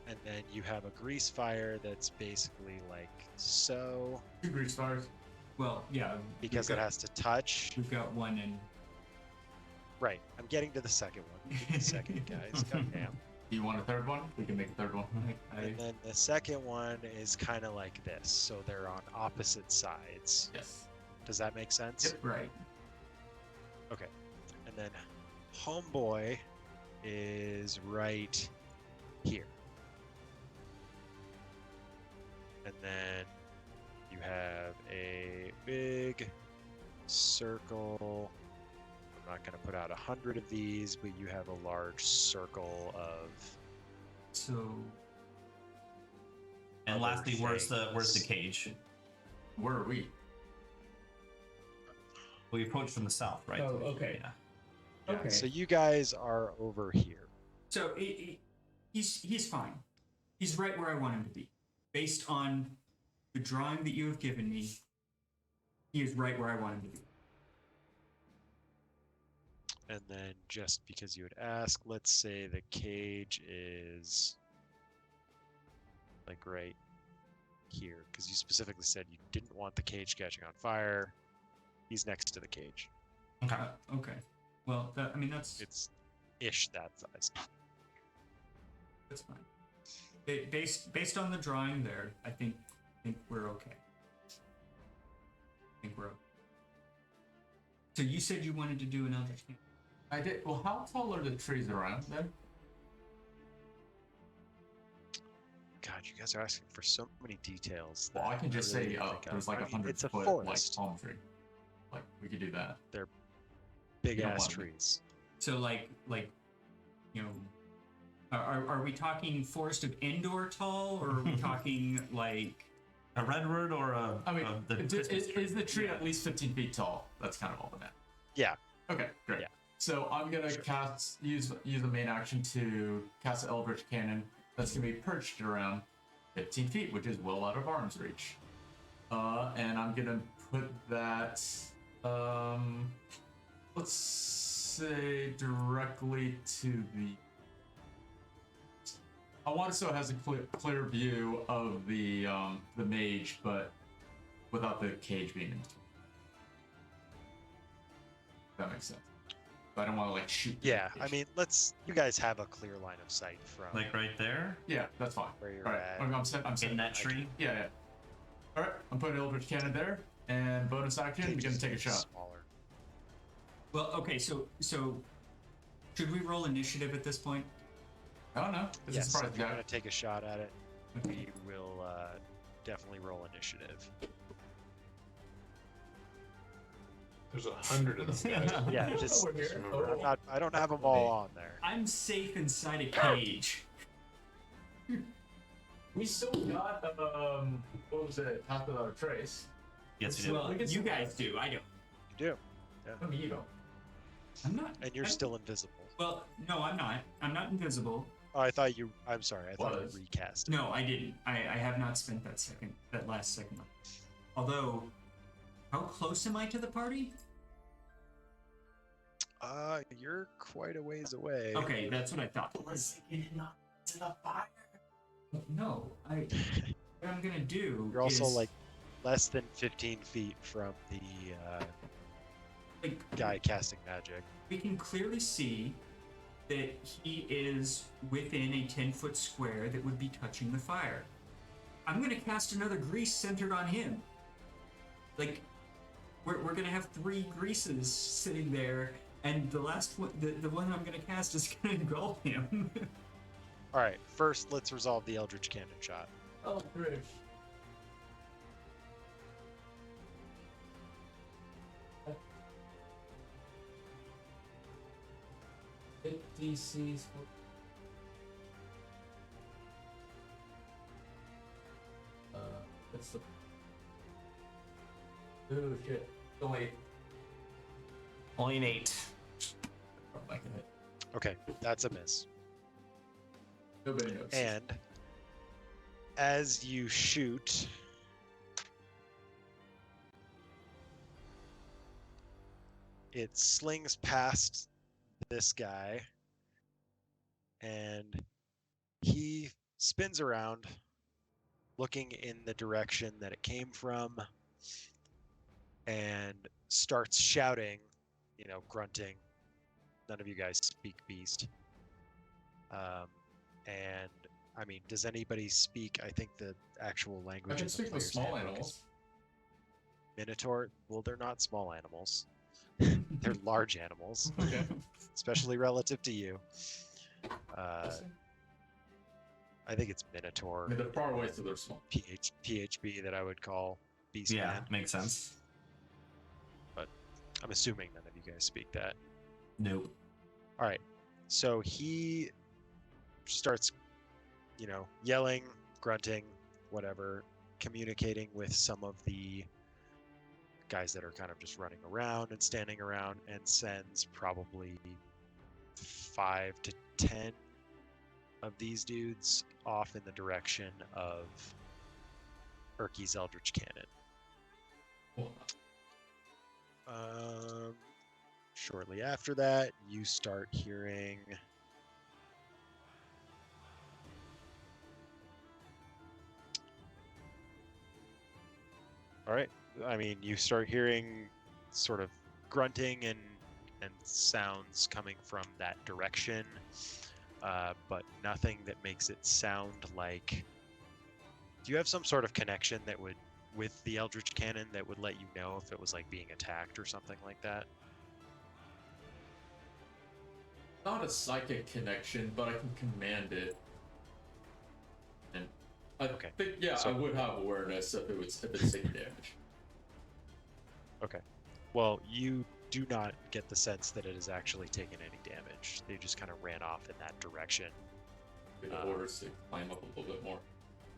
And then you have a grease fire that's basically like so, 2 grease fires. Well, yeah, because it has to touch. we've got one in. Right. I'm getting to the second one. Give me a second, guys. God damn. Do you want a third one? We can make a third one. And then the second one is kind of like this. So they're on opposite sides. Yes. Does that make sense? Right. Okay. And then Homeboy is right here. And then you have a big circle. I'm not going to put out 100 of these, but you have a large circle of. So And other lastly, where's the things. cage? Where are we? We approach from the south, right? Oh, okay. Yeah. Yeah, Okay. So you guys are over here. So he's fine. He's right where I want him to be. Based on the drawing that you have given me, he is right where I want him to be. And then just because you would ask, let's say the cage is like right here, because you specifically said you didn't want the cage catching on fire. He's next to the cage. Okay. Okay. Well, that's It's ish that size. that's fine. Based on the drawing there, I think we're okay. I think we're okay. So you said you wanted to do another thing. I did. Well, how tall are the trees around then? God, you guys are asking for so many details. Well, that I can just really say didn't think of. there's like I a mean, 100 it's a foot forest. like palm tree. Like we could do that. Big you don't ass want me. trees. So like you know, are we talking Forest of Endor tall, or are we talking like A redwood or a? I mean, the is the tree at least 15 feet tall? That's kind of all that matters. Yeah. Okay, great. Yeah. So I'm gonna use the main action to cast an Eldritch Cannon that's gonna be perched around 15 feet, which is well out of arm's reach. And I'm gonna put that, let's say directly to the. I want it so it has a clear view of the mage, but without the cage being in between. That makes sense. I don't want to like shoot. Yeah. the I cage. mean, you guys have a clear line of sight from like right there Yeah, that's fine. where you're All right, at. I'm set. in that tree. Yeah, yeah. All right, I'm putting Eldritch Cannon there, and bonus action, we're Cage gonna is take a shot. Smaller. well, okay, so should we roll initiative at this point? I don't know. This Yes, is if surprise you're guy. going to take a shot at it, Okay. we will definitely roll initiative. There's 100 of them, guys. Yeah, just Over here. remember. I don't have them all on there. I'm safe inside a cage. We still got what was it? Path without a trace. Yes, you do. Well, you guys do. I don't. You do. Oh, you don't. I'm not. And you're still invisible. Well, no, I'm not. I'm not invisible. Oh, I thought you. I'm sorry. I thought Was. you recast. No, I didn't. I have not spent that last second. Although, how close am I to the party? You're quite a ways away. Okay, that's what I thought. Was it not to the fire? No, what I'm gonna do. You're also is, like less than 15 feet from the like, guy casting magic. we can clearly see that he is within a 10-foot square that would be touching the fire. I'm gonna cast another grease centered on him. Like, we're gonna have 3 greases sitting there, and the last one, the one I'm gonna cast is gonna engulf him. All right. First, let's resolve the Eldritch Cannon shot. Oh, British. Hit DCs. That's the. Oh shit! Oh wait. Only an 8. Oh, I can hit. Okay, that's a miss. Nobody knows. And as you shoot, it slings past this guy, and he spins around, looking in the direction that it came from, and starts shouting, grunting. None of you guys speak beast. And I mean, does anybody speak? I think the actual language. I can of the speak with player's small handbook is animals. Minotaur. Well, they're not small animals. They're large animals, Okay. especially relative to you. I think it's Minotaur. I mean, they're far away, so they're small. PHB that I would call Beast Yeah, Man. makes sense. I'm assuming none of you guys speak that. Nope. All right. So he starts, yelling, grunting, whatever, communicating with some of the guys that are kind of just running around and standing around, and sends probably 5 to 10 of these dudes off in the direction of Erky's Eldritch Cannon. Well, Shortly after that, you start hearing all right. I mean, you start hearing sort of grunting and sounds coming from that direction, but nothing that makes it sound like. Do you have some sort of connection that would with the Eldritch Cannon that would let you know if it was like being attacked or something like that? not a psychic connection, but I can command it. And I Okay. think, yeah, So- I would have awareness if it's taking damage. Okay. Well, you do not get the sense that it has actually taken any damage. They just kind of ran off in that direction. Get the orders to climb up a little bit more.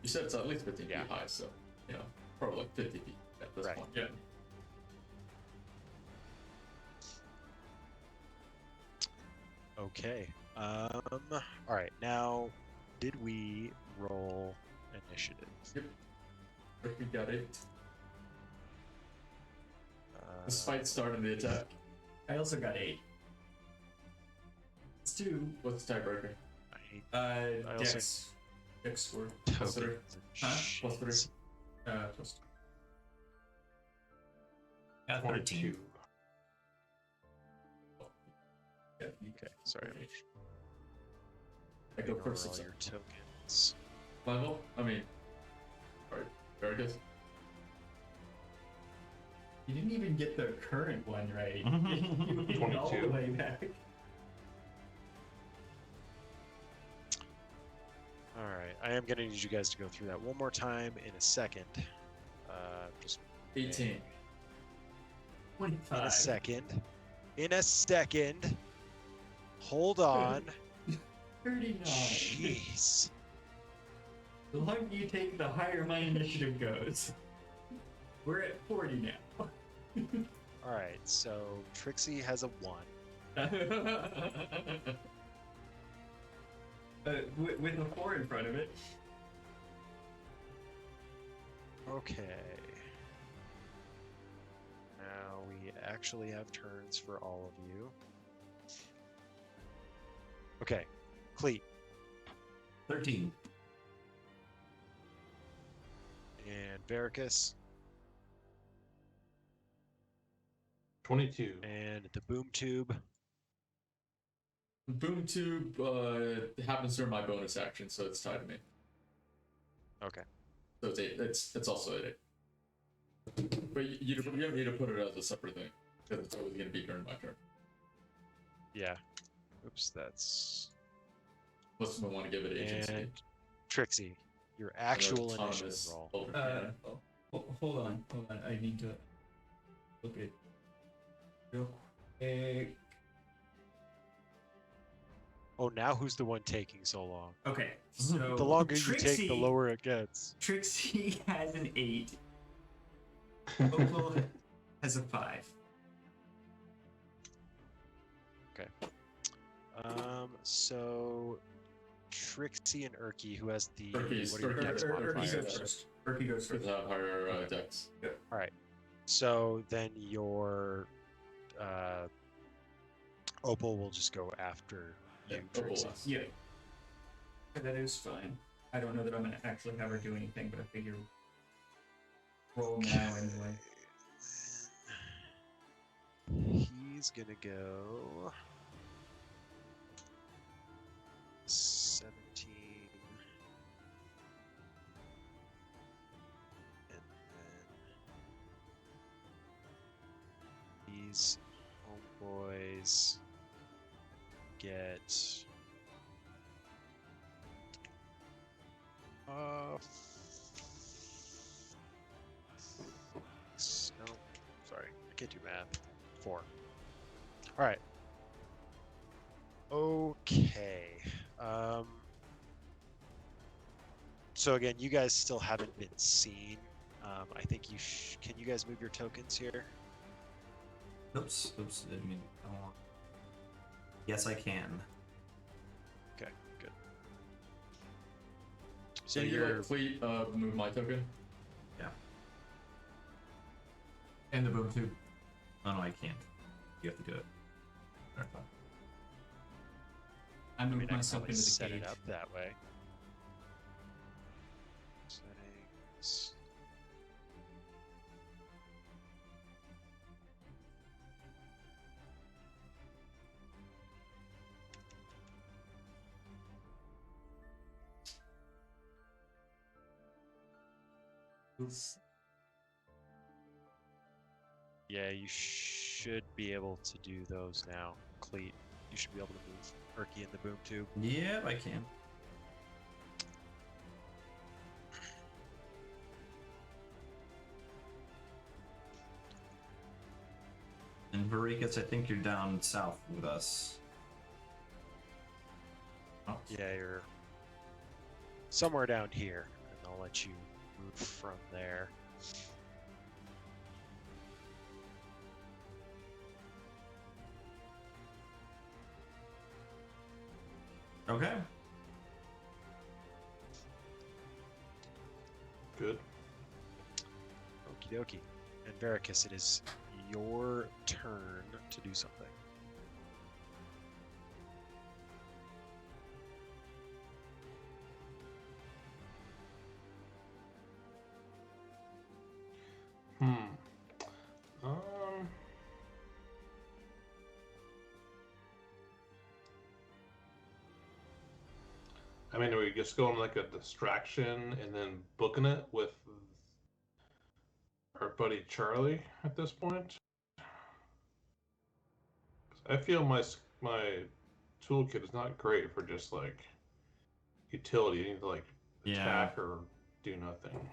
You said it's at least 15 Yeah. feet high, so, probably like 50 feet at this Right. point. Yeah. Okay. All right. Now, did we roll initiative? Yep. Rick, we got it. Despite starting the attack. I also got 8. It's 2. What's the tiebreaker? I also- Dex. X score. Plus 3. tokens and Huh? Plus 3. shits. Plus 2. Got 13. Yeah. Okay. Sorry. I go Ignore first. all your tokens. Level? I mean, alright, very good. You didn't even get the current one right. You went all the 22. way back. All right. I am gonna need you guys to go through that one more time in a second. Just 18. 25. in a second. In a second. Hold on. 39. Jeez. The longer you take, the higher my initiative goes. We're at 40 now. All right, so Trixie has a 1. With a 4 in front of it. Okay. Now we actually have turns for all of you. Okay, Cleet 13. and Varicus 22. and the boom tube. Boom tube happens during my bonus action, so it's tied to me. Okay. So it's 8. It's also 8. But you don't need to put it as a separate thing, because it's always going to be during my turn. Yeah. Oops, that's. Unless we want to give it agency. And Trixie, your actual Autonomous initiative roll. over cannon. Hold on. I need to look at real quick. Oh, now who's the one taking so long? Okay, so The longer Trixie, you take, the lower it gets. Trixie has an 8. Opal has a 5. Okay. So Trixie and Urki, who has the Urki's- what are your Urki- dex Urki modifiers? goes first. Urki goes For first. the higher decks. All right. So then your Opal will just go after you, Opal Trixie. last. Yeah. That is fine. I don't know that I'm gonna actually have her do anything, but I figure roll now anyway. He's gonna go 17, and then these homeboys get no, sorry, I can't do math. 4. All right. Okay. So again, you guys still haven't been seen. I think you can you guys move your tokens here? Oops. Didn't mean. Oh. Yes, I can. Okay, good. So So you you're let Fleet move my token? Yeah. And the boom tube. Oh no, I can't. You have to do it. Alright, fine. I I moved mean, I can myself probably into the set cage. it up that way. Settings. Yeah, you should be able to do those now, Cleet. You should be able to move Urki in the boom tube. Yep, I can. And Varikas, I think you're down south with us. Oh. Yeah, you're somewhere down here, and I'll let you move from there. Okay. Good. Okie dokie. And Varicus, it is your turn to do something. I mean, are we just going like a distraction and then booking it with our buddy Charlie at this point? I feel my toolkit is not great for just like utility. You need to like attack or do nothing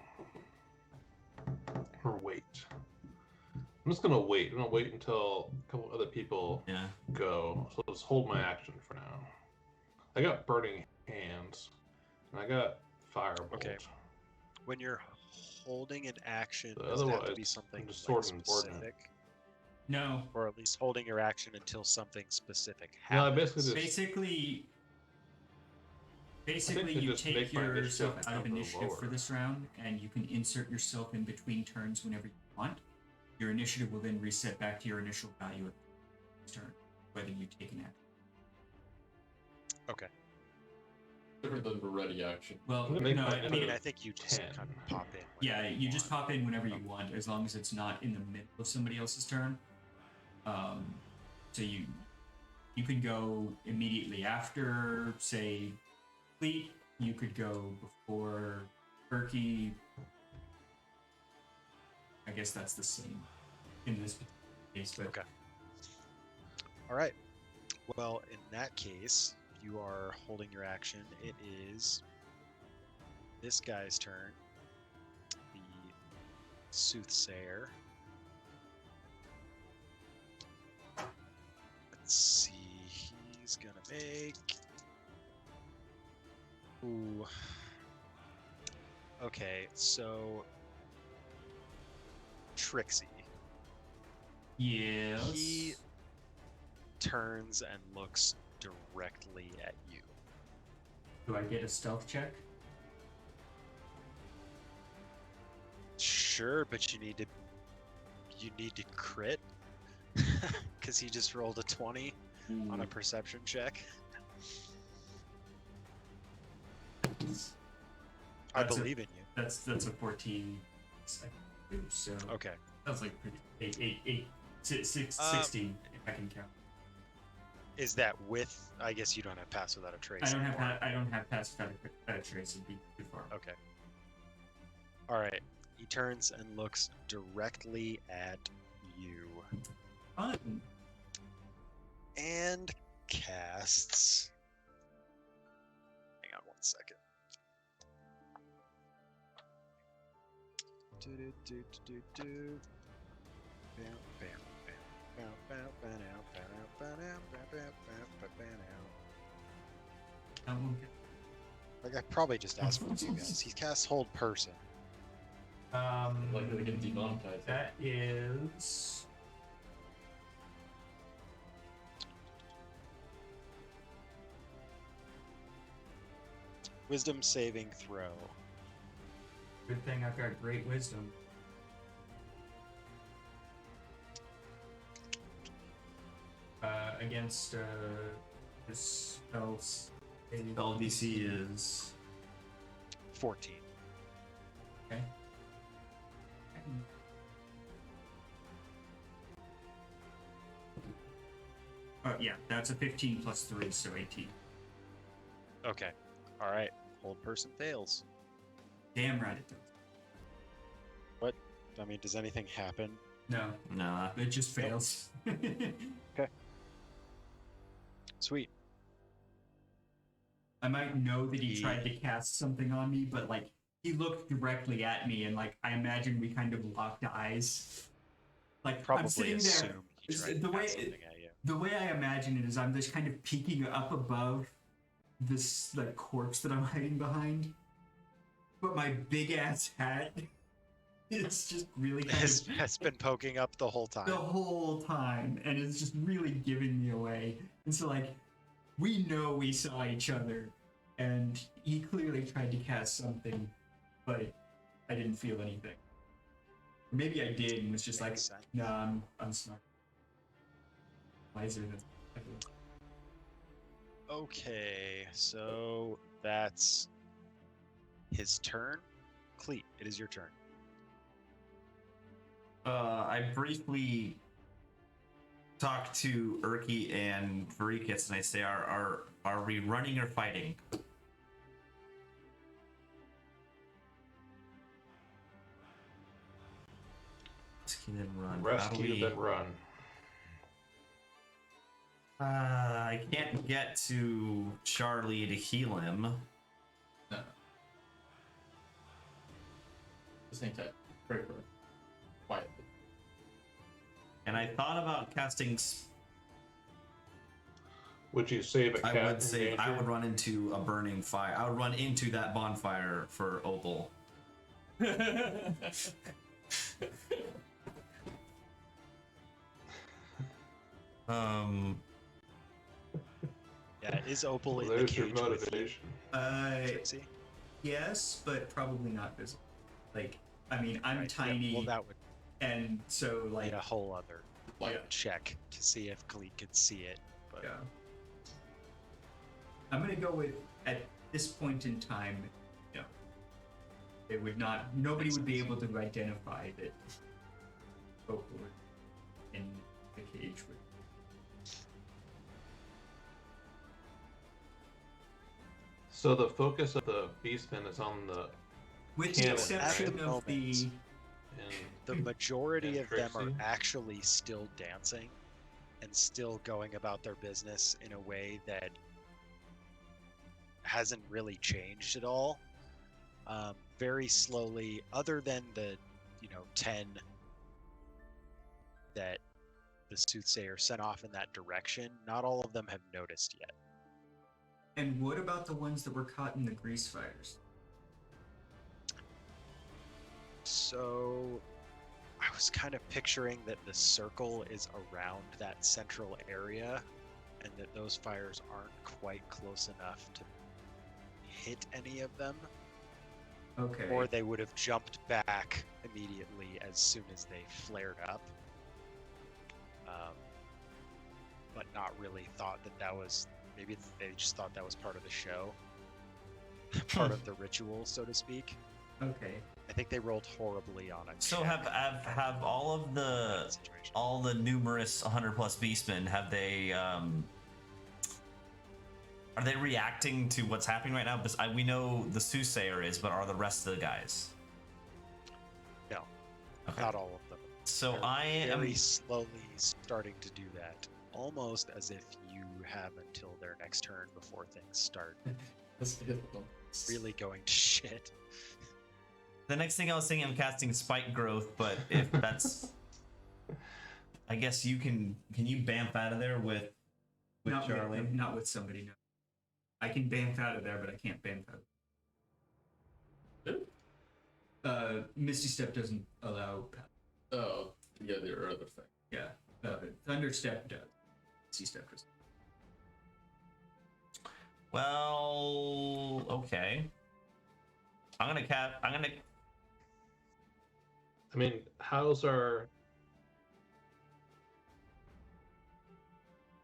or wait. I'm just gonna wait. I'm gonna wait until a couple other people go. So let's hold my action for now. I got burning hands, and I got firebolt. Okay. When you're holding an action So does it have to be otherwise, something I'm just like, sorting important. specific, No. or at least holding your action until something specific No, I happens. basically just Basically, they you just take make my initiative yourself out of number initiative for lower. this round, and you can insert yourself in between turns whenever you want. Your initiative will then reset back to your initial value at the turn, whether you take an action. Okay. Different than the ready action. Well, I'm gonna make no, my I I mean, mean, I think you just 10. kind of pop in. yeah, whenever you just want. pop in whenever you want, as long as it's not in the middle of somebody else's turn. So you can go immediately after, say, Fleet. You could go before Berkey. I guess that's the same in this case, but Okay. All right. Well, in that case, if you are holding your action, it is this guy's turn. The soothsayer. Let's see. He's gonna make. Ooh. Okay, so Trixie. yes. He turns and looks directly at you. Do I get a stealth check? Sure, but you need to crit because he just rolled a 20 on a perception check. I That's believe in you. That's a 14. So Okay. that's like pretty 8, 16 if I can count. Is that with? I guess you don't have pass without a trace. I don't anymore. have pass without a trace. It'd be too far. Okay. All right. He turns and looks directly at you Fun. and casts. Hang on 1 second. Do. Bam, bam, bam, bam, bam, bam, bam, bam, bam, bam, bam, bam, bam. Like I probably just asked for you guys. He casts Hold Person. Likely to get demonetized. That is Wisdom saving throw. good thing I've got great wisdom. Against this spell's Spell DC is 14. okay. Yeah, that's a 15 plus 3, so 18. Okay. All right. Hold Person fails. Damn right it does. What? I mean, does anything happen? No, nah. it just fails. Sweet. I might know that he He- tried to cast something on me, but like he looked directly at me, and like I imagine we kind of locked eyes. Like I'm Probably sitting assume there. he tried The to way cast something at you. the way I imagine it is, I'm just kind of peeking up above this like corpse that I'm hiding behind, but my big ass hat is just really kind of Has been poking up the whole time. the whole time, and it's just really giving me away. And so like we know we saw each other, and he clearly tried to cast something, but I didn't feel anything. Or maybe I did and was just like, Makes sense. nah, I'm smart. Wiser than Okay, so that's his turn. Cleet, it is your turn. I briefly talk to Urki and Varikis, and I say, "Are we running or fighting?" Rescue then run. How do Rescue, we- then run. I can't get to Charlie to heal him. No. Just hang tight. Very quick. Quietly. And I thought about casting. Would you save a I cat? would in say I danger? would run into a burning fire. I would run into that bonfire for Opal. Um, Yeah, is Opal in the There's your cage with you, motivation. Trixie? Yes, but probably not visible. Like, I mean, I'm Right, tiny, Yeah, well, that would and so be like, a whole other yeah, check to see if Khalid could see it. But yeah. I'm gonna go with at this point in time, no. It would not. Nobody Makes would be sense. able to identify that Opal in the cage with. So the focus of the Beastman is on the With the Camera, exception right? of the. and the majority And of them are Trixie? actually still dancing and still going about their business in a way that hasn't really changed at all. Very slowly, other than the 10 that the soothsayer sent off in that direction, not all of them have noticed yet. And what about the ones that were caught in the grease fires? So I was kind of picturing that the circle is around that central area and that those fires aren't quite close enough to hit any of them, Okay. or they would have jumped back immediately as soon as they flared up, but not really thought that was, maybe they just thought that was part of the show, part of the ritual, so to speak. Okay. I think they rolled horribly on it. so have all of the numerous 100 plus beastmen, have they are they reacting to what's happening right now? Because we know the soothsayer is, but are the rest of the guys? No, Okay. not all of them. So They're I am very slowly starting to do that, almost as if you have until their next turn before things start That's difficult. really going to shit. the next thing I was thinking, I'm casting spike growth, but if that's, I guess you can you bamf out of there with Not Charlie? not with somebody. No. I can bamf out of there, but I can't bamf out. Misty Step doesn't allow. Oh, yeah, there are other things. Yeah. Thunder Step does. Misty Step does. Well, okay. I'm gonna. I mean, how's our?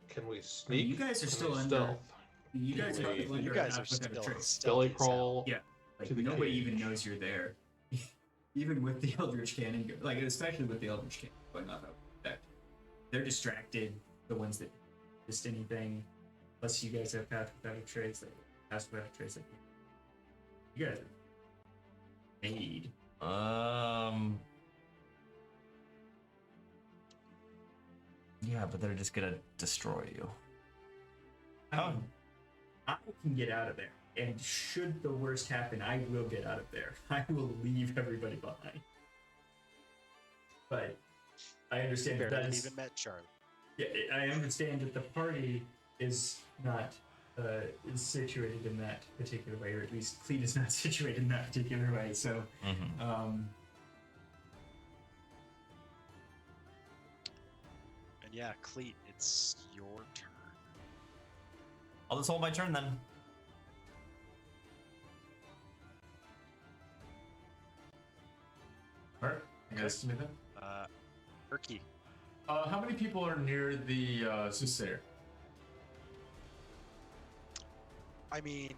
Can we sneak? you guys are Can still we under- stealth? You guys You are guys under You guys half are without a still trace. Belly stealthy as hell. crawl. Yeah. Like to the nobody even cage. knows you're there. Even with the Eldritch Cannon, like especially with the Eldritch Cannon going off of that, they're distracted. The ones that missed anything, plus you guys have Path Without a Trace, like Path Without a Trace. Like, you guys are made. Yeah, but they're just gonna destroy you. I mean, I can get out of there, and should the worst happen, I will get out of there. I will leave everybody behind. But I understand that Barely is. even met Charlie. Yeah, I understand that the party is not is situated in that particular way, or at least Cleet is not situated in that particular way. So, Mm-hmm. And yeah, Cleet, it's your turn. I'll just hold my turn then. Alright, you guys to me then? Erky. How many people are near the soothsayer? I mean,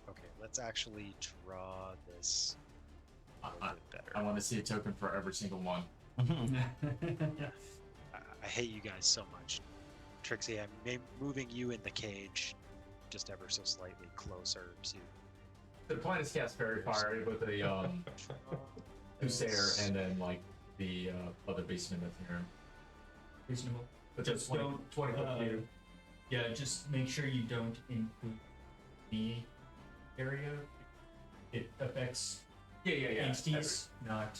okay, let's actually draw this a little bit better. I want to see a token for every single one. I hate you guys so much. Trixie, I'm moving you in the cage just ever so slightly closer to. The plan is cast Fairy Fire with the soothsayer and then like the other beastman that's near him. reasonable. But Just just 20, don't, 20 foot view. Yeah, just make sure you don't include the area. It affects Yeah. entities, not.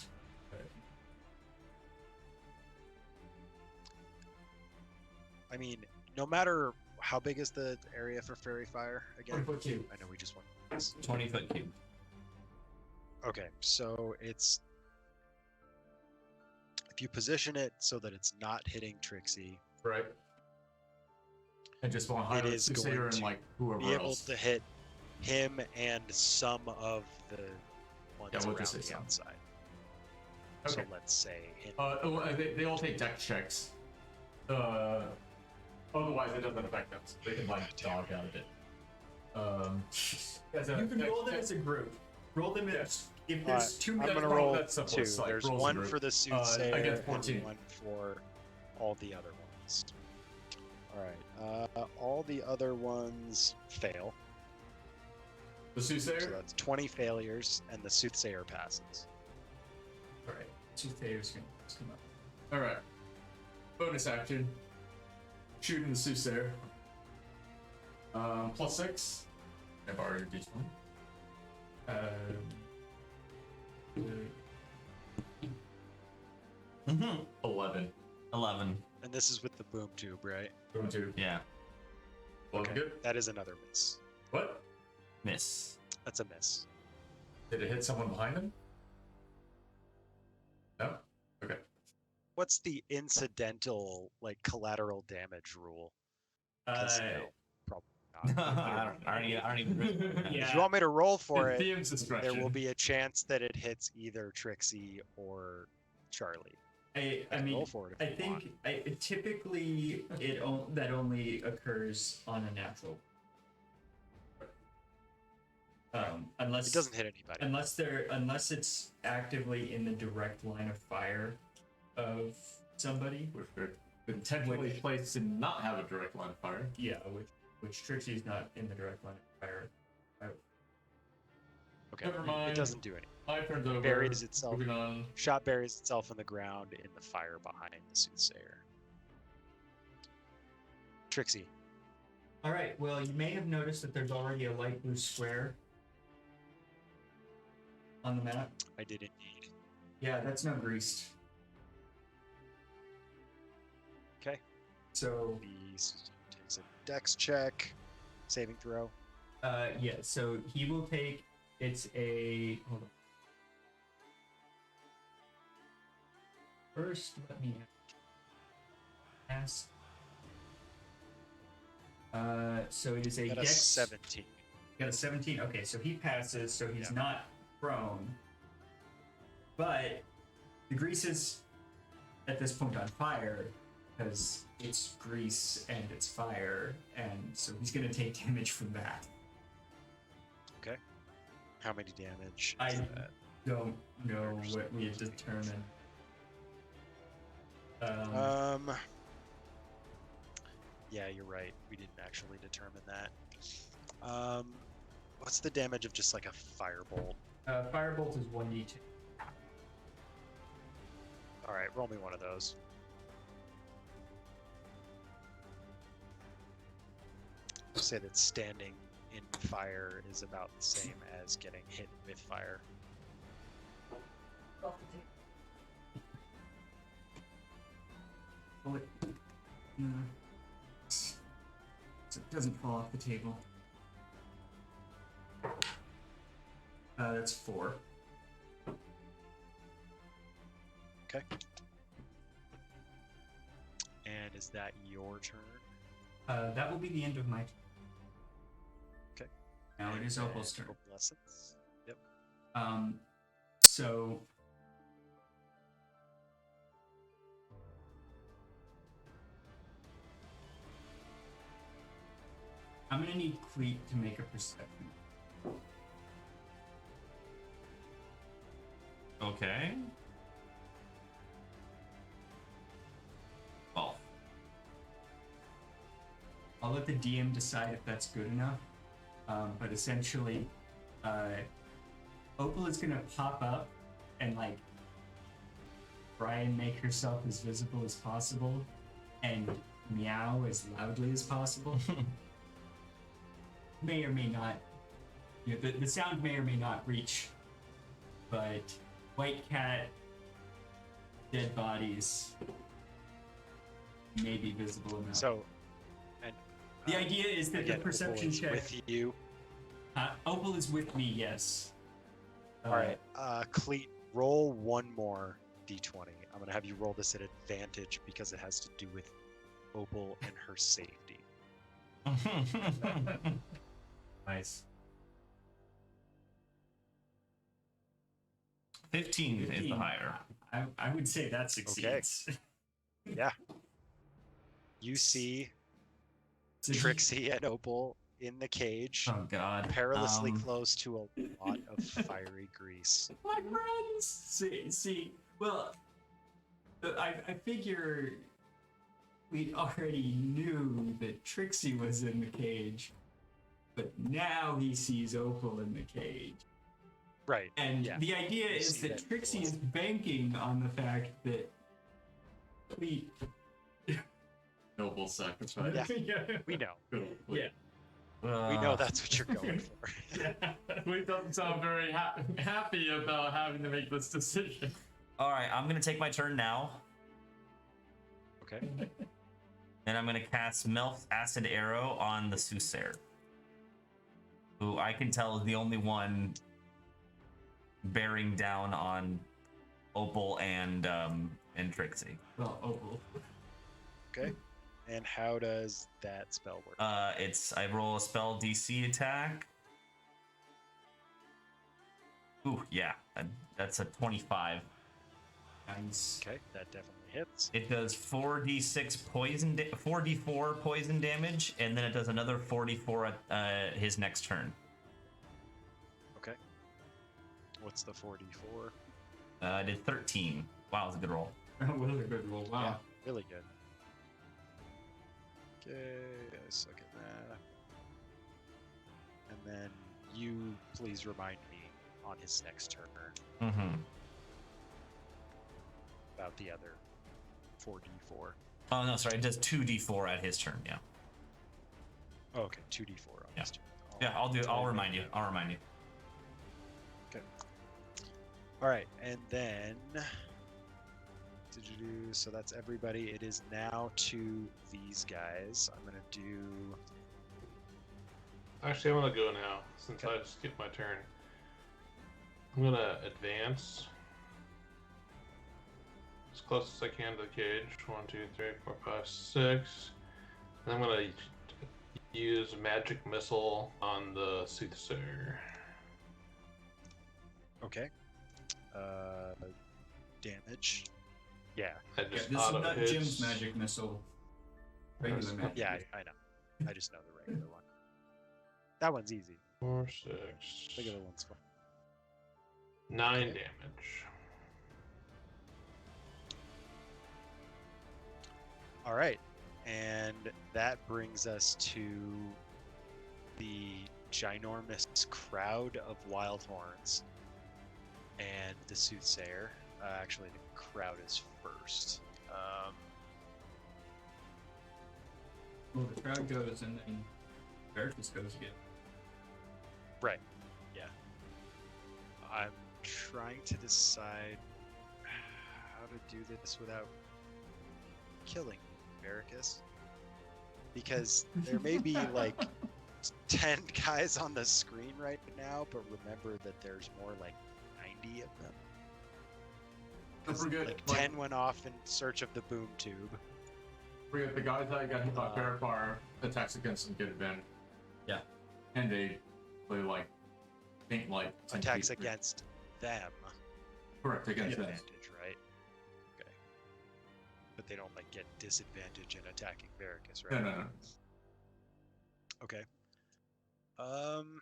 I mean, no matter how big is the area for Fairy Fire again? 20 foot cube. I know we just want this. 20-foot cube. Okay, so it's if you position it so that it's not hitting Trixie, Right. I just want to it highlight is Soothsayer going and to like whoever be able else. to hit him and some of the ones Yeah, we'll around just say the some. outside. Okay. So let's say hit. They all take dex checks. Otherwise, it doesn't affect them. So they can like dodge out of it. You can roll them as a group. Roll them as if there's two I'm members. gonna roll that's simple. two. It's like There's rolls one and for the I Soothsayer get 14. and one for all the other ones. Alright, all the other ones fail. The So Soothsayer? that's 20 failures, and the Soothsayer passes. Alright, Soothsayer's gonna come up. Alright. Bonus action. Shooting the Soothsayer. +6. I borrow your d20. Mm-hmm. 11. 11. And this is with the boom tube, right? Going to. Yeah. Well, good. That is another miss. What? Miss. That's a miss. Did it hit someone behind him? No? Okay. What's the incidental, like, collateral damage rule? 'Cause, no, probably not. I don't even. Yeah. If you want me to roll for it, DM's discretion. there will be a chance that it hits either Trixie or Charlie. I Roll mean, for it if I you want. think typically that only occurs on a natural. Unless It doesn't hit anybody. unless it's actively in the direct line of fire of somebody. Which are intentionally placed to not have a direct line of fire. Yeah, which Trixie's not in the direct line of fire. Okay, Never mind. it doesn't do anything. My turn's over. Buries itself. Moving on. Shot buries itself in the ground in the fire behind the Soothsayer. Trixie. All right. Well, you may have noticed that there's already a light blue square on the map. I did indeed. Yeah, that's now greased. Okay. So The Soothsayer takes a dex check. Saving throw. yeah. So he will take. It's a. Hold on. First, let me ask. So it is a Got a dex 17. Got a 17. Okay, so he passes, so he's Yeah. not prone. But the grease is at this point on fire because it's grease and it's fire, and so he's gonna take damage from that. Okay. How many damage? I is that? don't know what we have determined. Yeah, you're right. We didn't actually determine that. What's the damage of just like a firebolt? Firebolt is 1d2. All right, roll me one of those. I'll say that standing in fire is about the same as getting hit with fire. Well, so it doesn't fall off the table. That's 4. Okay. And is that your turn? That will be the end of my turn. Okay. Now it is And Opal's turn. Opalescence. Yep. So I'm gonna need Cleet to make a perception. Okay. Well, I'll let the DM decide if that's good enough. But essentially, Opal is gonna pop up and like try and make herself as visible as possible and meow as loudly as possible. May or may not, you know, the sound may or may not reach, but white cat, dead bodies may be visible enough. So, and the idea is that again, the perception Opal is check. with you. Opal is with me, yes. All right, Cleet, roll one more d20. I'm gonna have you roll this at advantage because it has to do with Opal and her safety. Nice. 15 is the higher. I would say that succeeds. Yeah. You see Trixie and Opal in the cage, Oh god. perilously close to a lot of fiery grease. My friends. See. Well, I figure we already knew that Trixie was in the cage, but now he sees Opal in the cage. Right. And yeah. the idea You is see that that Trixie it is banking on the fact that we. Noble sacrifice. Yeah. We know. Yeah. We know that's what you're going for. We don't sound very happy about having to make this decision. All right, I'm gonna take my turn now, Okay. and I'm gonna cast Melf Acid Arrow on the Soothsayer, who I can tell is the only one bearing down on Opal and Trixie. Well, Opal. Okay. And how does that spell work? I roll a spell DC attack. Ooh, yeah, that's a 25. Nice. Okay, that definitely hits. It does 4d6 poison, 4d4 poison damage, and then it does another 44 at his next turn. Okay. What's the 44? I did 13. Wow, that's a good roll. That was a good roll. Wow. Yeah, really good. Okay, I suck at that. And then you please remind me on his next turn Mm-hmm. about the other 4d4. Oh no, sorry, it does 2d4 at his turn. Yeah. Oh, okay, 2d4 on Yeah. his turn. Yeah, I'll do. I'll totally remind you. make I'll remind you. Okay. All right, and then so that's everybody. It is now to these guys. I'm gonna do. Actually, I'm gonna go now since Okay. I skipped my turn. I'm gonna advance as close as I can to the cage. 1, 2, 3, 4, 5, 6. And I'm gonna use magic missile on the Soothsayer. Okay. Damage. Yeah. I Yeah, just this is auto not hits. Jim's magic missile. Regular magic. Yeah, I know. I just know the regular one. That one's easy. 4, 6. Regular one's fun. 9 Okay. damage. All right, and that brings us to the ginormous crowd of wild horns and the Soothsayer. Actually, the crowd is first. Well, the crowd goes and then Veracruz goes again. Right. Yeah. I'm trying to decide how to do this without killing you, Veracruz. Because there may be like 10 guys on the screen right now, but remember that there's more like 90 of them. Don't forget, Like 10 went off in search of the boom tube. forget the guys that got hit by Parafire attacks against them get advantage. Yeah. And they like think like 10 Attacks feet. against them. Correct, against them. Advantage, right? Okay. But they don't like get disadvantage in attacking Veracruz, right? No. Okay. Let's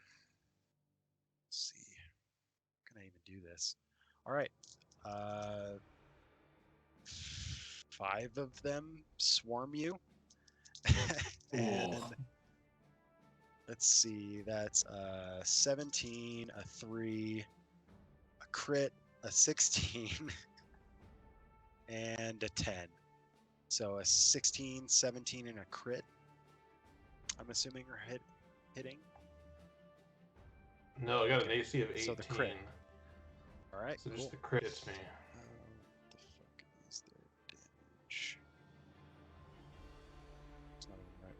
see. Can I even do this? All right. 5 of them swarm you. And Cool. let's see. That's 17, a 3, a crit, a 16, and a 10. So a 16, 17, and a crit. I'm assuming are hitting. No, I got an AC of 18. So the crit. All right. So Cool. just the crit hits me. What the fuck is their damage? It's not even the right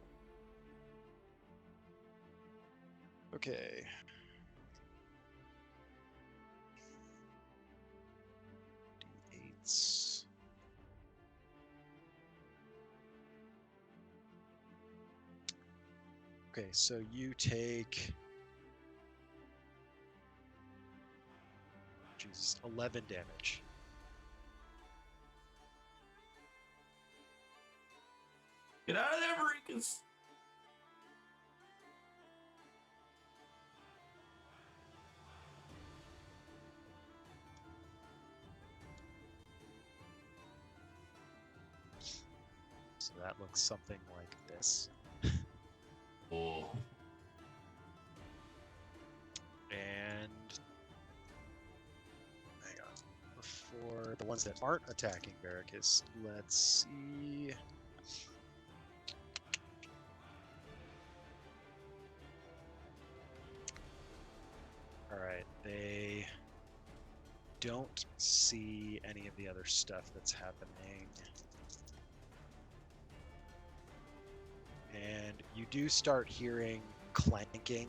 one. Okay. Okay, so you take. Jesus, 11 damage. Get out of there, Maricus! So that looks something like this. Oh. And hang on. For the ones that aren't attacking Barracus, let's see. Alright, they don't see any of the other stuff that's happening. And you do start hearing clanking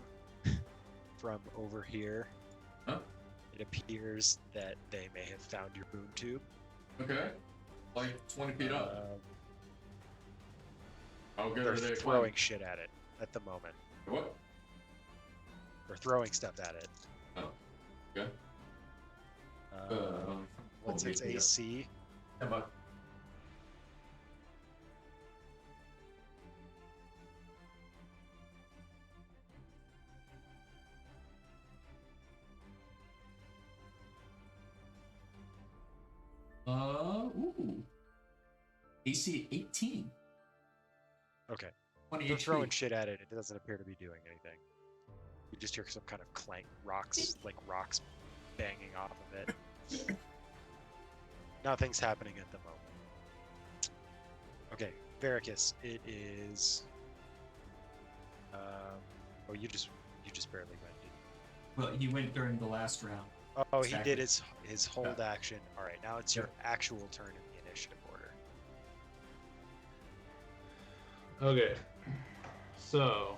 from over here. Huh? It appears that they may have found your boom tube. Okay. Like 20 feet up. How good They're are they throwing shit at it at the moment. What? They're throwing stuff at it. Oh. Okay. What's its AC? Come on. Ooh. AC 18. Okay. 20 They're HP. throwing shit at it. It doesn't appear to be doing anything. You just hear some kind of clank, rocks banging off of it. Nothing's happening at the moment. Okay, Varicus, it is. Oh, you just barely went. Well, he went during the last round. Oh, he Exactly. did his hold action. All right, now it's your actual turn in the initiative order. Okay. So,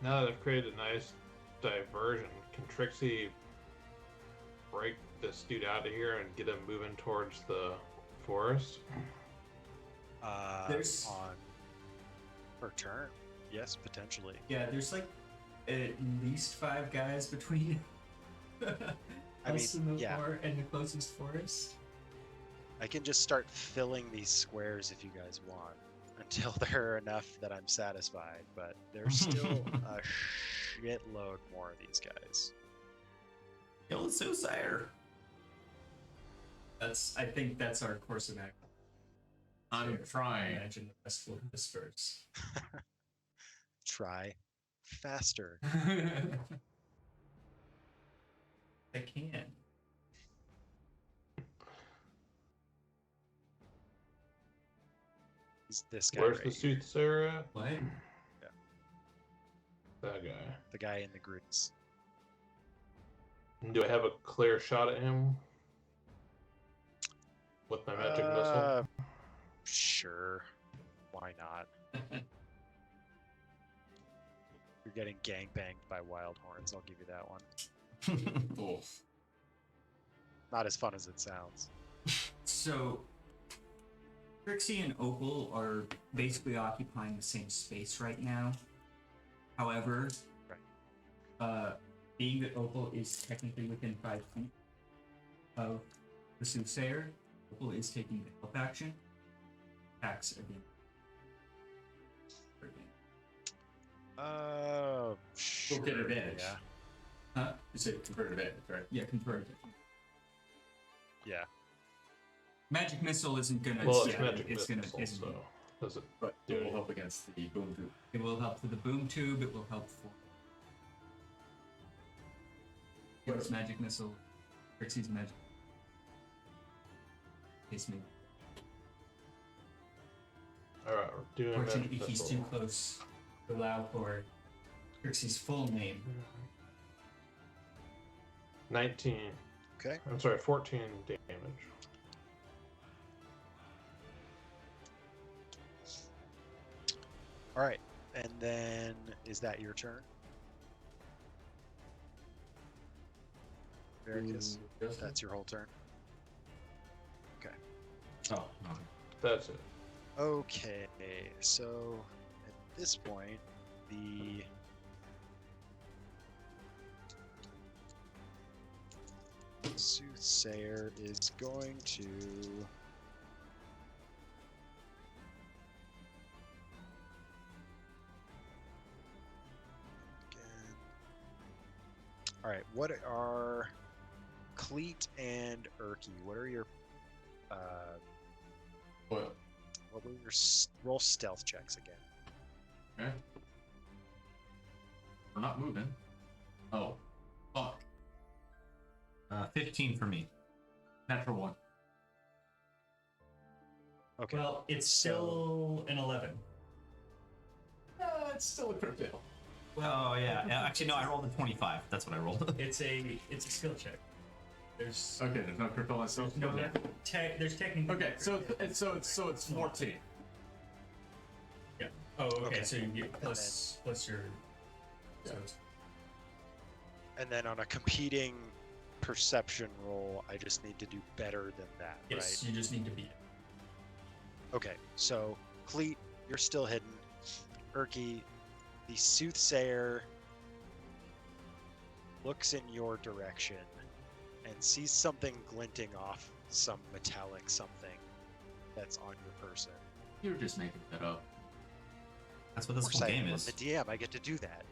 now that I've created a nice diversion, can Trixie break this dude out of here and get him moving towards the forest? There's- On her turn. Yes, potentially. Yeah, there's like at least 5 guys between us and the yeah. and the closest forest. I can just start filling these squares if you guys want until there are enough that I'm satisfied, but there's still a shitload more of these guys. Kill the soothsayer. I think that's our course of action. I'm I trying. imagine the rest will disperse. Try faster. I can. He's this guy Where's right the here, soothsayer at? What? That guy. the guy in the groups. Do I have a clear shot at him with my magic missile? Sure. Why not? You're getting gangbanged by wild horns, I'll give you that one. Oh. Not as fun as it sounds. So, Trixie and Opal are basically occupying the same space right now. However, being that Opal is technically within 5 feet of the soothsayer, Opal is taking the help action. Attacks again. Sure. We'll get advantage. Yeah. Huh? You said convert advantage, right? Yeah, convert. Yeah. Magic missile isn't gonna. Well, it's yeah, magic it's missile, gonna. so does it But do it will anything? help against the boom tube. It will help for the boom tube. It will help for. It's magic missile. Trixie's magic. Case me. Alright, we're doing magic Fortunately, he's missile. too close to allow for Trixie's full name. 19. Okay. I'm sorry, 14 damage. All right. And then is that your turn? Varicus, that's your whole turn. Oh, no. That's it. Okay, so at this point, the Soothsayer is going to again. All right, what are Cleat and Erky? What are your What? what were your roll stealth checks again? Okay. We're not moving. Oh, fuck. 15 for me. Natural 1. Okay. Well, it's still an 11. It's still a crit fail. Oh yeah. Actually, no. I rolled a 25. That's what I rolled. It's a skill check. There's Okay, there's no crit fail on stealth. no Okay. there's technically Okay, so it's 14. yeah. Oh, okay. Okay. So you get plus your. Yeah. So it's, And then on a competing perception roll, I just need to do better than that, yes, right? you just need to beat it. Okay, so Cleat, you're still hidden. Erky, the Soothsayer looks in your direction and sees something glinting off some metallic something that's on your person. You're just making that up. That's what this Of course whole I game am. is. I'm the DM, I get to do that.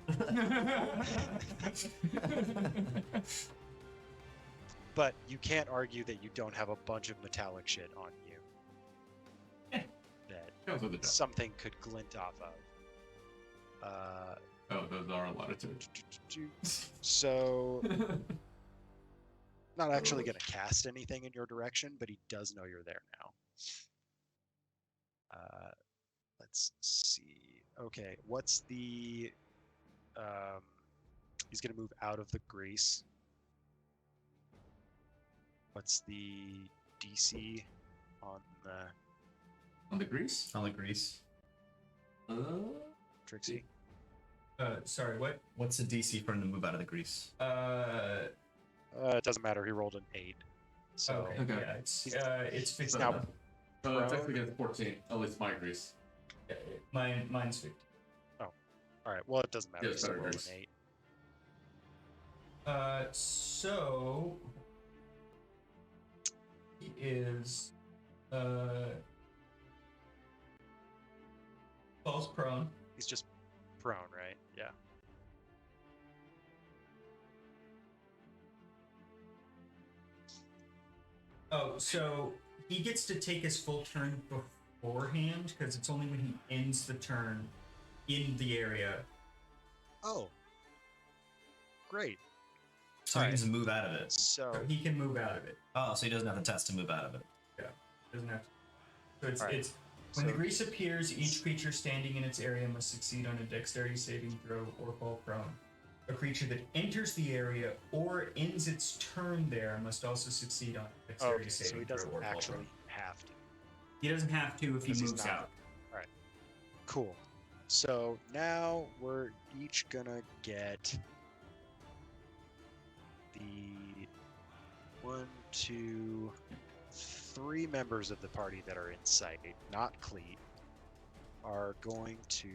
But you can't argue that you don't have a bunch of metallic shit on you. That Comes with the job. something could glint off of. Oh, those are a lot of two. So, not actually going to cast anything in your direction, but he does know you're there now. Let's see. Okay, what's the? He's going to move out of the grease. What's the DC on the On the grease? On the grease. Trixie? Sorry, what? What's the DC for him to move out of the grease? It doesn't matter. He rolled an 8. So Okay. Okay. Yeah, it's he's 50. now Technically it's 14. At least my grease. Yeah, mine's 50. all right. Well, it doesn't matter. Yeah, He still better rolled an grease. 8. So he is falls prone. He's just prone, right? Yeah. Oh, so he gets to take his full turn beforehand because it's only when he ends the turn in the area. Oh. Great. So he can Alright. just move out of it. So So he can move out of it. Oh, so he doesn't have to test to move out of it. Doesn't have to. So it's Alright. it's when the So- grease appears, each creature standing in its area must succeed on a dexterity saving throw or fall prone. A creature that enters the area or ends its turn there must also succeed on a dexterity okay, so saving he throw doesn't or fall actually prone. have to. He doesn't have to if he Because he's moves not- out. Cool. So now we're each gonna get the 1, 2, 3 members of the party that are in sight, not Cleat, are going to.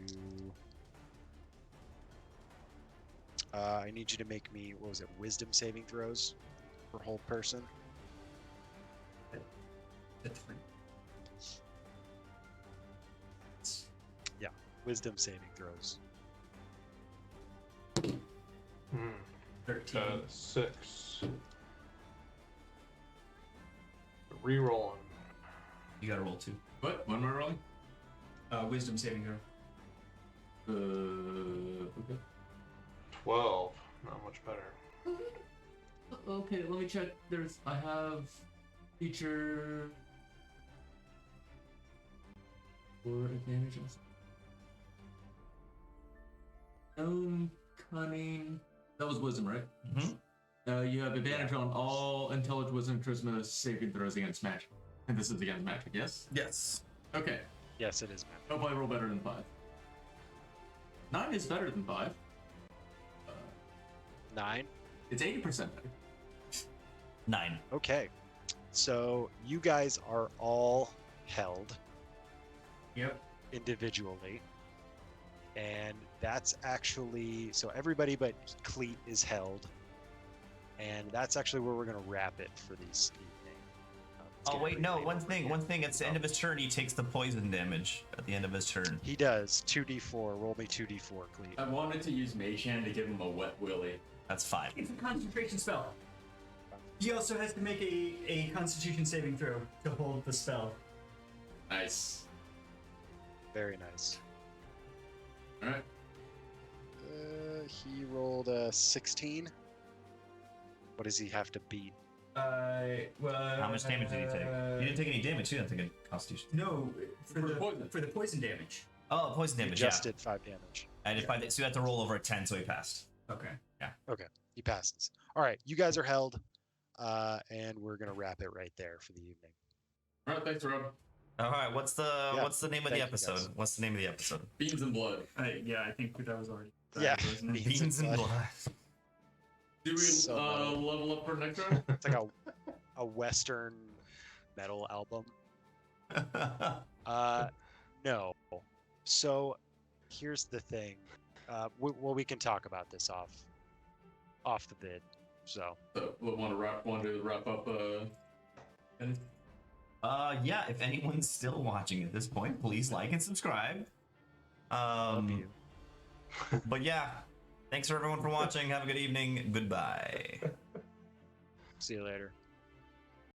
I need you to make me, what was it, wisdom saving throws for whole person? That's free. Wisdom saving throws. 13. 6. Rerolling. You gotta roll 2. What? When am I rolling? Wisdom saving throw. Okay. 12. Not much better. Okay, let me check. I have feature for advantages. Cunning. That was wisdom, right? Mm-hmm. You have advantage on all intelligence, wisdom, charisma saving throws against magic. And this is against magic, yes? Yes. Okay. Yes, it is, man. Hope I roll better than 5. 9 is better than 5. 9. It's 80% better. 9. Okay. So you guys are all held Yep. individually. And that's actually, so everybody but Cleat is held. And that's actually where we're going to wrap it for this evening. It's Oh getting wait, pretty no. late One over thing. here. One thing. At the end of his turn, he takes the poison damage at the end of his turn. He does. 2d4. Roll me 2d4, Cleat. I wanted to use Mage Hand to give him a wet willy. That's 5. It's a concentration spell. He also has to make a Constitution saving throw to hold the spell. Nice. Very nice. All right. He rolled a 16. What does he have to beat? Well, How much damage did he take? You didn't take any damage. You didn't take a Constitution. No, for poison. the poison damage. Oh, poison damage. Just Yeah. did 5 damage. And if so you had to roll over a 10, so he passed. Okay. Okay, he passes. All right, you guys are held, and we're gonna wrap it right there for the evening. All right. Thanks, Rob. All right. What's the name of the thank you, episode? guys. What's the name of the episode? Beans and blood. Yeah, I think that was already. Yeah. wasn't it? Beans and blood. Do we So metal. level up for next round? It's like a Western metal album. No. So here's the thing. Well, we can talk about this off the vid. So So, want to do the wrap up? And Yeah. If anyone's still watching at this point, please like and subscribe. love you. But yeah, thanks for everyone for watching. Have a good evening. Goodbye. See you later.